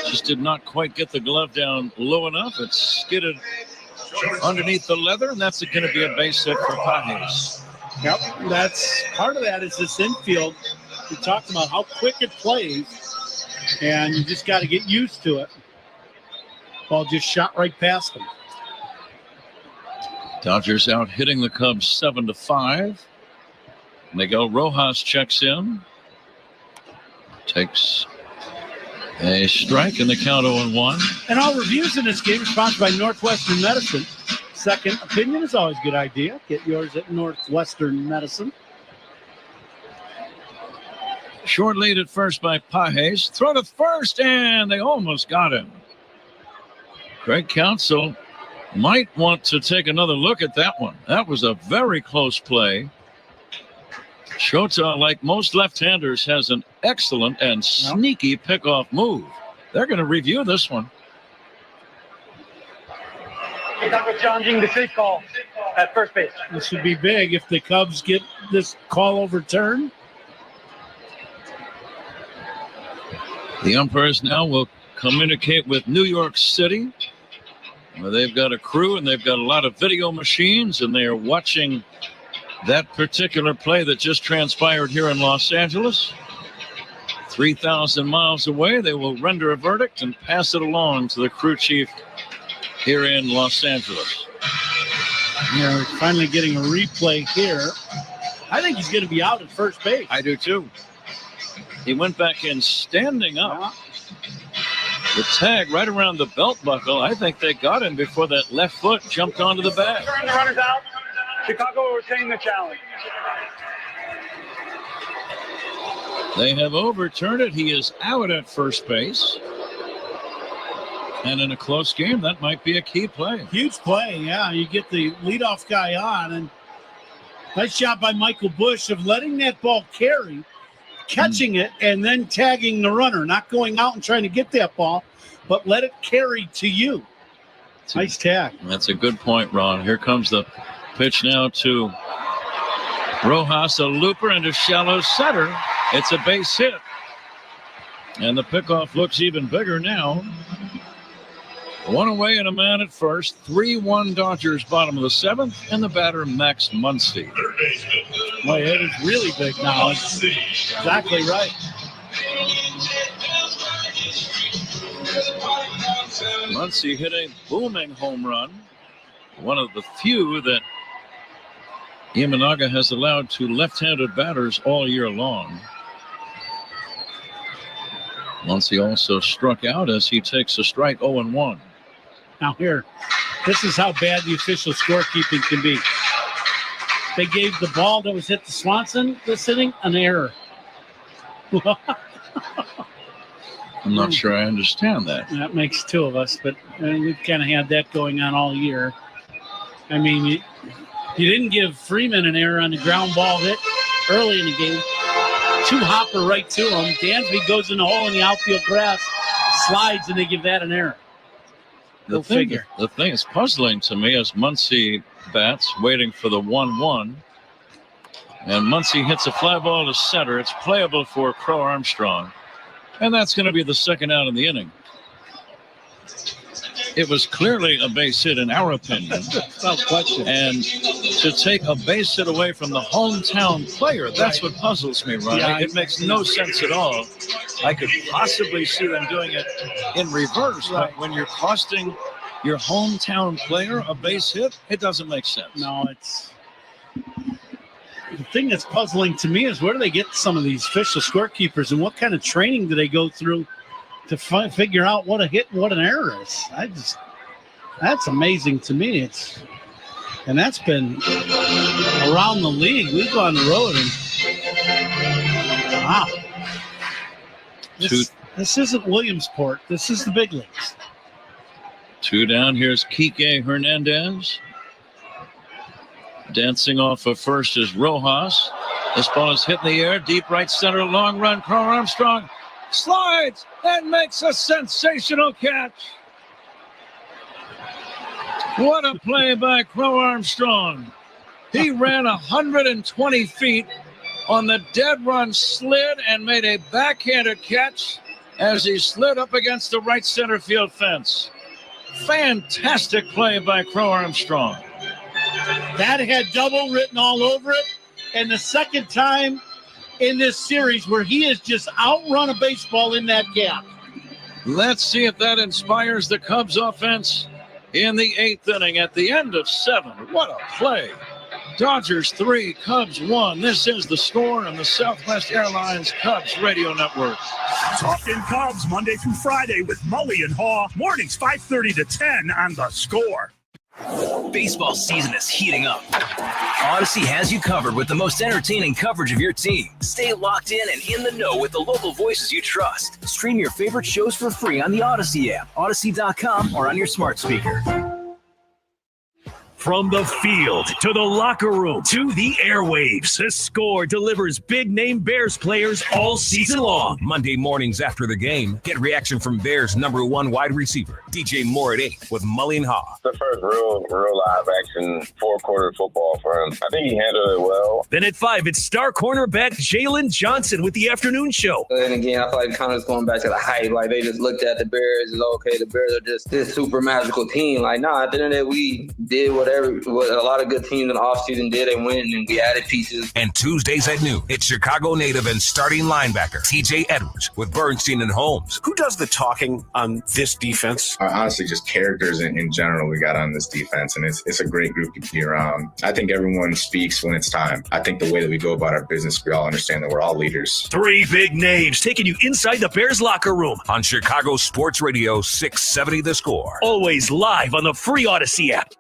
Just did not quite get the glove down low enough. It skidded underneath the leather, and that's going to be a base hit for Pages. Yep, that's part of that is this infield. We talked about how quick it plays. And you just got to get used to it. Ball just shot right past them. Dodgers out hitting the Cubs 7-5. Miguel Rojas checks in. Takes a strike in the count 0-1. And all reviews in this game are sponsored by Northwestern Medicine. Second opinion is always a good idea. Get yours at Northwestern Medicine. Short lead at first by Pages. Throw to first, and they almost got him. Craig Counsell might want to take another look at that one. That was a very close play. Shota, like most left-handers, has an excellent and sneaky pickoff move. They're going to review this one. Challenging the safe call at first base. This would be big if the Cubs get this call overturned. The umpires now will communicate with New York City, where they've got a crew and they've got a lot of video machines, and they are watching that particular play that just transpired here in Los Angeles. 3,000 miles away, they will render a verdict and pass it along to the crew chief here in Los Angeles. Yeah, we're finally getting a replay here. I think he's going to be out at first base. I do too. He went back in standing up. The tag right around the belt buckle. I think they got him before that left foot jumped onto the bag. Turn the runners out. Chicago will retain the challenge. They have overturned it. He is out at first base. And in a close game, that might be a key play. Huge play, yeah. You get the leadoff guy on. And nice job by Michael Busch of letting that ball carry, catching it, and then tagging the runner, not going out and trying to get that ball, but let it carry to you. Nice tag. That's a good point, Ron. Here comes the pitch now to Rojas, a looper into shallow center. It's a base hit. And the pickoff looks even bigger now. One away and a man at first. 3-1 Dodgers, bottom of the 7th, and the batter Max Muncy. Boy, it is really big now. It's exactly right. Muncy hit a booming home run. One of the few that Imanaga has allowed to left-handed batters all year long. Muncy also struck out as he takes a strike 0-1. Now here, this is how bad the official scorekeeping can be. They gave the ball that was hit to Swanson this inning an error. I'm not sure I understand that. That makes two of us, but we've kind of had that going on all year. I mean, you didn't give Freeman an error on the ground ball hit early in the game. Two hopper right to him. Dansby goes in the hole in the outfield grass, slides, and they give that an error. The thing that's puzzling to me is Muncy bats, waiting for the 1-1. And Muncy hits a fly ball to center. It's playable for Crow Armstrong. And that's going to be the second out in the inning. It was clearly a base hit in our opinion. Without question. And to take a base hit away from the hometown player, that's what puzzles me, Ronnie. Yeah, it makes no sense at all. I could possibly see them doing it in reverse, but when you're costing your hometown player a base hit, it doesn't make sense. No, it's... The thing that's puzzling to me is where do they get some of these official scorekeepers and what kind of training do they go through to figure out what a hit and what an error is? That's amazing to me. And that's been around the league. We've gone the road and wow. This isn't Williamsport. This is the big leagues. 2 down. Here's Kike Hernandez. Dancing off of first is Rojas. This ball is hit in the air. Deep right center. Long run. Crow Armstrong slides and makes a sensational catch. What a play by Crow Armstrong. He ran 120 feet on the dead run, slid and made a backhanded catch as he slid up against the right center field fence. Fantastic play by Crow Armstrong. That had double written all over it. And the second time in this series where he has just outrun a baseball in that gap. Let's see if that inspires the Cubs offense in the 8th inning at the end of 7. What a play. Dodgers 3, Cubs 1. This is the score on the Southwest Airlines Cubs Radio Network. Talking Cubs Monday through Friday with Mully and Haw. Mornings 5:30 to 10 on The Score. Baseball season is heating up. Odyssey has you covered with the most entertaining coverage of your team. Stay locked in and in the know with the local voices you trust. Stream your favorite shows for free on the Odyssey app, Odyssey.com, or on your smart speaker. From the field to the locker room to the airwaves, The Score delivers big-name Bears players all season long. Monday mornings after the game, get reaction from Bears' #1 wide receiver, DJ Moore at 8 with Mully and Haw. The first real live action 4-quarter football for him. I think he handled it well. Then at 5, it's star cornerback Jalen Johnson with the afternoon show. And again, I feel like kind of just going back to the hype. Like they just looked at the Bears as okay, the Bears are just this super magical team. Like, nah, at the end of the day, we did what a lot of good teams in the offseason did. They went and we added pieces. And Tuesdays at noon, it's Chicago native and starting linebacker TJ Edwards with Bernstein and Holmes. Who does the talking on this defense? Honestly, just characters in general we got on this defense, and it's a great group to be around. I think everyone speaks when it's time. I think the way that we go about our business, we all understand that we're all leaders. 3 big names taking you inside the Bears locker room on Chicago Sports Radio 670 The Score. Always live on the free Odyssey app.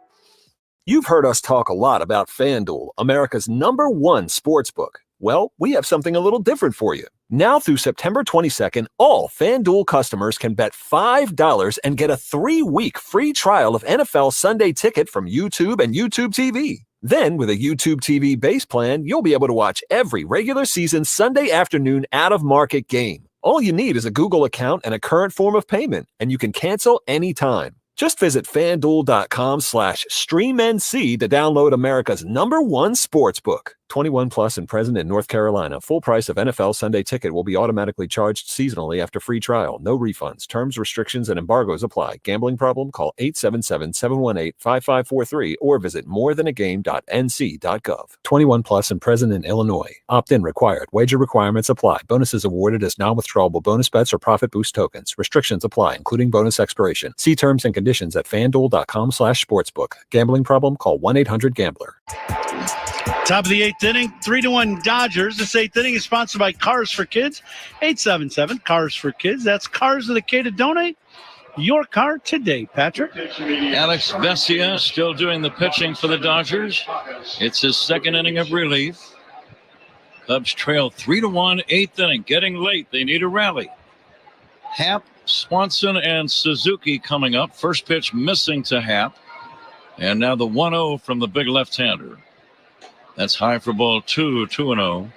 You've heard us talk a lot about FanDuel, America's #1 sportsbook. Well, we have something a little different for you. Now through September 22nd, all FanDuel customers can bet $5 and get a 3-week free trial of NFL Sunday Ticket from YouTube and YouTube TV. Then, with a YouTube TV base plan, you'll be able to watch every regular season Sunday afternoon out-of-market game. All you need is a Google account and a current form of payment, and you can cancel anytime. Just visit FanDuel.com/StreamNC to download America's #1 sportsbook. 21 plus and present in North Carolina. Full price of NFL Sunday ticket will be automatically charged seasonally after free trial. No refunds. Terms, restrictions, and embargoes apply. Gambling problem? Call 877-718-5543 or visit morethanagame.nc.gov. 21 plus and present in Illinois. Opt-in required. Wager requirements apply. Bonuses awarded as non-withdrawable bonus bets or profit boost tokens. Restrictions apply, including bonus expiration. See terms and conditions at FanDuel.com/sportsbook. Gambling problem? Call 1-800-GAMBLER. Top of the 8th inning, 3-1 Dodgers. This 8th inning is sponsored by Cars for Kids. 877 Cars for Kids. That's Cars with a K to donate your car today, Patrick. Alex Vesia still doing the pitching for the Dodgers. It's his second inning of relief. Cubs trail 3-1, 8th inning. Getting late. They need a rally. Happ, Swanson, and Suzuki coming up. First pitch missing to Happ. And now the 1-0 from the big left-hander. That's high for ball 2, 2-0.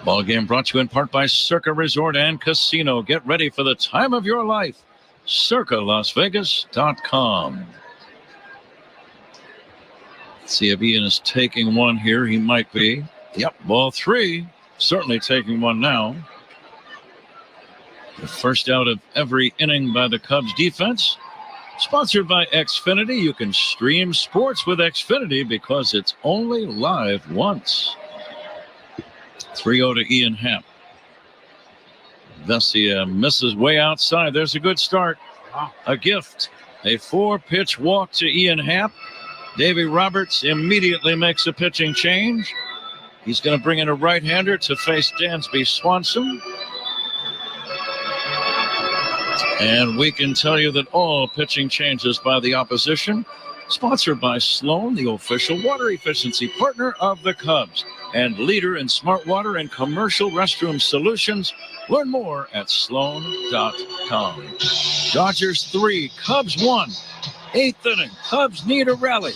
Ball game brought to you in part by Circa Resort and Casino. Get ready for the time of your life. CircaLasVegas.com. Let's see if Ian is taking one here. He might be. Yep, ball 3. Certainly taking one now. The first out of every inning by the Cubs defense. Sponsored by Xfinity. You can stream sports with Xfinity because it's only live once. 3-0 to Ian Happ. Vesia misses way outside. There's a good start. A gift. A 4-pitch walk to Ian Happ. Davey Roberts immediately makes a pitching change. He's going to bring in a right-hander to face Dansby Swanson. And we can tell you that all pitching changes by the opposition, sponsored by Sloan, the official water efficiency partner of the Cubs and leader in smart water and commercial restroom solutions. Learn more at sloan.com. Dodgers 3, Cubs 1. 8th inning. Cubs need a rally.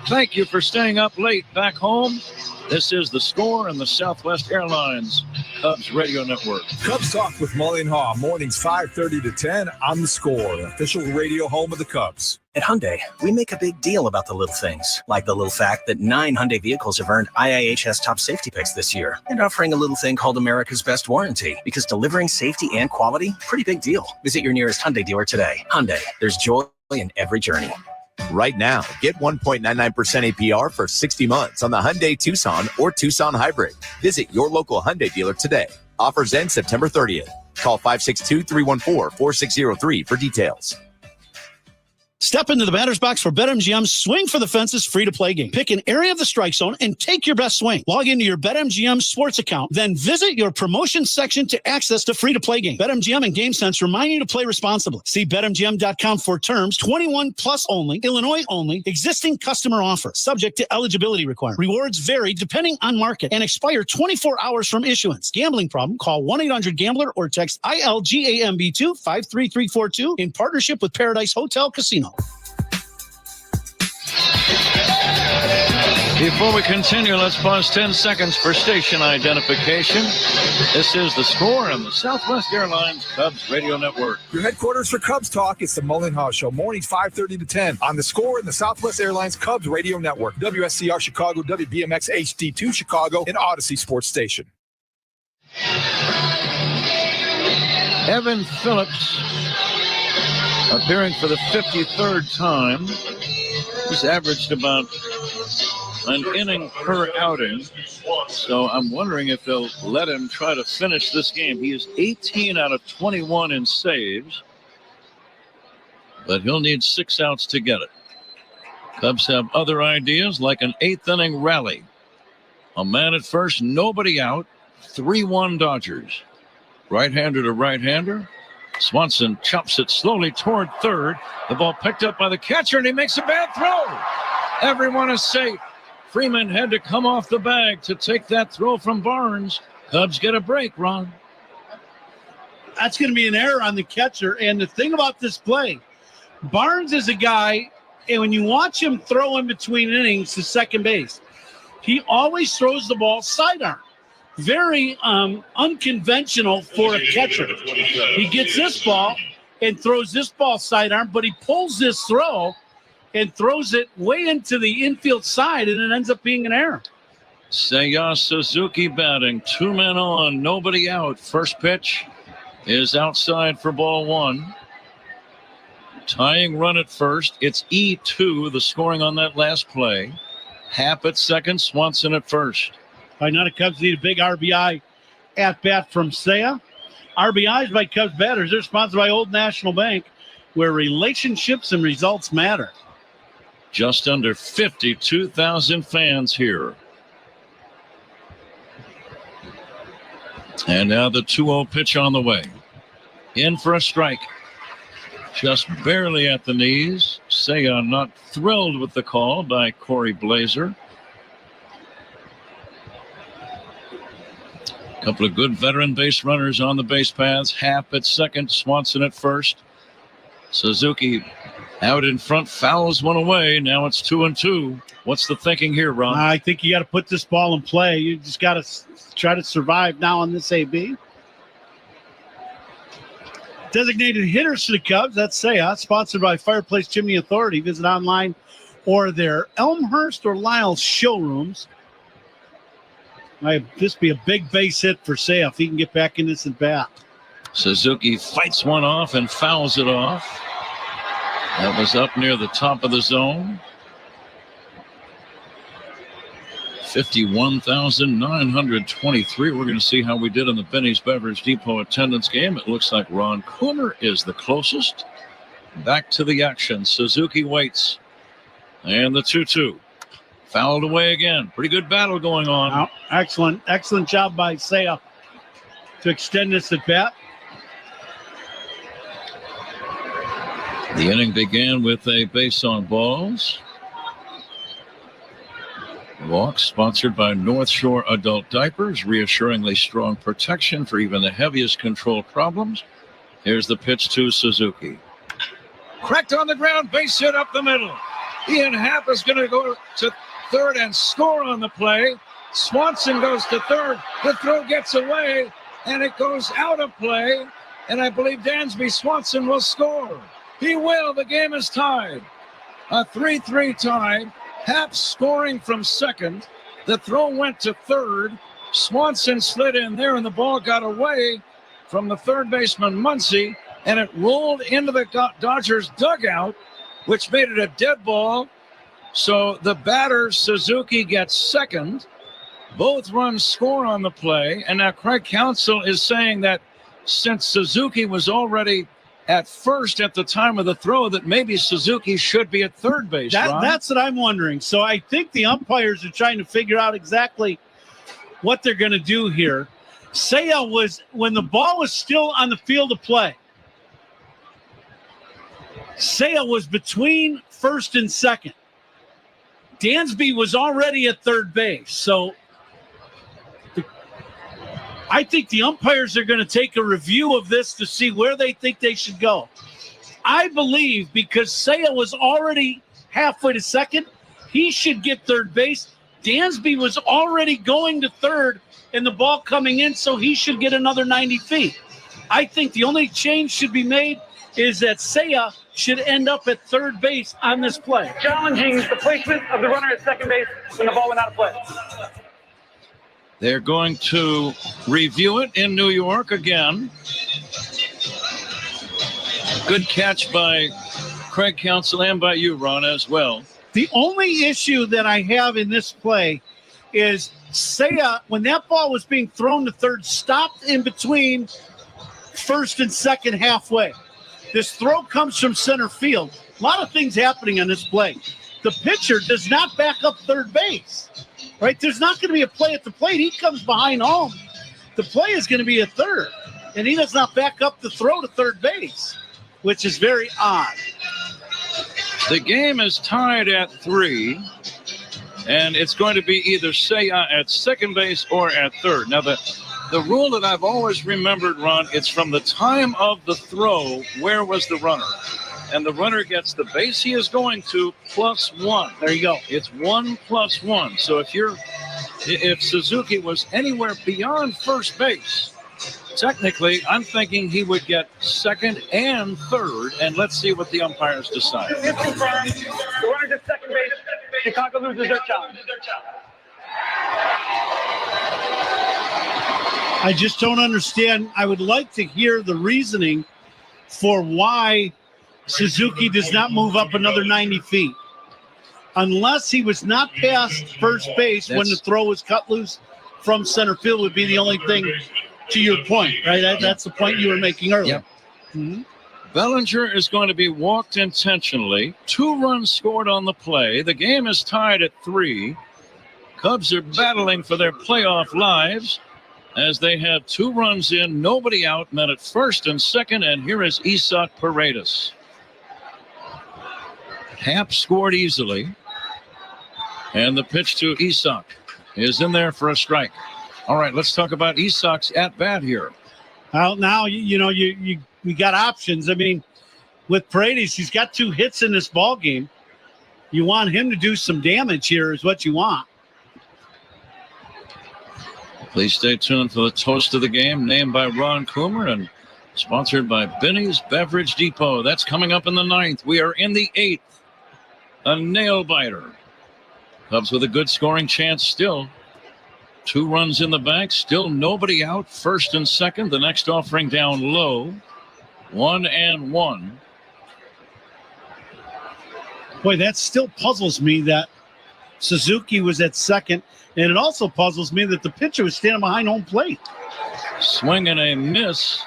Thank you for staying up late back home. This is The Score and the Southwest Airlines Cubs Radio Network. Cubs Talk with Mully and Haw, mornings 5:30 to 10 on The Score, the official radio home of the Cubs. At Hyundai, we make a big deal about the little things, like the little fact that 9 Hyundai vehicles have earned IIHS top safety picks this year, and offering a little thing called America's Best Warranty, because delivering safety and quality, pretty big deal. Visit your nearest Hyundai dealer today. Hyundai, there's joy in every journey. Right now, get 1.99% APR for 60 months on the Hyundai Tucson or Tucson Hybrid. Visit your local Hyundai dealer today. Offers end September 30th. Call 562-314-4603 for details. Step into the batter's box for BetMGM's Swing for the Fences free-to-play game. Pick an area of the strike zone and take your best swing. Log into your BetMGM sports account, then visit your promotions section to access the free-to-play game. BetMGM and GameSense remind you to play responsibly. See BetMGM.com for terms. 21 plus only. Illinois only. Existing customer offer. Subject to eligibility requirements. Rewards vary depending on market and expire 24 hours from issuance. Gambling problem? Call 1-800-GAMBLER or text ILGAMB2 53342 in partnership with Paradise Hotel Casino. Before we continue, let's pause 10 seconds for station identification. This is The Score and the Southwest Airlines Cubs Radio Network. Your headquarters for Cubs Talk, it's the Mully and Haw Show, mornings 5:30 to 10 on The Score and the Southwest Airlines Cubs Radio Network, WSCR Chicago, WBMX HD2 Chicago, and Odyssey Sports Station. Evan Phillips appearing for the 53rd time. He's averaged about an inning per outing. So I'm wondering if they'll let him try to finish this game. He is 18 out of 21 in saves, but he'll need 6 outs to get it. Cubs have other ideas, like an 8th inning rally. A man at first, nobody out. 3-1 Dodgers. Right-hander to right-hander. Swanson chops it slowly toward third. The ball picked up by the catcher, and he makes a bad throw. Everyone is safe. Freeman had to come off the bag to take that throw from Barnes. Cubs get a break, Ron. That's going to be an error on the catcher. And the thing about this play, Barnes is a guy, and when you watch him throw in between innings to second base, he always throws the ball sidearm. Very unconventional for a catcher. He gets this ball, and throws this ball sidearm, but he pulls this throw and throws it way into the infield side, and it ends up being an error. Seiya Suzuki batting. 2 men on, nobody out. First pitch is outside for ball one. Tying run at first. It's E2, the scoring on that last play. Happ at second, Swanson at first. By now the Cubs need a big RBI at bat from Seiya. RBIs by Cubs batters. They're sponsored by Old National Bank, where relationships and results matter. Just under 52,000 fans here. And now the 2-0 pitch on the way. In for a strike. Just barely at the knees. Seiya not thrilled with the call by Corey Blazer. A couple of good veteran base runners on the base paths. Happ at second, Swanson at first. Suzuki out in front, fouls one away. Now it's 2-2. What's the thinking here, Ron? I think you got to put this ball in play. You just got to try to survive now on this AB. Designated hitters to the Cubs, that's Seiya, sponsored by Fireplace Chimney Authority. Visit online or their Elmhurst or Lyles showrooms. Might this be a big base hit for Seiya if he can get back in this at bat. Suzuki fights one off and fouls it off. That was up near the top of the zone. 51,923. We're going to see how we did in the Benny's Beverage Depot attendance game. It looks like Ron Coomer is the closest. Back to the action. Suzuki waits. And the 2-2. Fouled away again. Pretty good battle going on. Oh, excellent job by Seiya to extend this at bat. The inning began with a base on balls. Walk sponsored by North Shore Adult Diapers, reassuringly strong protection for even the heaviest control problems. Here's the pitch to Suzuki. Cracked on the ground, base hit up the middle. Ian Happ is going to go to third and score on the play. Swanson goes to third. The throw gets away, and it goes out of play. And I believe Dansby Swanson will score. He will. The game is tied. A 3-3 tie. Happ scoring from second. The throw went to third. Swanson slid in there, and the ball got away from the third baseman, Muncy, and it rolled into the Dodgers dugout, which made it a dead ball. So the batter, Suzuki, gets second. Both runs score on the play. And now Craig Counsell is saying that since Suzuki was already at first at the time of the throw, that maybe Suzuki should be at third base. That's what I'm wondering. So I think the umpires are trying to figure out exactly what they're going to do here. Seiya was, when the ball was still on the field of play, Seiya was between first and second. Dansby was already at third base. So I think the umpires are going to take a review of this to see where they think they should go. I believe because Seiya was already halfway to second, he should get third base. Dansby was already going to third and the ball coming in, so he should get another 90 feet. I think the only change should be made is that Seiya should end up at third base on this play. Challenging the placement of the runner at second base when the ball went out of play. They're going to review it in New York again. Good catch by Craig Counsell and by you, Ron, as well. The only issue that I have in this play is Seiya, when that ball was being thrown to third, stopped in between first and second halfway. This throw comes from center field. A lot of things happening on this play. The pitcher does not back up third base. Right, there's not going to be a play at the plate. He comes behind home. The play is going to be a third, and he does not back up the throw to third base, which is very odd. The game is tied at 3, and it's going to be either Seiya at second base or at third. Now, the rule that I've always remembered, Ron, it's from the time of the throw, where was the runner? And the runner gets the base he is going to +1. There you go. It's 1 +1. So if Suzuki was anywhere beyond first base, Technically, I'm thinking he would get second and third, and let's see what the umpires decide. It's confirmed. The runner's at second base. Chicago loses their challenge. I just don't understand. I would like to hear the reasoning for why Suzuki does not move up another 90 feet. Unless he was not past first base when the throw was cut loose from center field would be the only thing, to your point, right? That's the point you were making earlier. Yep. Mm-hmm. Bellinger is going to be walked intentionally. 2 runs scored on the play. The game is tied at 3. Cubs are battling for their playoff lives as they have 2 runs in, nobody out, men at first and second, and here is Isak Paredes. Happ scored easily, and the pitch to Isak is in there for a strike. All right, let's talk about Isak's at-bat here. Well, now, you got options. I mean, with Paredes, he's got 2 hits in this ball game. You want him to do some damage here is what you want. Please stay tuned for the toast of the game, named by Ron Coomer and sponsored by Benny's Beverage Depot. That's coming up in the 9th. We are in the 8th. A nail-biter. Cubs with a good scoring chance still. 2 runs in the bank, still nobody out, first and second. The next offering down low. 1-1. Boy, that still puzzles me that Suzuki was at second, and it also puzzles me that the pitcher was standing behind home plate. Swing and a miss.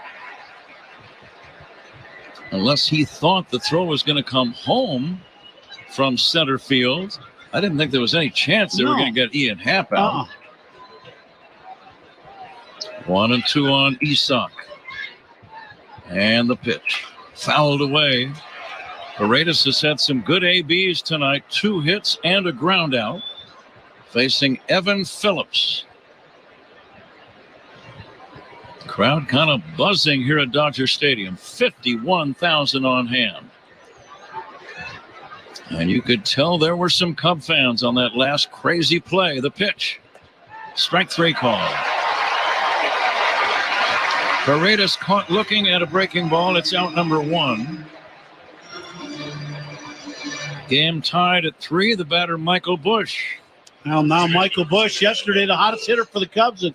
Unless he thought the throw was going to come home from center field. I didn't think there was any chance they were going to get Ian Happ out. 1-2 on Isak. And the pitch. Fouled away. Paredes has had some good ABs tonight. 2 hits and a ground out. Facing Evan Phillips. Crowd kind of buzzing here at Dodger Stadium. 51,000 on hand. And you could tell there were some Cub fans on that last crazy play. The pitch. Strike 3 call. Paredes caught looking at a breaking ball. It's out number 1. Game tied at 3. The batter, Michael Busch. Now Michael Busch, yesterday the hottest hitter for the Cubs with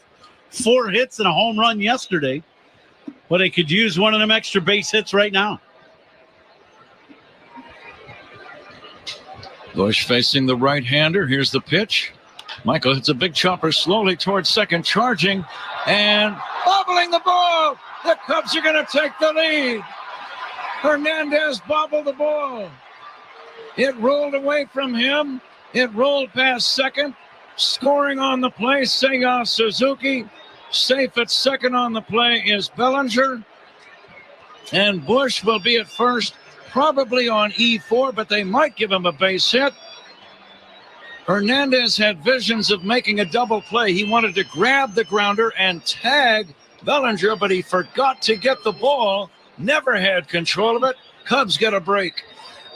4 hits and a home run yesterday. But they could use one of them extra base hits right now. Busch facing the right-hander. Here's the pitch. Michael hits a big chopper slowly towards second, charging and bobbling the ball. The Cubs are going to take the lead. Hernandez bobbled the ball. It rolled away from him. It rolled past second. Scoring on the play, Seiya Suzuki. Safe at second on the play is Bellinger. And Busch will be at first, probably on E4, but they might give him a base hit. Hernandez had visions of making a double play. He wanted to grab the grounder and tag Bellinger, but he forgot to get the ball. Never had control of it. Cubs get a break.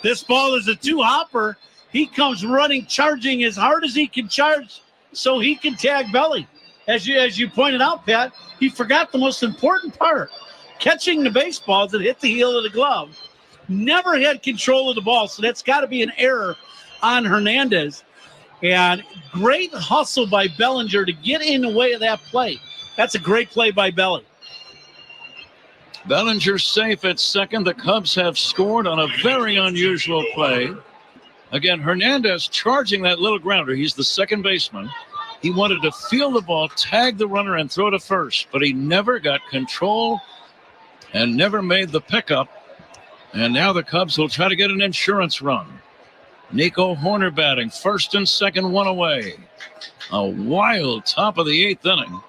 This ball is a 2-hopper. He comes running, charging as hard as he can charge so he can tag Belly. As you pointed out, Pat, he forgot the most important part. Catching the baseballs that hit the heel of the glove. Never had control of the ball, so that's got to be an error on Hernandez. And great hustle by Bellinger to get in the way of that play. That's a great play by Belly. Bellinger safe at second. The Cubs have scored on a very unusual play. Again, Hernandez charging that little grounder. He's the second baseman. He wanted to feel the ball, tag the runner, and throw to first, but he never got control and never made the pickup. And now the Cubs will try to get an insurance run. Nico Horner batting, first and second, 1 away. A wild top of the 8th inning.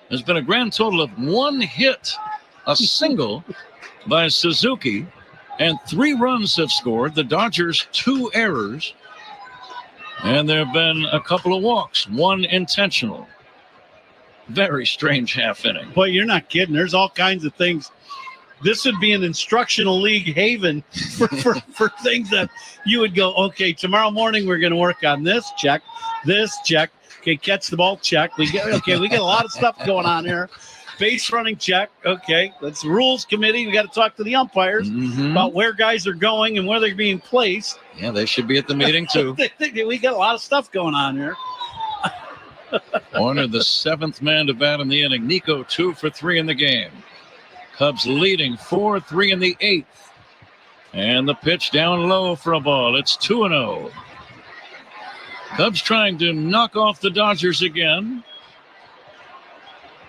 There's been a grand total of 1 hit, a single by Suzuki, and 3 runs have scored. The Dodgers, 2 errors, and there have been a couple of walks, 1 intentional. Very strange half inning. Boy, you're not kidding. There's all kinds of things. This would be an instructional league haven for things that you would go, okay, tomorrow morning we're going to work on this, check, this, check. Okay, catch the ball, check. We get a lot of stuff going on here. Base running check. Okay. That's the rules committee. We got to talk to the umpires about where guys are going and where they're being placed. Yeah, they should be at the meeting, too. We got a lot of stuff going on here. Horner, the 7th man to bat in the inning. Nico, 2 for 3 in the game. Cubs leading 4-3 in the 8th. And the pitch down low for a ball. It's 2-0. Cubs trying to knock off the Dodgers again.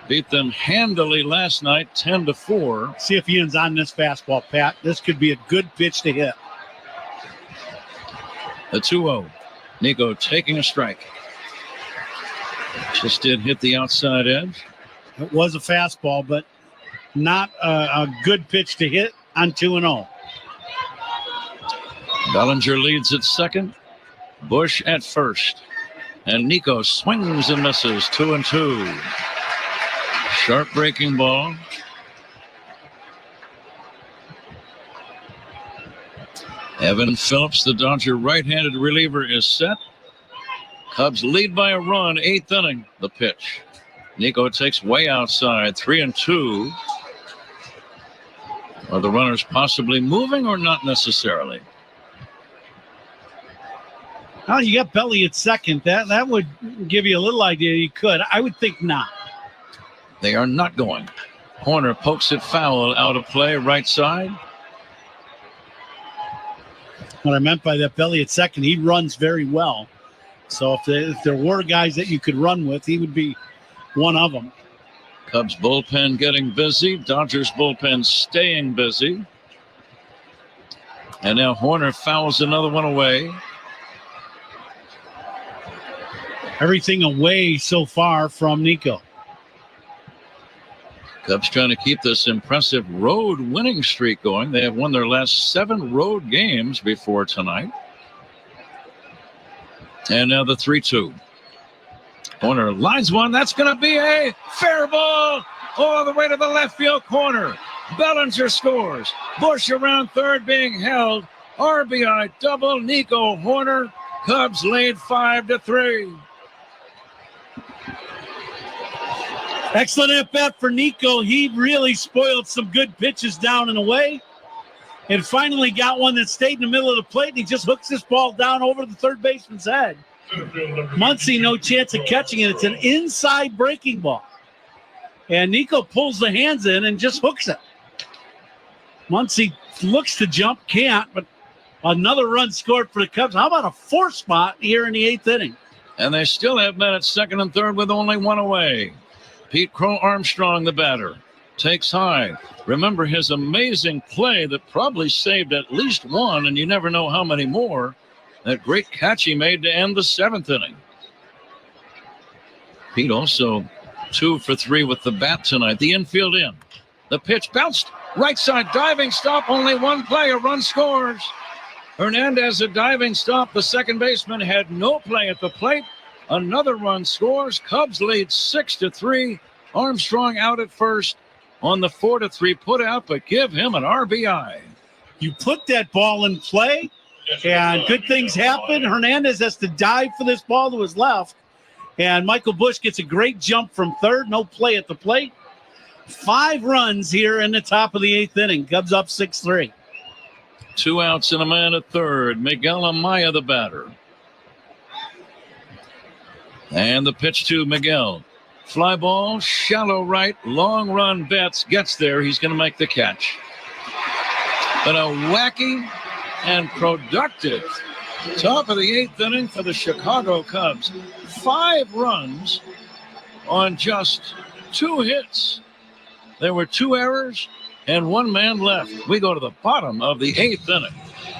Beat them handily last night, 10-4. See if Ian's on this fastball, Pat. This could be a good pitch to hit. The 2-0. Nico taking a strike. Just did hit the outside edge. It was a fastball, but not a good pitch to hit on 2-0. Bellinger leads at second. Bush at first. And Nico swings and misses, 2-2. Sharp breaking ball. Evan Phillips, the Dodger right-handed reliever, is set. Cubs lead by a run, 8th inning. The pitch. Nico takes way outside, 3-2. Are the runners possibly moving or not necessarily? Oh, you got Belly at second. That would give you a little idea. You could. I would think not. They are not going. Horner pokes it foul, out of play, right side. What I meant by that, Belly at second, he runs very well. So if there were guys that you could run with, he would be one of them. Cubs bullpen getting busy. Dodgers bullpen staying busy. And now Horner fouls another one away. Everything away so far from Nico. Cubs trying to keep this impressive road winning streak going. They have won their last 7 road games before tonight. And now the 3-2. Horner lines one. That's going to be a fair ball all the way to the left field corner. Bellinger scores. Bush around third being held. RBI double. Nico Horner. Cubs lead 5-3. Excellent at-bat for Nico. He really spoiled some good pitches down and away. And finally got one that stayed in the middle of the plate, and he just hooks this ball down over the third baseman's head. Muncy, no chance of catching it. It's an inside breaking ball. And Nico pulls the hands in and just hooks it. Muncy looks to jump, can't, but another run scored for the Cubs. How about a 4 spot here in the 8th inning? And they still have men at second and third with only one away. Pete Crow Armstrong, the batter, takes high. Remember his amazing play that probably saved at least one, and you never know how many more. That great catch he made to end the 7th inning. Pete also 2 for 3 with the bat tonight. The infield in. The pitch bounced. Right side diving stop. Only one play. A run scores. Hernandez a diving stop. The second baseman had no play at the plate. Another run scores. Cubs lead 6-3. Armstrong out at first on the 4-3 put out, but give him an RBI. You put that ball in play, and good things happen. Hernandez has to dive for this ball to his left, and Michael Bush gets a great jump from third. No play at the plate. 5 runs here in the top of the 8th inning. Cubs up 6-3. 2 outs and a man at third. Miguel Amaya, the batter. And the pitch to Miguel. Fly ball, shallow right, long run. Betts gets there. He's going to make the catch. But a wacky and productive top of the 8th inning for the Chicago Cubs. 5 runs on just 2 hits. There were 2 errors and 1 man left. We go to the bottom of the 8th inning.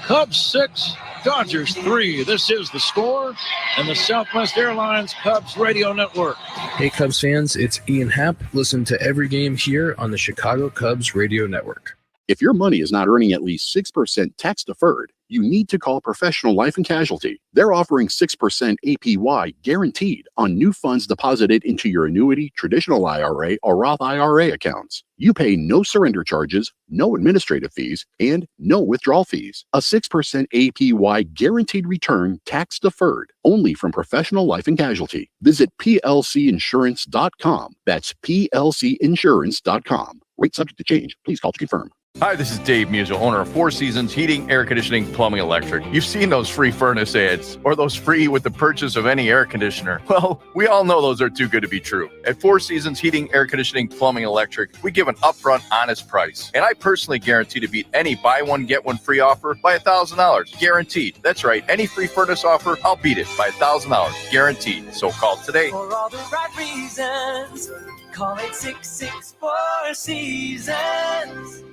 Cubs 6, Dodgers 3. This is the score and the Southwest Airlines Cubs Radio Network. Hey, Cubs fans, it's Ian Happ. Listen to every game here on the Chicago Cubs Radio Network. If your money is not earning at least 6% tax deferred, you need to call Professional Life and Casualty. They're offering 6% APY guaranteed on new funds deposited into your annuity, traditional IRA, or Roth IRA accounts. You pay no surrender charges, no administrative fees, and no withdrawal fees. A 6% APY guaranteed return, tax deferred, only from Professional Life and Casualty. Visit plcinsurance.com. That's plcinsurance.com. Rate subject to change. Please call to confirm. Hi, this is Dave Musil, owner of Four Seasons Heating, Air Conditioning, Plumbing, Electric. You've seen those free furnace ads or those free with the purchase of any air conditioner. Well, we all know those are too good to be true. At Four Seasons Heating, Air Conditioning, Plumbing, Electric, we give an upfront, honest price. And I personally guarantee to beat any buy one, get one free offer by $1,000. Guaranteed. That's right. Any free furnace offer, I'll beat it by $1,000. Guaranteed. So call today. For all the right reasons, call 866-4 Seasons.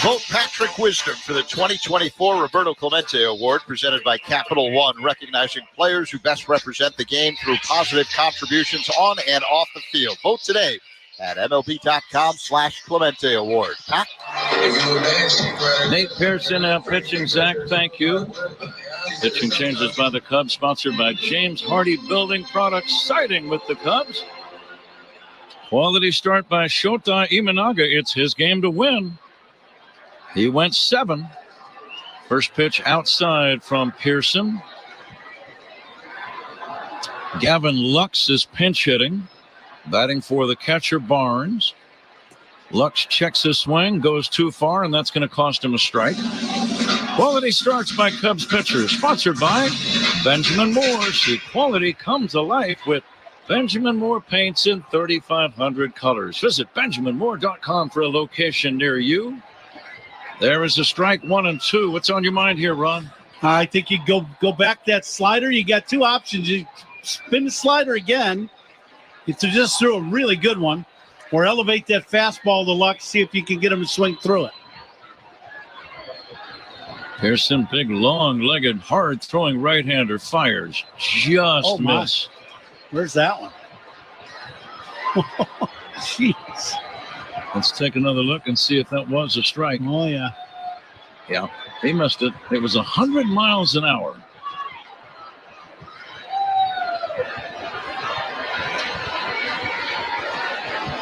Vote Patrick Wisdom for the 2024 Roberto Clemente Award, presented by Capital One, recognizing players who best represent the game through positive contributions on and off the field. Vote today at MLB.com/Clemente Award. Pat? Nate Pearson now pitching. Zach, thank you. Pitching changes by the Cubs, sponsored by James Hardy Building Products, siding with the Cubs. Quality start by Shota Imanaga. It's his game to win. He went 7. First pitch outside from Pearson. Gavin Lux is pinch hitting, batting for the catcher Barnes. Lux checks his swing, goes too far, and that's going to cost him a strike. Quality starts by Cubs pitchers, sponsored by Benjamin Moore. See quality come to life with Benjamin Moore paints in 3,500 colors. Visit BenjaminMoore.com for a location near you. There is a strike, 1-2. What's on your mind here, Ron? I think you go back that slider. You got two options. You spin the slider again. It's just throw a really good one, or elevate that fastball to Lux, see if you can get him to swing through it. Pearson, big, long-legged, hard-throwing right-hander, fires. Just miss. Where's that one? Jeez. Let's take another look and see if that was a strike. Oh, yeah. Yeah, he missed it. It was 100 miles an hour.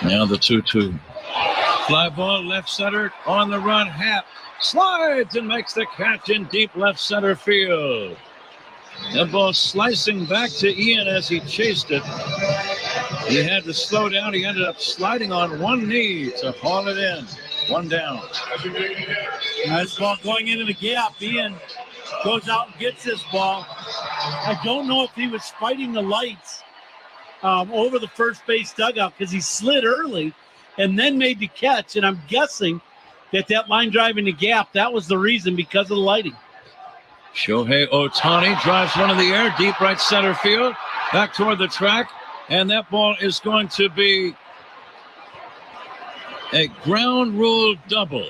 Now the 2-2. Fly ball left center on the run. Happ slides and makes the catch in deep left center field. That ball slicing back to Ian as he chased it. He had to slow down. He ended up sliding on one knee to haul it in. One down. Nice ball going into the gap. Ian goes out and gets this ball. I don't know if he was fighting the lights over the first base dugout because he slid early and then made the catch. And I'm guessing that line drive in the gap, that was the reason, because of the lighting. Shohei Ohtani drives one in the air, deep right center field, back toward the track, and that ball is going to be a ground rule double.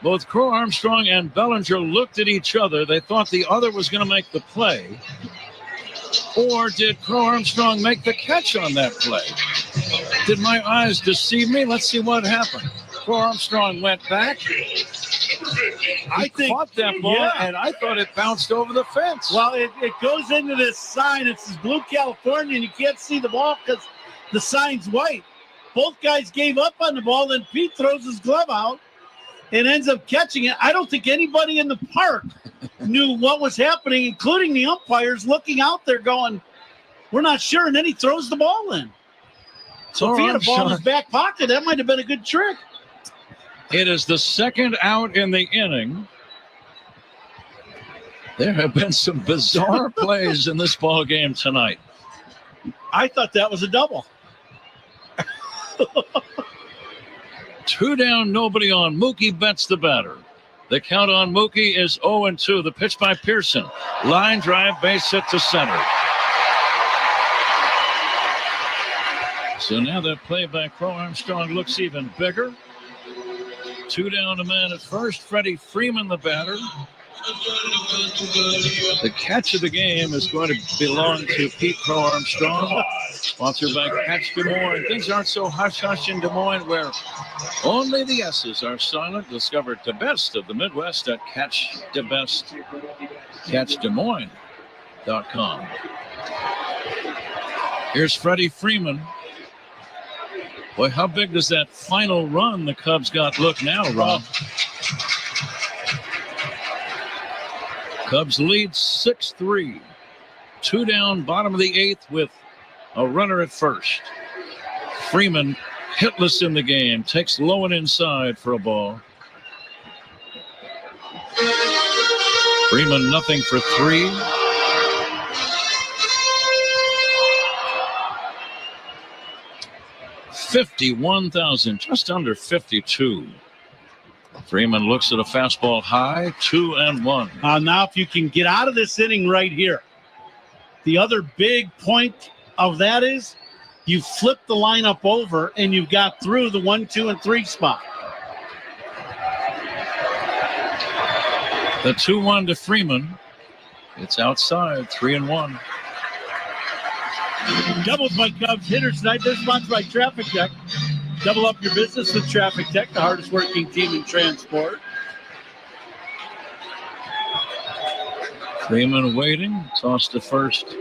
Both Crow Armstrong and Bellinger looked at each other. They thought the other was going to make the play. Or did Crow Armstrong make the catch on that play? Did my eyes deceive me? Let's see what happened. Crow Armstrong went back. I caught that ball, and I thought it bounced over the fence. Well, it goes into this sign. It says Blue California, and you can't see the ball because the sign's white. Both guys gave up on the ball, then Pete throws his glove out and ends up catching it. I don't think anybody in the park knew what was happening, including the umpires looking out there going, we're not sure, and then he throws the ball in. So if he had a ball in his back pocket, that might have been a good trick. It is the second out in the inning. There have been some bizarre plays in this ball game tonight. I thought that was a double. 2 down, nobody on. Mookie Betts the batter. The count on Mookie is 0-2. The pitch by Pearson. Line drive, base hit to center. So now that play by Crow Armstrong looks even bigger. 2 down, a man at first. Freddie Freeman, the batter. The catch of the game is going to belong to Pete Pro Armstrong, sponsored by Catch Des Moines. Things aren't so hush-hush in Des Moines, where only the S's are silent. Discover the best of the Midwest at Catch the Best, CatchDesMoines.com. Here's Freddie Freeman. Boy, how big does that final run the Cubs got look now, Rob? Cubs lead 6-3. 2 down, bottom of the 8th with a runner at first. Freeman hitless in the game, takes low and inside for a ball. Freeman nothing for 3. $51,000, just under 52. Freeman looks at a fastball high, 2-1. Now, if you can get out of this inning right here, the other big point of that is you flip the lineup over and you've got through the 1, 2, and 3 spot. The 2-1 to Freeman. It's outside, 3-1. Doubles by Cubs hitters tonight. They're sponsored by Traffic Tech. Double up your business with Traffic Tech, the hardest working team in transport. Freeman waiting. Toss to first.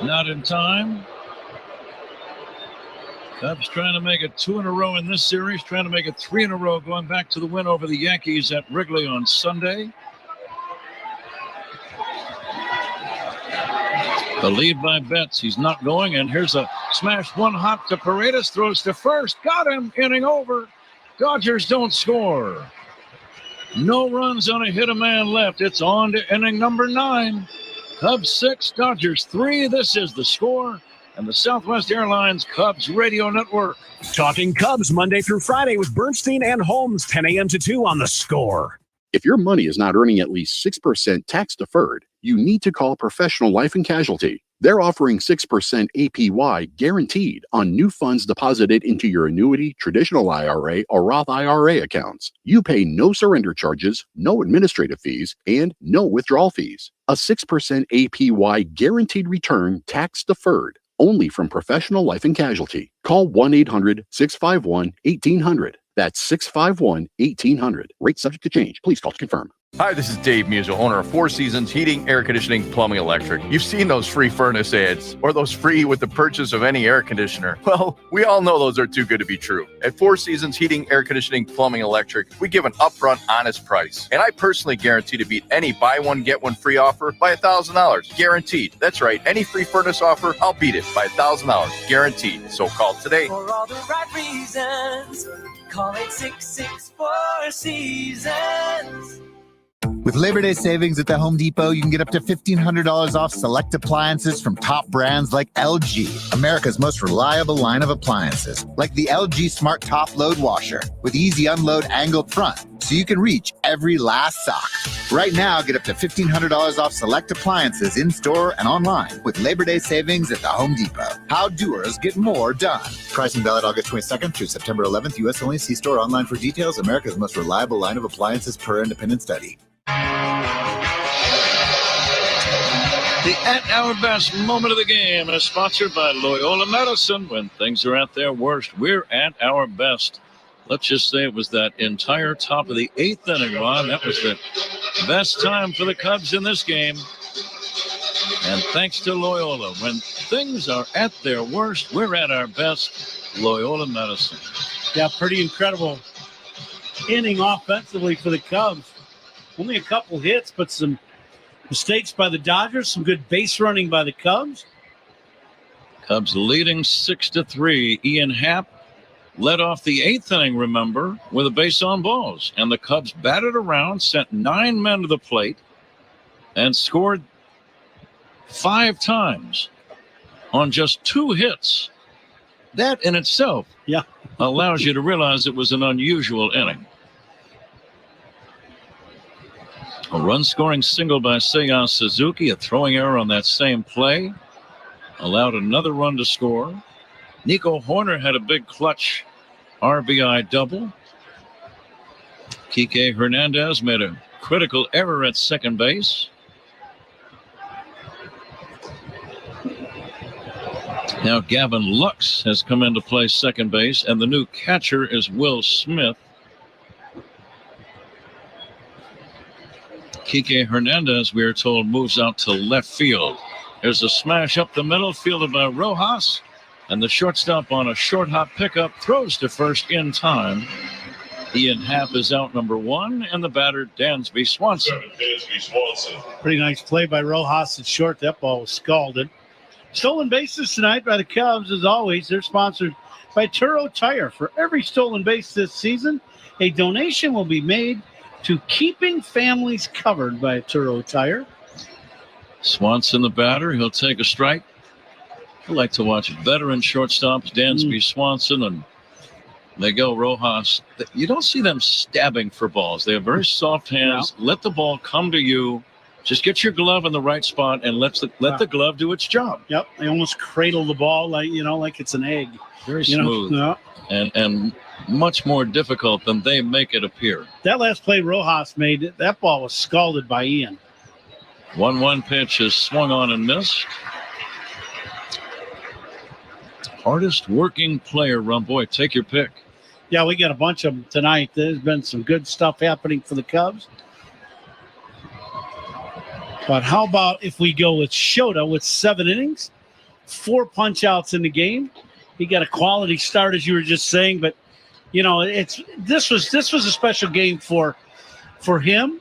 Not in time. Cubs trying to make it 2 in a row in this series, trying to make it 3 in a row, going back to the win over the Yankees at Wrigley on Sunday. The lead by Betts. He's not going, and here's a smash one hop to Paredes. Throws to first. Got him. Inning over. Dodgers don't score. No runs on a hit, a man left. It's on to inning number 9. Cubs 6, Dodgers 3. This is the score. And the Southwest Airlines Cubs Radio Network. Talking Cubs Monday through Friday with Bernstein and Holmes, 10 a.m. to 2 on The Score. If your money is not earning at least 6% tax deferred, you need to call Professional Life and Casualty. They're offering 6% APY guaranteed on new funds deposited into your annuity, traditional IRA, or Roth IRA accounts. You pay no surrender charges, no administrative fees, and no withdrawal fees. A 6% APY guaranteed return tax deferred. Only from Professional Life and Casualty. Call 1-800-651-1800. That's 651-1800. Rate subject to change. Please call to confirm. Hi, this is Dave Musial, owner of Four Seasons Heating, Air Conditioning, Plumbing, Electric. You've seen those free furnace ads or those free with the purchase of any air conditioner. Well, we all know those are too good to be true. At Four Seasons Heating, Air Conditioning, Plumbing, Electric, we give an upfront, honest price. And I personally guarantee to beat any buy one, get one free offer by $1,000. Guaranteed. That's right. Any free furnace offer, I'll beat it by $1,000. Guaranteed. So call today. For all the right reasons, call 866-4 Seasons. With Labor Day savings at the Home Depot, you can get up to $1,500 off select appliances from top brands like LG, America's most reliable line of appliances, like the LG Smart Top Load Washer with easy unload angled front, so you can reach every last sock. Right now, get up to $1,500 off select appliances in-store and online with Labor Day savings at the Home Depot. How doers get more done. Pricing valid August 22nd through September 11th. U.S. only. See store online for details. America's most reliable line of appliances per independent study. The At Our Best moment of the game is sponsored by Loyola Medicine. When things are at their worst, we're at our best. Let's just say it was that entire top of the 8th inning, Ron. That was the best time for the Cubs in this game. And thanks to Loyola, when things are at their worst, we're at our best. Loyola Medicine. Yeah, pretty incredible inning offensively for the Cubs. Only a couple hits, but some mistakes by the Dodgers, some good base running by the Cubs. Cubs leading 6-3. Ian Happ led off the 8th inning, remember, with a base on balls. And the Cubs batted around, sent 9 men to the plate, and scored 5 times on just 2 hits. That in itself allows you to realize it was an unusual inning. A run-scoring single by Seiya Suzuki, a throwing error on that same play, allowed another run to score. Nico Horner had a big clutch RBI double. Kike Hernandez made a critical error at second base. Now Gavin Lux has come in to play second base, and the new catcher is Will Smith. Kike Hernandez, we are told, moves out to left field. There's a smash up the middle, fielded by Rojas, and the shortstop on a short hop pickup throws to first in time. Ian Happ is out, number 1, and the batter, Dansby Swanson. Pretty nice play by Rojas at short. That ball was scalded. Stolen bases tonight by the Cubs, as always. They're sponsored by Turo Tire. For every stolen base this season, a donation will be made to Keeping Families Covered by Turo Tire. Swanson, the batter, he'll take a strike. I like to watch veteran shortstops, Dansby Swanson, and Miguel Rojas. You don't see them stabbing for balls. They have very soft hands. Yeah. Let the ball come to you. Just get your glove in the right spot and let the glove do its job. Yep, they almost cradle the ball like it's an egg. Very smooth. And much more difficult than they make it appear. That last play Rojas made, that ball was scalded by Ian. 1-1 pitch is swung on and missed. Hardest working player, Rumboy. Take your pick. Yeah, we got a bunch of them tonight. There's been some good stuff happening for the Cubs. But how about if we go with Shota with 7 innings, 4 punch-outs in the game. He got a quality start, as you were just saying. But, this was a special game for him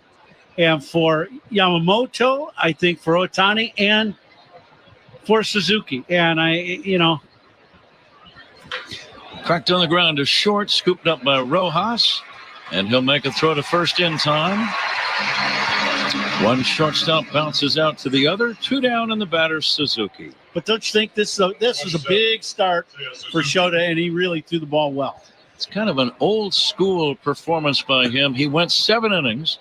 and for Yamamoto, I think for Ohtani, and for Suzuki. And cracked on the ground to short, scooped up by Rojas, and he'll make a throw to first in time. One shortstop bounces out to the other. 2 down, and the batter, Suzuki. But don't you think this was a big start for Shota, and he really threw the ball well? It's kind of an old school performance by him. He went 7 innings,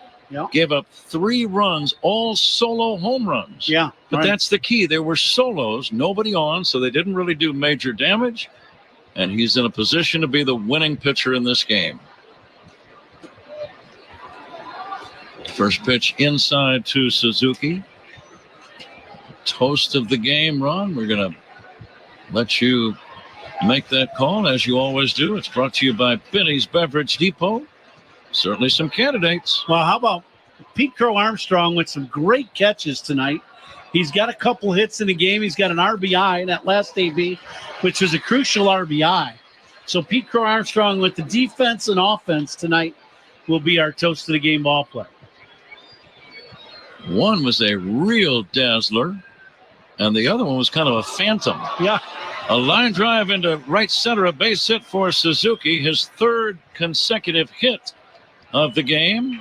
gave up 3 runs, all solo home runs. Yeah. But that's the key. There were solos, nobody on, so they didn't really do major damage. And he's in a position to be the winning pitcher in this game. First pitch inside to Suzuki. Toast of the game, Ron. We're going to let you make that call, as you always do. It's brought to you by Benny's Beverage Depot. Certainly some candidates. Well, how about Pete Crow Armstrong with some great catches tonight? He's got a couple hits in the game. He's got an RBI in that last AB, which was a crucial RBI. So Pete Crow Armstrong with the defense and offense tonight will be our toast of the game ball player. One was a real dazzler, and the other one was kind of a phantom. Yeah. A line drive into right center, a base hit for Suzuki, his 3rd consecutive hit of the game.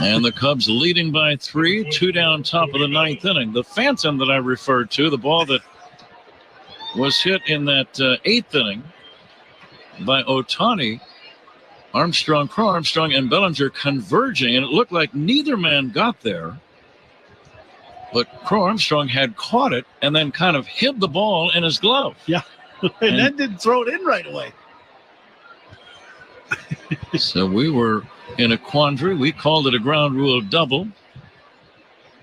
And the Cubs leading by 3, 2 down, top of the 9th inning. The phantom that I referred to, the ball that was hit in that 8th inning by Ohtani, Crow Armstrong, and Bellinger converging, and it looked like neither man got there. But Crow Armstrong had caught it and then kind of hid the ball in his glove. Yeah, and then didn't throw it in right away. So we were in a quandary. We called it a ground rule double.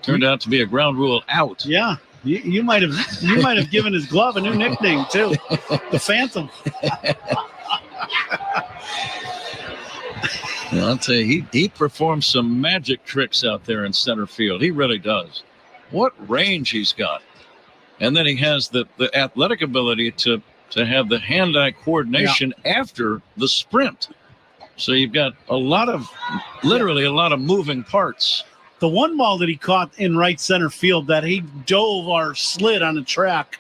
Turned out to be a ground rule out. Yeah, you might have given his glove a new nickname too, the Phantom. I'll tell you, he performs some magic tricks out there in center field. He really does. What range he's got. And then he has the athletic ability to have the hand-eye coordination after the sprint. So you've got literally a lot of moving parts. The one ball that he caught in right center field that he dove or slid on the track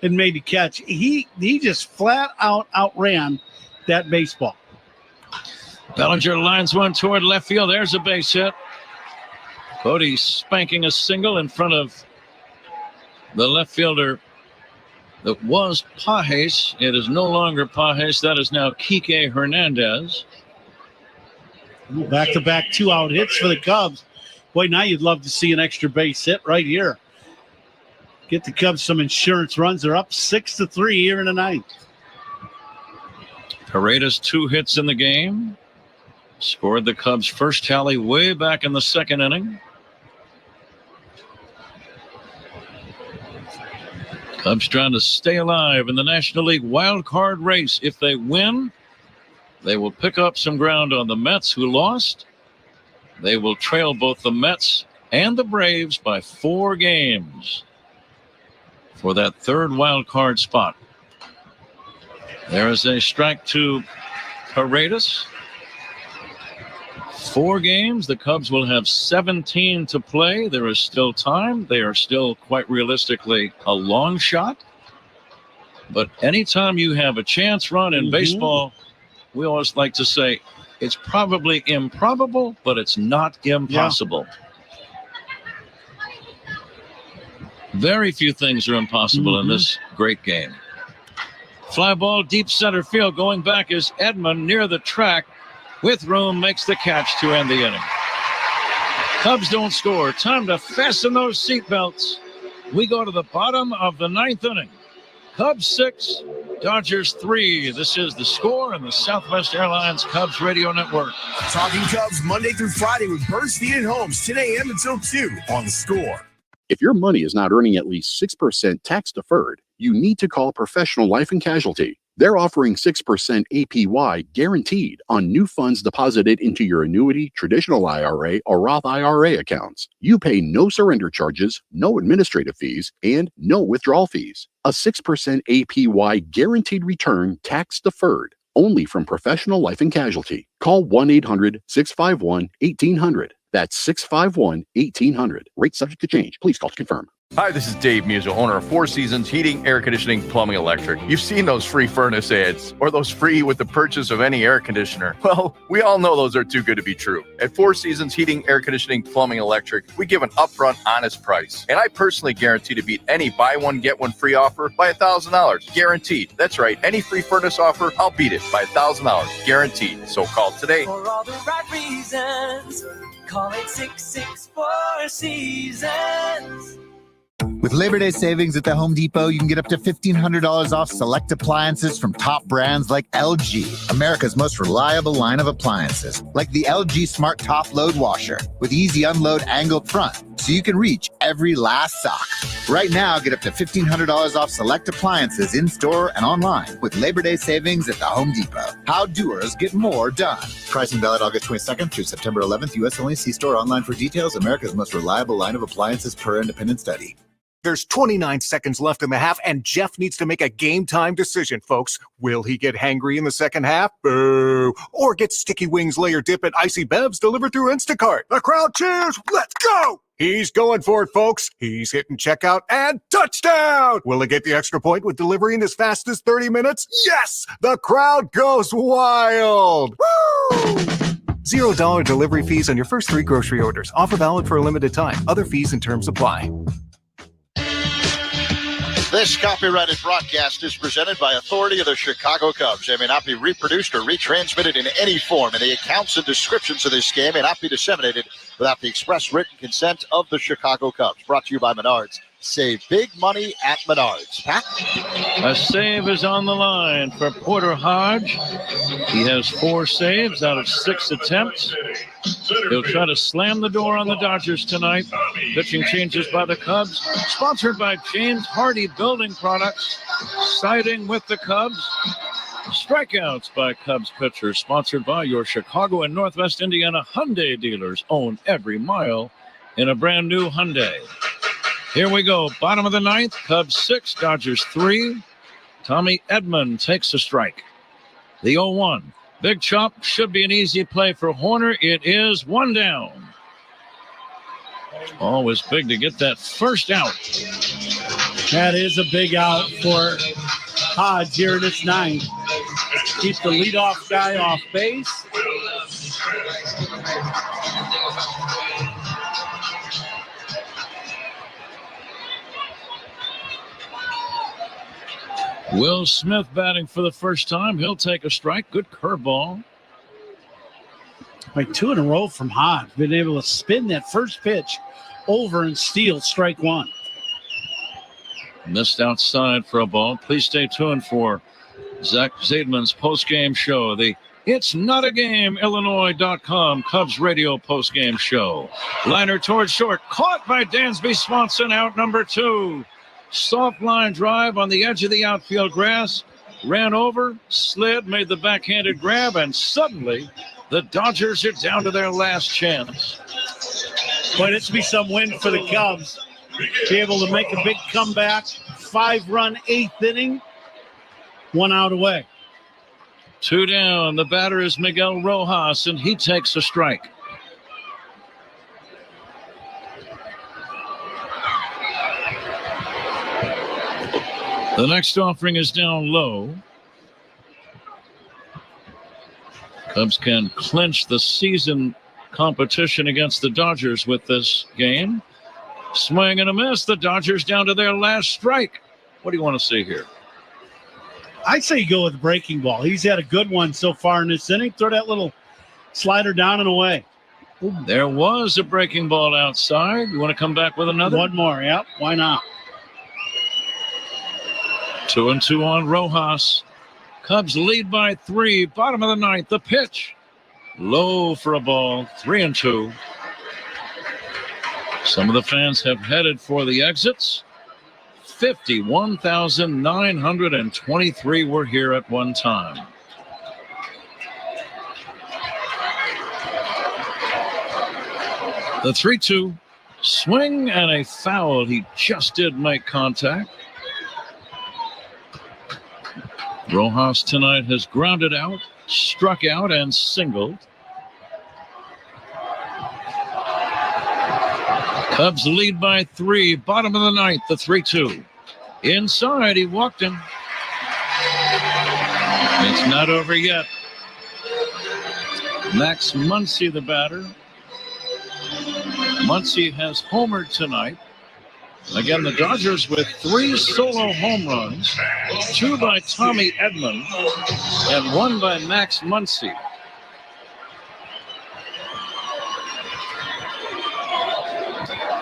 and made the catch, he just flat out outran that baseball. Bellinger lines one toward left field. There's a base hit. Cody spanking a single in front of the left fielder that was Pajes. It is no longer Pajes. That is now Kike Hernandez. Back-to-back 2-out hits for the Cubs. Boy, now you'd love to see an extra base hit right here. Get the Cubs some insurance runs. They're up 6-3 here in the ninth. Paredes 2 hits in the game. Scored the Cubs' first tally way back in the second inning. Cubs trying to stay alive in the National League wild card race. If they win, they will pick up some ground on the Mets, who lost. They will trail both the Mets and the Braves by 4 games for that third wild card spot. There is a strike to Paredes. 4 games. The Cubs will have 17 to play. There is still time. They are still quite realistically a long shot. But anytime you have a chance run in baseball, we always like to say it's probably improbable, but it's not impossible. Very few things are impossible in this great game. Fly ball deep center field. Going back is Edman near the track. With room, makes the catch to end the inning. Cubs don't score. Time to fasten those seatbelts. We go to the bottom of the 9th inning. Cubs 6, Dodgers 3. This is The Score and the Southwest Airlines Cubs Radio Network. Talking Cubs Monday through Friday with Bernstein and Holmes, 10 a.m. until 2 on The Score. If your money is not earning at least 6% tax deferred, you need to call Professional Life and Casualty. They're offering 6% APY guaranteed on new funds deposited into your annuity, traditional IRA, or Roth IRA accounts. You pay no surrender charges, no administrative fees, and no withdrawal fees. A 6% APY guaranteed return tax deferred only from Professional Life and Casualty. Call 1-800-651-1800. That's 651-1800. Rate subject to change. Please call to confirm. Hi, this is Dave Musil, owner of 4 Seasons Heating, Air Conditioning, Plumbing, Electric. You've seen those free furnace ads, or those free with the purchase of any air conditioner. Well, we all know those are too good to be true. At 4 Seasons Heating, Air Conditioning, Plumbing, Electric, we give an upfront, honest price. And I personally guarantee to beat any buy one, get one free offer by $1,000. Guaranteed. That's right. Any free furnace offer, I'll beat it by $1,000. Guaranteed. So call today. For all the right reasons, call 866-4Seasons. With Labor Day savings at the Home Depot, you can get up to $1,500 off select appliances from top brands like LG, America's most reliable line of appliances, like the LG Smart Top Load Washer with easy unload angled front, so you can reach every last sock. Right now, get up to $1,500 off select appliances in-store and online with Labor Day savings at the Home Depot. How doers get more done. Pricing valid August 22nd through September 11th. U.S. only. See store online for details. America's most reliable line of appliances per independent study. There's 29 seconds left in the half, and Jeff needs to make a game-time decision, folks. Will he get hangry in the second half? Boo! Or get sticky wings, layer dip, and icy bevs delivered through Instacart? The crowd cheers! Let's go! He's going for it, folks. He's hitting checkout and touchdown! Will he get the extra point with delivery in as fast as 30 minutes? Yes! The crowd goes wild! Woo! $0 delivery fees on your first 3 grocery orders. Offer valid for a limited time. Other fees and terms apply. This copyrighted broadcast is presented by authority of the Chicago Cubs. It may not be reproduced or retransmitted in any form, and the accounts and descriptions of this game may not be disseminated without the express written consent of the Chicago Cubs. Brought to you by Menards. Save big money at Menards. Pat? A save is on the line for Porter Hodge. He has 4 saves out of 6 attempts. He'll try to slam the door on the Dodgers tonight. Pitching changes by the Cubs. Sponsored by James Hardy Building Products. Siding with the Cubs. Strikeouts by Cubs pitchers. Sponsored by your Chicago and Northwest Indiana Hyundai dealers. Own every mile in a brand new Hyundai. Here we go. Bottom of the 9th. Cubs 6, Dodgers 3. Tommy Edman takes a strike. The 0-1. Big chop should be an easy play for Horner. It is 1 down. Always big to get that first out. That is a big out for Hodge here in this 9th. Keep the leadoff guy off base. Will Smith batting for the first time. He'll take a strike. Good curveball. Like 2 in a row from Hodge. Been able to spin that first pitch over and steal strike 1. Missed outside for a ball. Please stay tuned for Zach Zaidman's post-game show. The It's not a game, Illinois.com Cubs radio postgame show. Liner towards short, caught by Dansby Swanson, out number 2. Soft line drive on the edge of the outfield grass. Ran over, slid, made the backhanded grab, and suddenly the Dodgers are down to their last chance. But it's be some win for the Cubs. Be able to make a big comeback. 5-run 8th inning. 1 out away. 2 down. The batter is Miguel Rojas, and he takes a strike. The next offering is down low. Cubs can clinch the season competition against the Dodgers with this game. Swing and a miss. The Dodgers down to their last strike. What do you want to see here? I say you go with the breaking ball. He's had a good one so far in this inning. Throw that little slider down and away. There was a breaking ball outside. You want to come back with another? One more, yep. Why not? 2-2 on Rojas. Cubs lead by 3. Bottom of the 9th. The pitch. Low for a ball. 3-2. Some of the fans have headed for the exits. 51,923 were here at one time. The 3-2. Swing and a foul. He just did make contact. Rojas tonight has grounded out, struck out, and singled. Cubs lead by 3. Bottom of the 9th, the 3-2. Inside, he walked him. It's not over yet. Max Muncy, the batter. Muncy has homered tonight. Again, the Dodgers with 3 solo home runs, 2 by Tommy Edman and 1 by Max Muncy.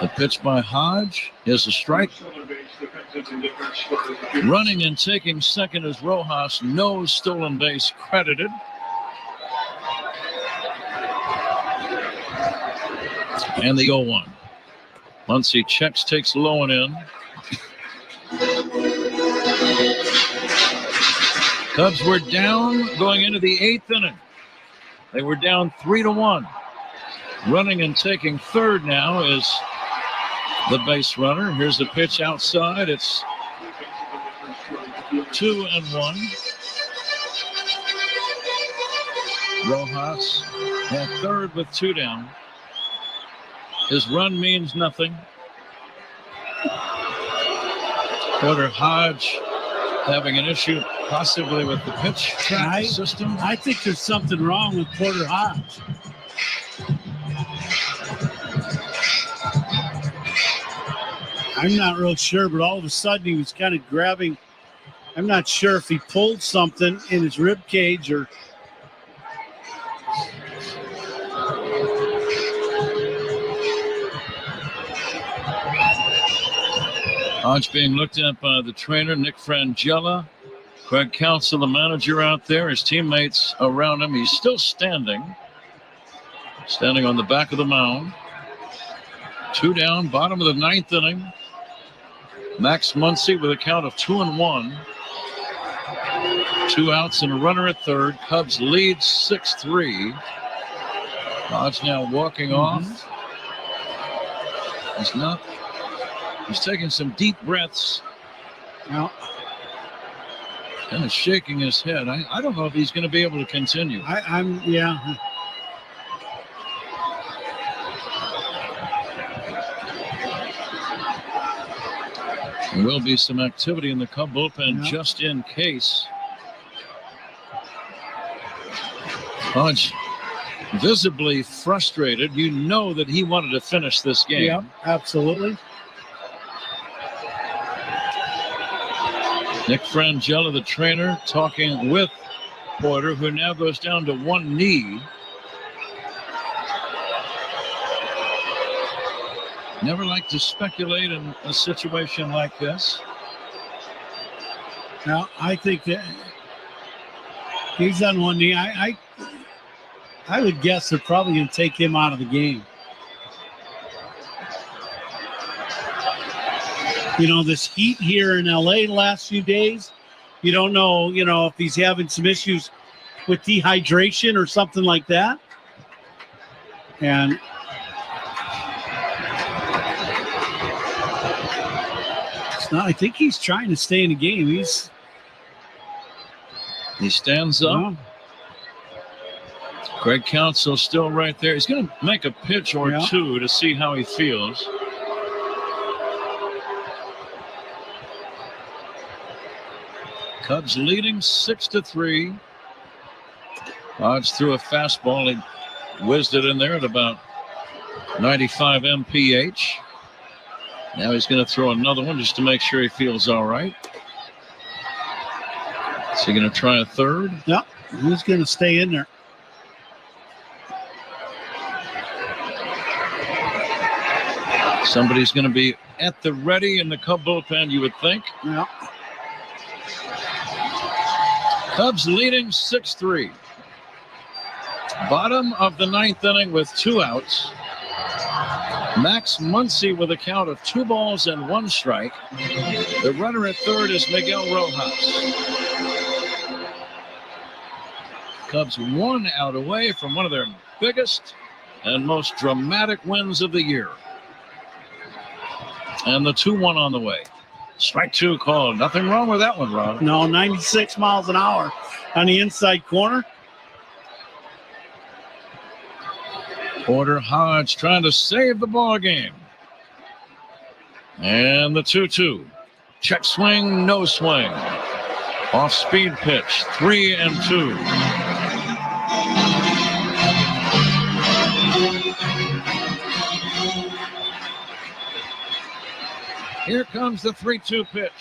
The pitch by Hodge is a strike. Running and taking second is Rojas. No stolen base credited. And the 0-1. Muncy checks, takes low and in. Cubs were down going into the 8th inning. They were down 3-1. Running and taking third now is the base runner. Here's the pitch outside. It's 2-1. Rojas at third with 2 down. His run means nothing. Porter Hodge having an issue possibly with the pitch track system. I think there's something wrong with Porter Hodge. I'm not real sure, but all of a sudden he was kind of grabbing. I'm not sure if he pulled something in his rib cage or. Hodge being looked at by the trainer, Nick Frangella. Craig Counsell, the manager out there. His teammates around him. He's still standing on the back of the mound. 2 down, bottom of the 9th inning. Max Muncy with a count of 2-1. 2 outs and a runner at third. Cubs lead 6-3. Hodge now walking off. He's taking some deep breaths. Now, kind of shaking his head. I don't know if he's going to be able to continue. Yeah. There will be some activity in the Cub bullpen just in case. Hodge visibly frustrated. You know that he wanted to finish this game. Yeah, absolutely. Nick Frangella, the trainer, talking with Porter, who now goes down to one knee. Never like to speculate in a situation like this. Now, I think that he's on one knee. I would guess they're probably going to take him out of the game. You know, this heat here in LA the last few days, you don't know, if he's having some issues with dehydration or something like that. And it's not, I think he's trying to stay in the game. He stands up. Craig Counsell still right there. He's going to make a pitch or two to see how he feels. Cubs leading 6-3. Hodge threw a fastball. He whizzed it in there at about 95 mph. Now he's going to throw another one just to make sure he feels all right. Is he going to try a third? Yep. He's going to stay in there. Somebody's going to be at the ready in the Cub bullpen, you would think. Yeah. Cubs leading 6-3. Bottom of the ninth inning with 2 outs. Max Muncy with a count of 2 balls and 1 strike. The runner at third is Miguel Rojas. Cubs 1 out away from one of their biggest and most dramatic wins of the year. And the 2-1 on the way. Strike 2 called. Nothing wrong with that one, Rob. No, 96 miles an hour on the inside corner. Porter Hodge trying to save the ball game. And the 2-2. Check swing, no swing. Off speed pitch, 3-2. Here comes the 3-2 pitch.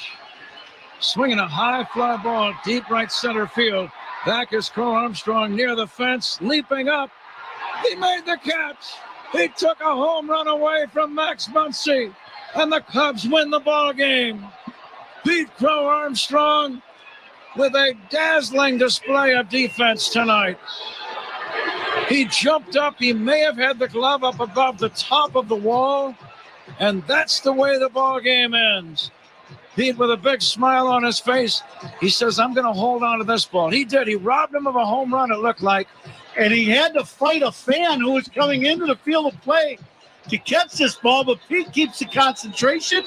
Swinging a high fly ball deep right center field. Back is Crow Armstrong near the fence, leaping up. He made the catch. He took a home run away from Max Muncy, and the Cubs win the ball game. Beat Crow Armstrong with a dazzling display of defense tonight. He jumped up. He may have had the glove up above the top of the wall. And that's the way the ball game ends. Pete with a big smile on his face. He says, I'm going to hold on to this ball. He did. He robbed him of a home run, it looked like. And he had to fight a fan who was coming into the field of play to catch this ball. But Pete keeps the concentration,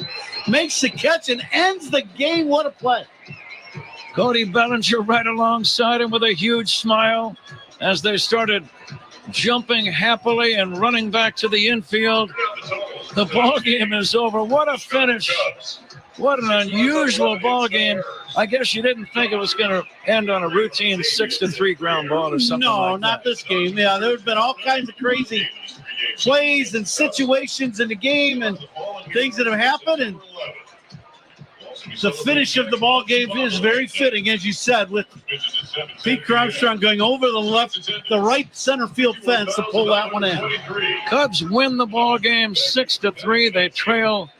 makes the catch, and ends the game. What a play. Cody Bellinger right alongside him with a huge smile as they started jumping happily and running back to the infield. The ball game is over. What a finish. What an unusual ball game. I guess you didn't think it was going to end on a routine 6-3 ground ball or something. No, like not this game. Yeah, there have been all kinds of crazy plays and situations in the game and things that have happened. And the finish of the ball game is very fitting, as you said, with Pete Armstrong going over the right center field fence to pull that one in. Cubs win the ball game 6-3. They trail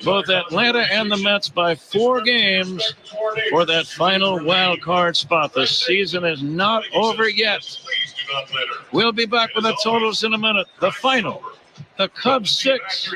both Atlanta and the Mets by 4 games for that final wild card spot. The season is not over yet. We'll be back with the totals in a minute. The final, the Cubs 6,